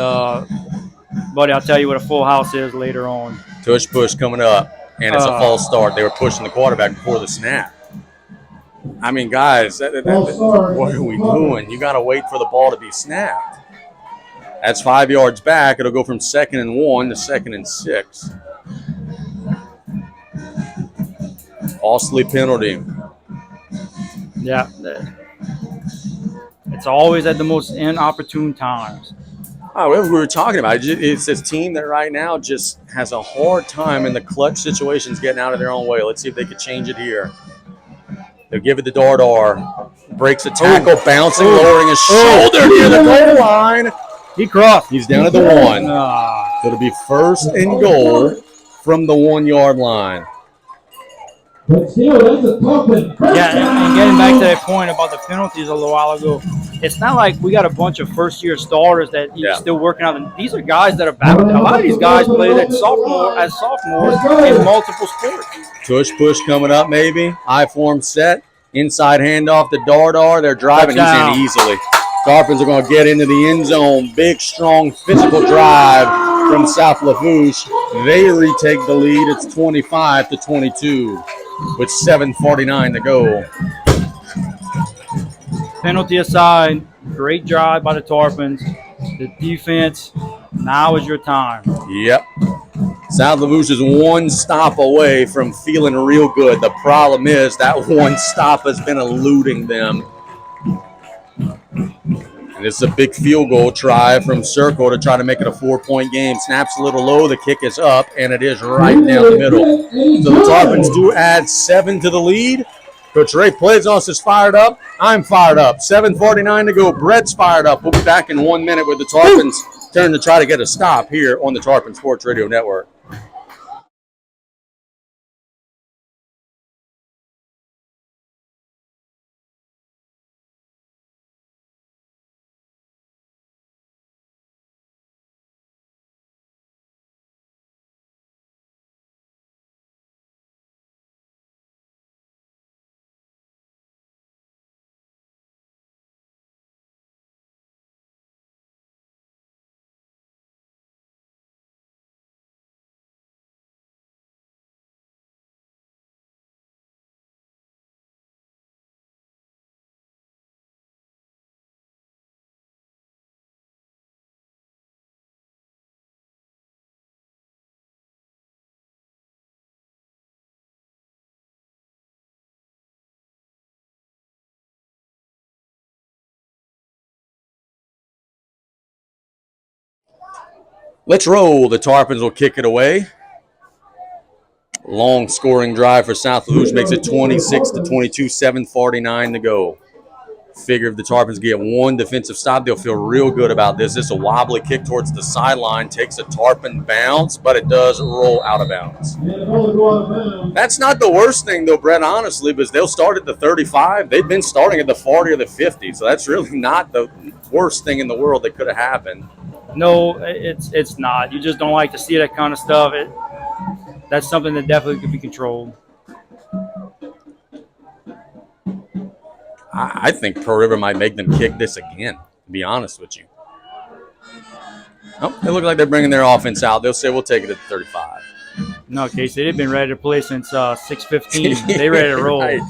buddy, I'll tell you what a full house is later on. Tush push coming up, and it's a false start. They were pushing the quarterback before the snap. I mean, guys, what are we doing? You got to wait for the ball to be snapped. That's 5 yards back. It'll go from 2nd and 1 to 2nd and 6. Costly penalty. Yeah. It's always at the most inopportune times. Oh, we were talking about it. It's this team that right now just has a hard time in the clutch situations getting out of their own way. Let's see if they could change it here. They'll give it to Dardar. Breaks a tackle, bouncing, lowering his shoulder near the goal line. He crossed. He's down at the 1. So it'll be first and goal from the 1 yard line. But still, that's a tough one. Yeah, and getting back to that point about the penalties a little while ago, it's not like we got a bunch of first-year starters that you're still working on. These are guys that are back. A lot of these guys played as sophomores in multiple sports. Push coming up maybe. I-form set. Inside handoff to Dardar. They're driving. He's in easily. Tarpons are going to get into the end zone. Big, strong, physical drive from South Lafourche. They retake the lead. It's 25-22 with 7:49 to go. Penalty aside, great drive by the Tarpons. The defense, now is your time. Yep. South Lafourche is one stop away from feeling real good. The problem is that one stop has been eluding them. And it's a big field goal try from Circle to try to make it a 4-point game. Snaps a little low, the kick is up, and it is right down the middle. So the Tarpons do add 7 to the lead. Coach Ray Plazos is fired up. I'm fired up. 7:49 to go. Brett's fired up. We'll be back in 1 minute with the Tarpons turn to try to get a stop here on the Tarpon Sports Radio Network. Let's roll. The Tarpons will kick it away. Long scoring drive for South Lafourche makes it 26-22, 7:49 to go. Figure if the Tarpons get one defensive stop, they'll feel real good about this. This is a wobbly kick towards the sideline, takes a Tarpon bounce, but it does roll out of bounds. That's not the worst thing, though, Brett, honestly, because they'll start at the 35. They've been starting at the 40 or the 50, so that's really not the worst thing in the world that could have happened. No, it's not. You just don't like to see that kind of stuff. That's something that definitely could be controlled. I think Pearl River might make them kick this again, to be honest with you. Oh, they look like they're bringing their offense out. They'll say, we'll take it at 35. No, Casey, they've been ready to play since 6:15. They ready to roll. Right.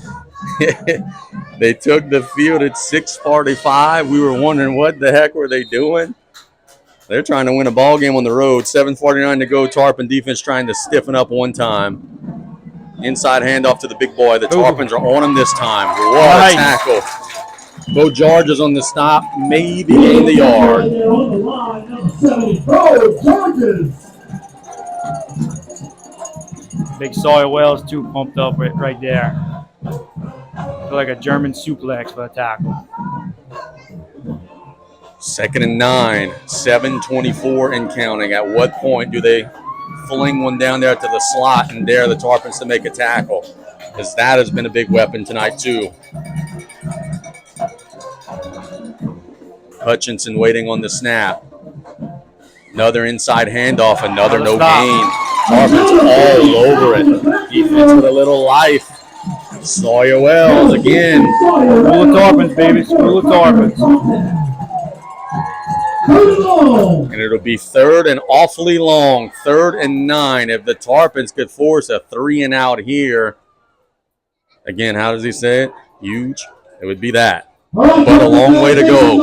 They took the field at 6:45. We were wondering what the heck were they doing. They're trying to win a ball game on the road. 7:49 to go. Tarpon defense trying to stiffen up one time. Inside handoff to the big boy. The Tarpons are on him this time. What a tackle. Bo George is on the stop. Maybe in the yard. Big Sawyer Wells, too, pumped up right there. Feel like a German suplex for a tackle. 2nd and 9, 7:24 and counting. At what point do they fling one down there to the slot and dare the Tarpons to make a tackle? Because that has been a big weapon tonight, too. Hutchinson waiting on the snap. Another inside handoff, another no gain. Tarpons all over it. Defense with a little life. Sawyer Wells again. School of Tarpons, baby. School of Tarpons. And it'll be 3rd and awfully long. 3rd and 9. If the Tarpons could force a 3-and-out here. Again, how does he say it? Huge. It would be that. But a long way to go.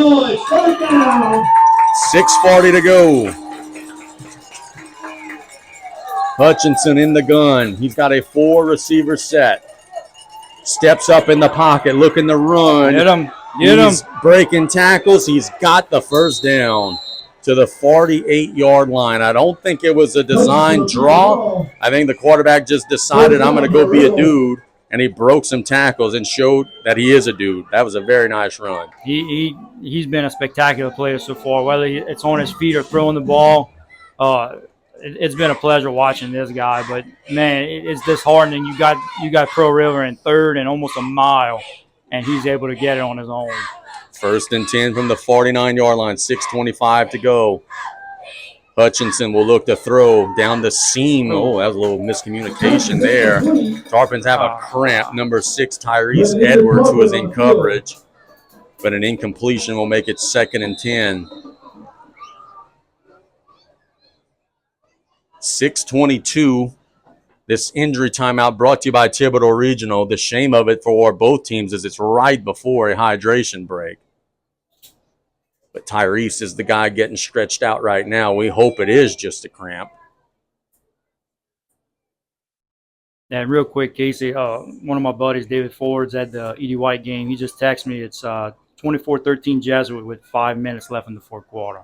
6:40 to go. Hutchinson in the gun. He's got a 4-receiver set. Steps up in the pocket, looking to run. Get him. Get him. He's breaking tackles. He's got the first down to the 48-yard line. I don't think it was a design draw. I think the quarterback just decided, I'm going to go be a dude, and he broke some tackles and showed that he is a dude. That was a very nice run. He's been a spectacular player so far, whether it's on his feet or throwing the ball. It's been a pleasure watching this guy, but man, it's disheartening. You got Pro River in third and almost a mile, and he's able to get it on his own. 1st and 10 from the 49-yard line, 6:25 to go. Hutchinson will look to throw down the seam. Oh, that was a little miscommunication there. Tarpons have a cramp. Number 6, Tyrese Edwards, who is in coverage, but an incompletion will make it 2nd and 10. 6:22. This injury timeout brought to you by Thibodeau Regional. The shame of it for both teams is it's right before a hydration break. But Tyrese is the guy getting stretched out right now. We hope it is just a cramp. And real quick, Casey, one of my buddies, David Ford's at the E.D. White game. He just texted me. It's 24-13 Jesuit with 5 minutes left in the fourth quarter.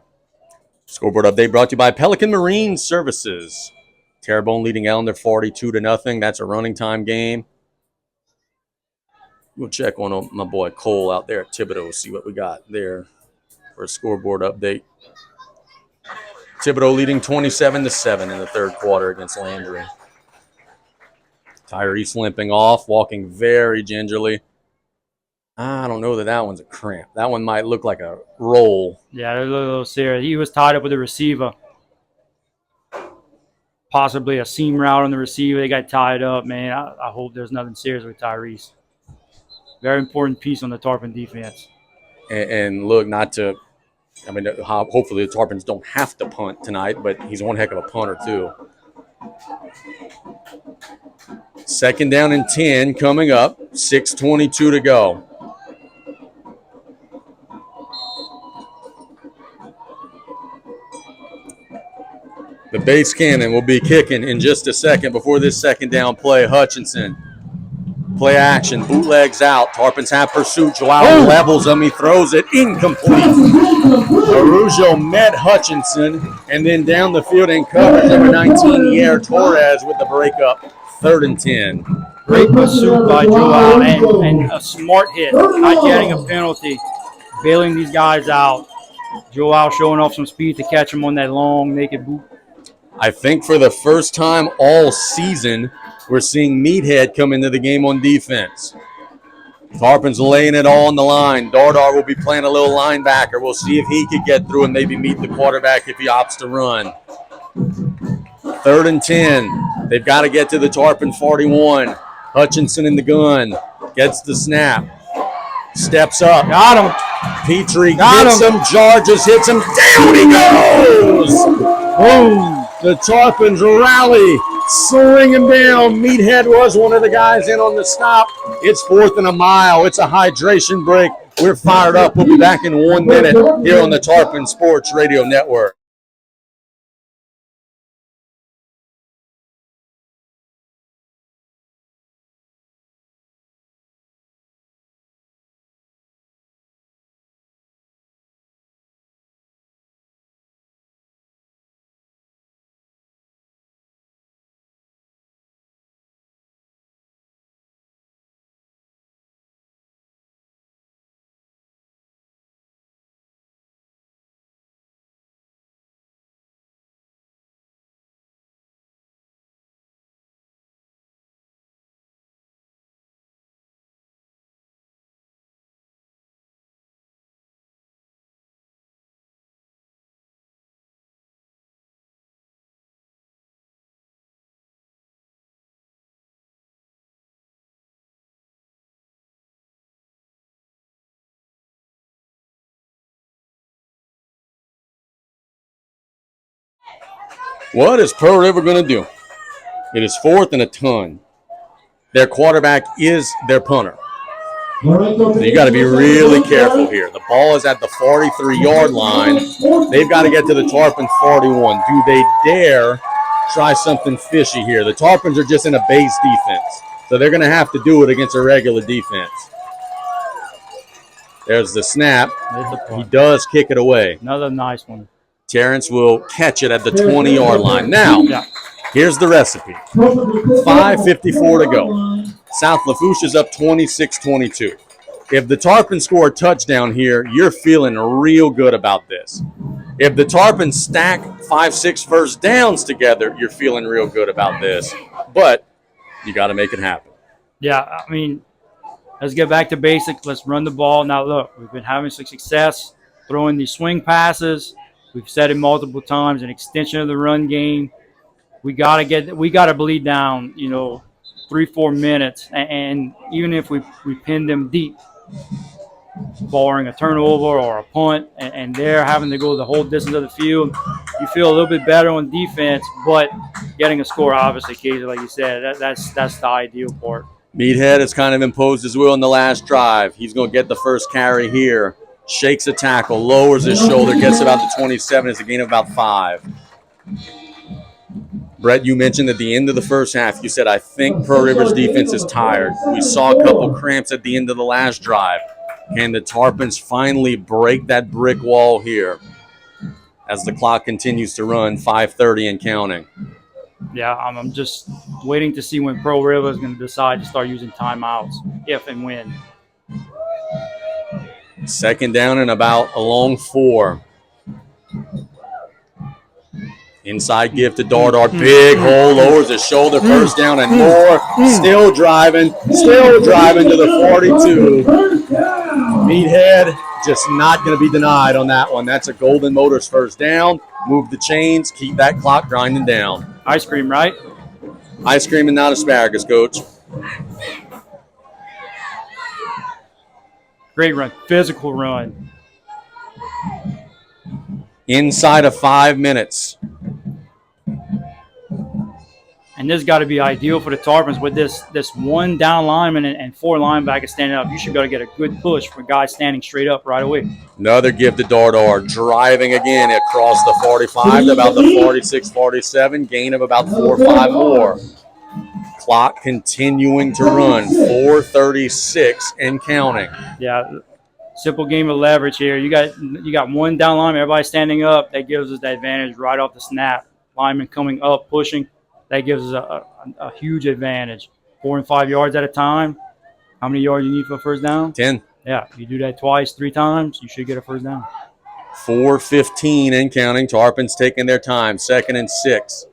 Scoreboard update brought to you by Pelican Marine Services. Terrebonne leading Ellender 42-0. That's a running time game. We'll check on my boy Cole out there at Thibodeau, see what we got there for a scoreboard update. Thibodeau leading 27-7 in the third quarter against Landry. Tyrese limping off, walking very gingerly. I don't know that one's a cramp. That one might look like a roll. Yeah, a little serious. He was tied up with the receiver. Possibly a seam route on the receiver. They got tied up, man. I hope there's nothing serious with Tyrese. Very important piece on the Tarpon defense. And look, hopefully the Tarpons don't have to punt tonight, but he's one heck of a punter too. 2nd down and 10 coming up. 6:22 to go. The base cannon will be kicking in just a second before this 2nd down play. Hutchinson. Play action. Bootlegs out. Tarpons have pursuit. Joao levels him. He throws it. Incomplete. Arujo met Hutchinson. And then down the field in coverage. Number 19, Yair Torres with the breakup. 3rd and 10. Great pursuit by Joao and a smart hit. Not getting a penalty. Bailing these guys out. Joao showing off some speed to catch him on that long naked boot. I think for the first time all season, we're seeing Meathead come into the game on defense. Tarpons laying it all on the line. Dardar will be playing a little linebacker. We'll see if he could get through and maybe meet the quarterback if he opts to run. 3rd and 10. They've got to get to the Tarpon 41. Hutchinson in the gun. Gets the snap. Steps up. Got him. Petrie gets him. Jarges hits him. Down he goes. Boom. The Tarpons rally, slowing him down. Meathead was one of the guys in on the stop. It's 4th and a mile. It's a hydration break. We're fired up. We'll be back in 1 minute here on the Tarpon Sports Radio Network. What is Pearl River going to do? It is 4th and a ton. Their quarterback is their punter. So you got to be really careful here. The ball is at the 43-yard line. They've got to get to the Tarpon 41. Do they dare try something fishy here? The Tarpons are just in a base defense. So they're going to have to do it against a regular defense. There's the snap. He does kick it away. Another nice one. Terrence will catch it at the 20-yard line. Now, here's the recipe. 5:54 to go. South Lafourche is up 26-22. If the Tarpons score a touchdown here, you're feeling real good about this. If the Tarpons stack 5-6 first downs together, you're feeling real good about this. But you got to make it happen. Yeah, I mean, let's get back to basics. Let's run the ball. Now, look, we've been having some success throwing these swing passes. We've said it multiple times, an extension of the run game. We got to bleed down, 3-4 minutes, and even if we pin them deep, barring a turnover or a punt, and they're having to go the whole distance of the field, you feel a little bit better on defense, but getting a score, obviously, Casey, like you said, that's the ideal part. Meathead has kind of imposed his will in the last drive. He's going to get the first carry here. Shakes a tackle, lowers his shoulder, gets about the 27. It's a gain of about 5. Brett, you mentioned at the end of the first half, you said, I think Pearl River's defense is tired. We saw a couple cramps at the end of the last drive. Can the Tarpons finally break that brick wall here as the clock continues to run, 5:30 and counting? Yeah, I'm just waiting to see when Pearl River is going to decide to start using timeouts, if and when. Second down and about a long 4. Inside give to Dardar. Big hole, lowers his shoulder, first down and more. Still driving to the 42. Meathead just not going to be denied on that one. That's a Golden Motors first down. Move the chains, keep that clock grinding down. Ice cream, right? Ice cream and not asparagus, Coach. Great run, physical run. Inside of 5 minutes. And this got to be ideal for the Tarpons with this one down lineman and 4 linebackers standing up. You should be able to get a good push for guys standing straight up right away. Another give to Dardar, driving again across the 45 to about the 46, 47, gain of about 4 or 5 more. Clock continuing to run, 4:36 and counting. Yeah, simple game of leverage here. You got one down lineman, everybody standing up. That gives us the advantage right off the snap. Lineman coming up, pushing. That gives us a huge advantage. 4 and 5 yards at a time. How many yards you need for a first down? 10. Yeah, you do that twice, 3 times, you should get a first down. 4:15 and counting. Tarpons taking their time. 2nd and 6.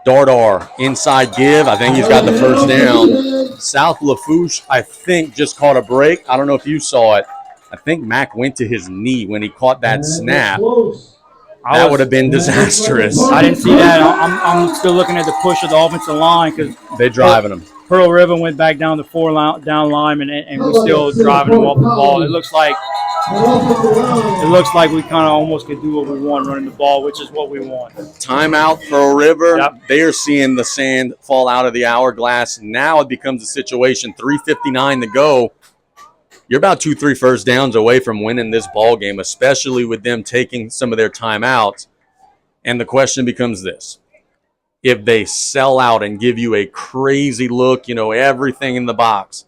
Dardar, inside give. I think he's got the first down. South Lafourche, I think, just caught a break. I don't know if you saw it. I think Mac went to his knee when he caught that snap. That would have been disastrous. I didn't see that. I'm still looking at the push of the offensive line because they're driving them. Pearl River went back down to 4 down linemen, and we're still driving them off the ball. It looks like we kind of almost could do what we want running the ball, which is what we want. Timeout, Pearl River. Yep. They are seeing the sand fall out of the hourglass. Now it becomes a situation, 3:59 to go. You're about 2-3 first downs away from winning this ball game, especially with them taking some of their timeouts. And the question becomes this. If they sell out and give you a crazy look, everything in the box,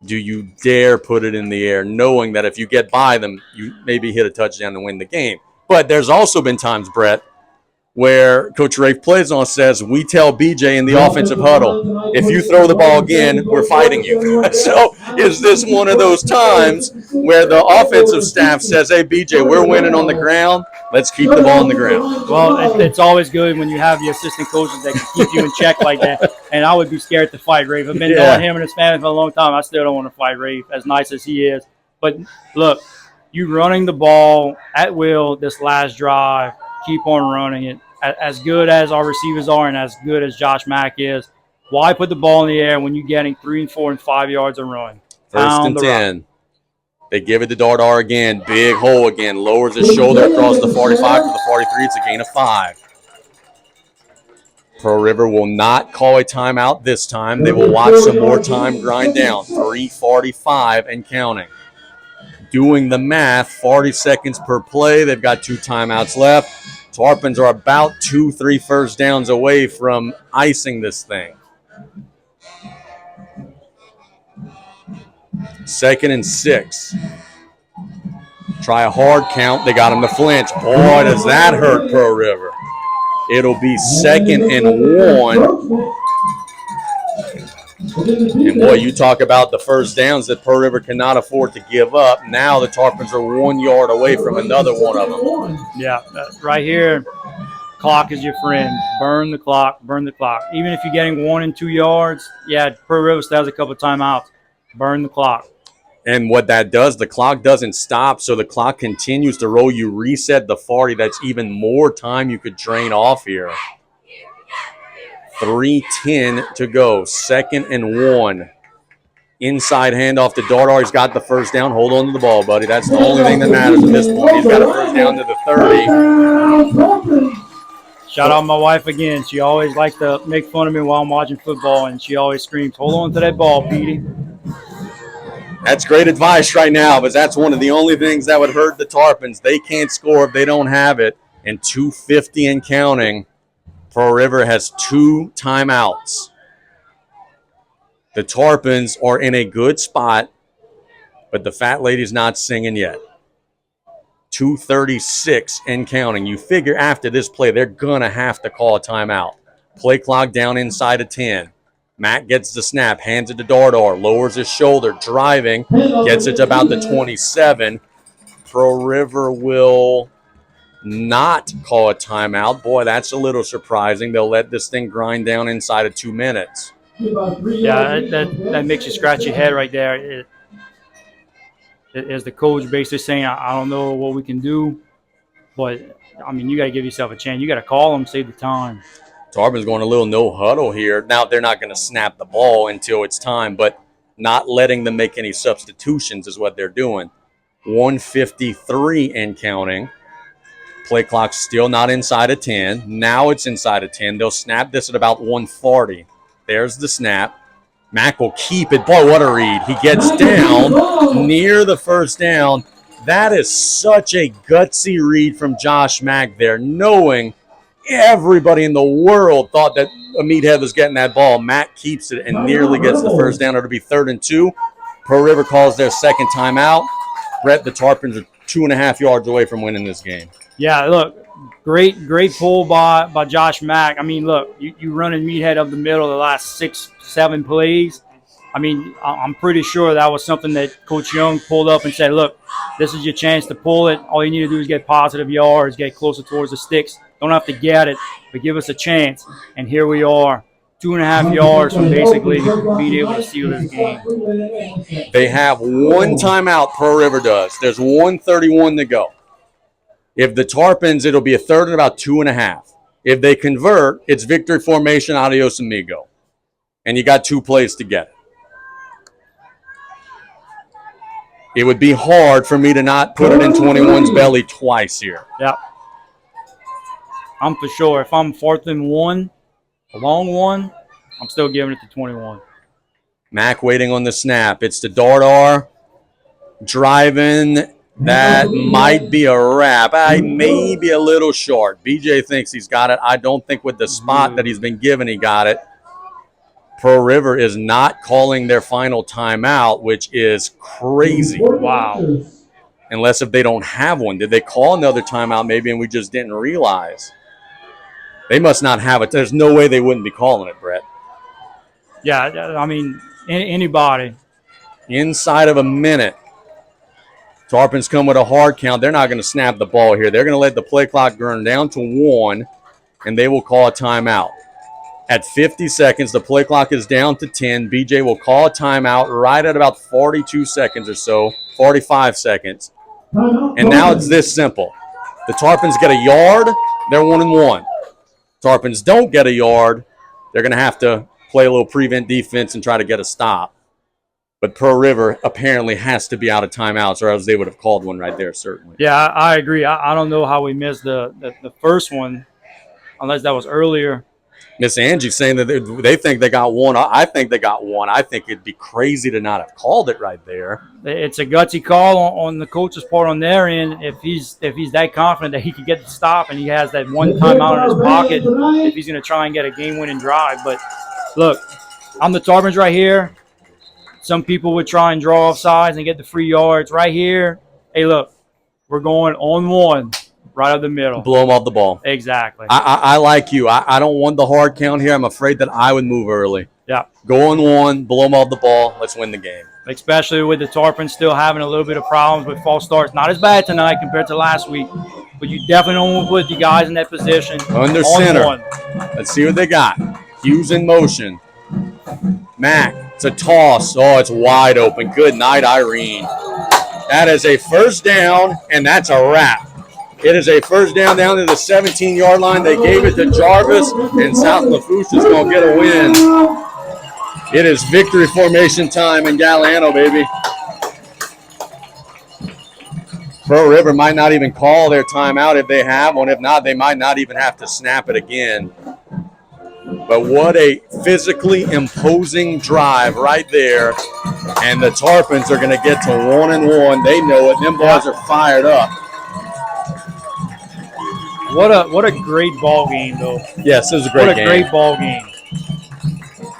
do you dare put it in the air, knowing that if you get by them, you maybe hit a touchdown to win the game? But there's also been times, Brett, where Coach Rafe Plaisance says, we tell BJ in the offensive huddle, if you throw the ball again, we're fighting you. So is this one of those times where the offensive staff says, hey, BJ, we're winning on the ground. Let's keep the ball on the ground. Well, it's always good when you have the assistant coaches that can keep you in check like that. And I would be scared to fight Rafe. I've been knowing him and his family for a long time. I still don't want to fight Rafe, as nice as he is. But, look, you running the ball at will this last drive, keep on running it. As good as our receivers are and as good as Josh Mack is, why put the ball in the air when you're getting 3 and 4 and 5 yards a run? First and 10. They give it to Dardar again. Big hole again. Lowers his shoulder across the 45 to the 43. It's a gain of 5. Pearl River will not call a timeout this time. They will watch some more time grind down. 3:45 and counting. Doing the math, 40 seconds per play. They've got 2 timeouts left. Tarpons are about 2-3 first downs away from icing this thing. 2nd and 6. Try a hard count. They got him to flinch. Boy, does that hurt Pearl River. It'll be 2nd and 1. And boy, you talk about the first downs that Pearl River cannot afford to give up. Now the Tarpons are 1 yard away from another one of them. Yeah, right here, clock is your friend. Burn the clock, burn the clock. Even if you're getting 1 and 2 yards, yeah, Pearl River still has a couple timeouts. Burn the clock. And what that does, the clock doesn't stop, so the clock continues to roll. You reset the 40. That's even more time you could drain off here. 3:10 to go. 2nd and 1. Inside handoff to Dardar. He's got the first down. Hold on to the ball, buddy. That's the only thing that matters at this point. He's got a first down to the 30. Shout out my wife again. She always likes to make fun of me while I'm watching football, and she always screams, "Hold on to that ball, Petey." That's great advice right now, but that's one of the only things that would hurt the Tarpons. They can't score if they don't have it. And 2:50 and counting. Pearl River has 2 timeouts. The Tarpons are in a good spot, but the fat lady's not singing yet. 2:36 and counting. You figure after this play, they're going to have to call a timeout. Play clock down inside of 10. Matt gets the snap, hands it to Dardar, lowers his shoulder, driving, gets it to about the 27. Pearl River will not call a timeout. Boy, that's a little surprising. They'll let this thing grind down inside of 2 minutes. Yeah, that makes you scratch your head right there. As the coach basically saying, I don't know what we can do, but, I mean, you got to give yourself a chance. You got to call them, save the time. Tarpons going a little no huddle here. Now, they're not going to snap the ball until it's time, but not letting them make any substitutions is what they're doing. 1:53 and counting. Play clock still not inside of 10. Now it's inside of 10. They'll snap this at about 1:40. There's the snap. Mack will keep it. Boy, what a read. He gets down near the first down. That is such a gutsy read from Josh Mack there, knowing everybody in the world thought that Meathead was getting that ball. Mack keeps it and nearly gets the first down. It'll be 3rd and 2. Pearl River calls their second timeout. Brett, the Tarpons are 2.5 yards away from winning this game. Yeah, look, great pull by Josh Mack. I mean, look, you running Meathead up the middle the last 6-7 plays. I mean, I'm pretty sure that was something that Coach Young pulled up and said, look, this is your chance to pull it. All you need to do is get positive yards, get closer towards the sticks. Don't have to get it, but give us a chance. And here we are, 2.5 yards from basically being able to seal this game. They have 1 timeout, Pearl River does. There's 1:31 to go. If the Tarpons, it'll be a 3rd and about 2.5. If they convert, it's victory formation, adios amigo. And you got 2 plays to get it. It would be hard for me to not put it in 21's belly twice here. Yeah. I'm for sure. If I'm 4th and 1, a long one, I'm still giving it to 21. Mack waiting on the snap. It's to Dardar. Driving. That might be a wrap. I may be a little short. BJ thinks he's got it. I don't think with the spot that he's been given he got it. Pearl River is not calling their final timeout, which is crazy. Wow. Unless if they don't have one. Did they call another timeout maybe and we just didn't realize? They must not have it. There's no way they wouldn't be calling it, Brett. Yeah, I mean, anybody. Inside of a minute. Tarpons come with a hard count. They're not going to snap the ball here. They're going to let the play clock burn down to 1, and they will call a timeout. At 50 seconds, the play clock is down to 10. BJ will call a timeout right at about 42 seconds or so, 45 seconds. And now it's this simple. The Tarpons get a yard, they're 1-1. Tarpons don't get a yard, they're going to have to play a little prevent defense and try to get a stop. But Pearl River apparently has to be out of timeouts, or else they would have called one right there, certainly. Yeah, I agree. I don't know how we missed the first one, unless that was earlier. Miss Angie's saying that they think they got one. I think they got one. I think it'd be crazy to not have called it right there. It's a gutsy call on the coach's part on their end. If he's that confident that he can get the stop and he has that one timeout in his pocket, if he's going to try and get a game-winning drive. But look, I'm the Tarpons right here. Some people would try and draw off sides and get the free yards. Right here, hey, look, we're going on one right up the middle. Blow them off the ball. Exactly. I like you. I don't want the hard count here. I'm afraid that I would move early. Yeah. Go on one, blow them off the ball. Let's win the game. Especially with the Tarpons still having a little bit of problems with false starts. Not as bad tonight compared to last week, but you definitely don't want to put the guys in that position. Under on center. one. Let's see what they got. Hughes in motion. Mac, it's a toss. Oh, it's wide open. Good night, Irene. That is a first down, and that's a wrap. It is a first down to the 17-yard line. They gave it to Jarvis, and South Lafourche is going to get a win. It is victory formation time in Galliano, baby. Pearl River might not even call their timeout if they have one. If not, they might not even have to snap it again. But what a physically imposing drive right there. And the Tarpons are going to get to 1-1. They know it. Them boys are fired up. What a great ball game, though. Yes, it was a great game. What a great ball game.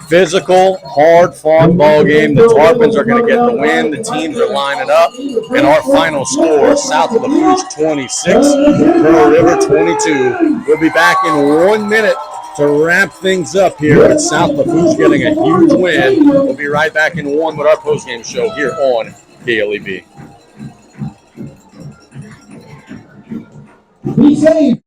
Physical, hard-fought ball game. The Tarpons are going to get the win. The teams are lining up. And our final score, South of Lafourche 26, Pearl River 22. We'll be back in 1 minute to wrap things up here with South Lafourche getting a huge win. We'll be right back in 1 with our postgame show here on KLEB. Be safe.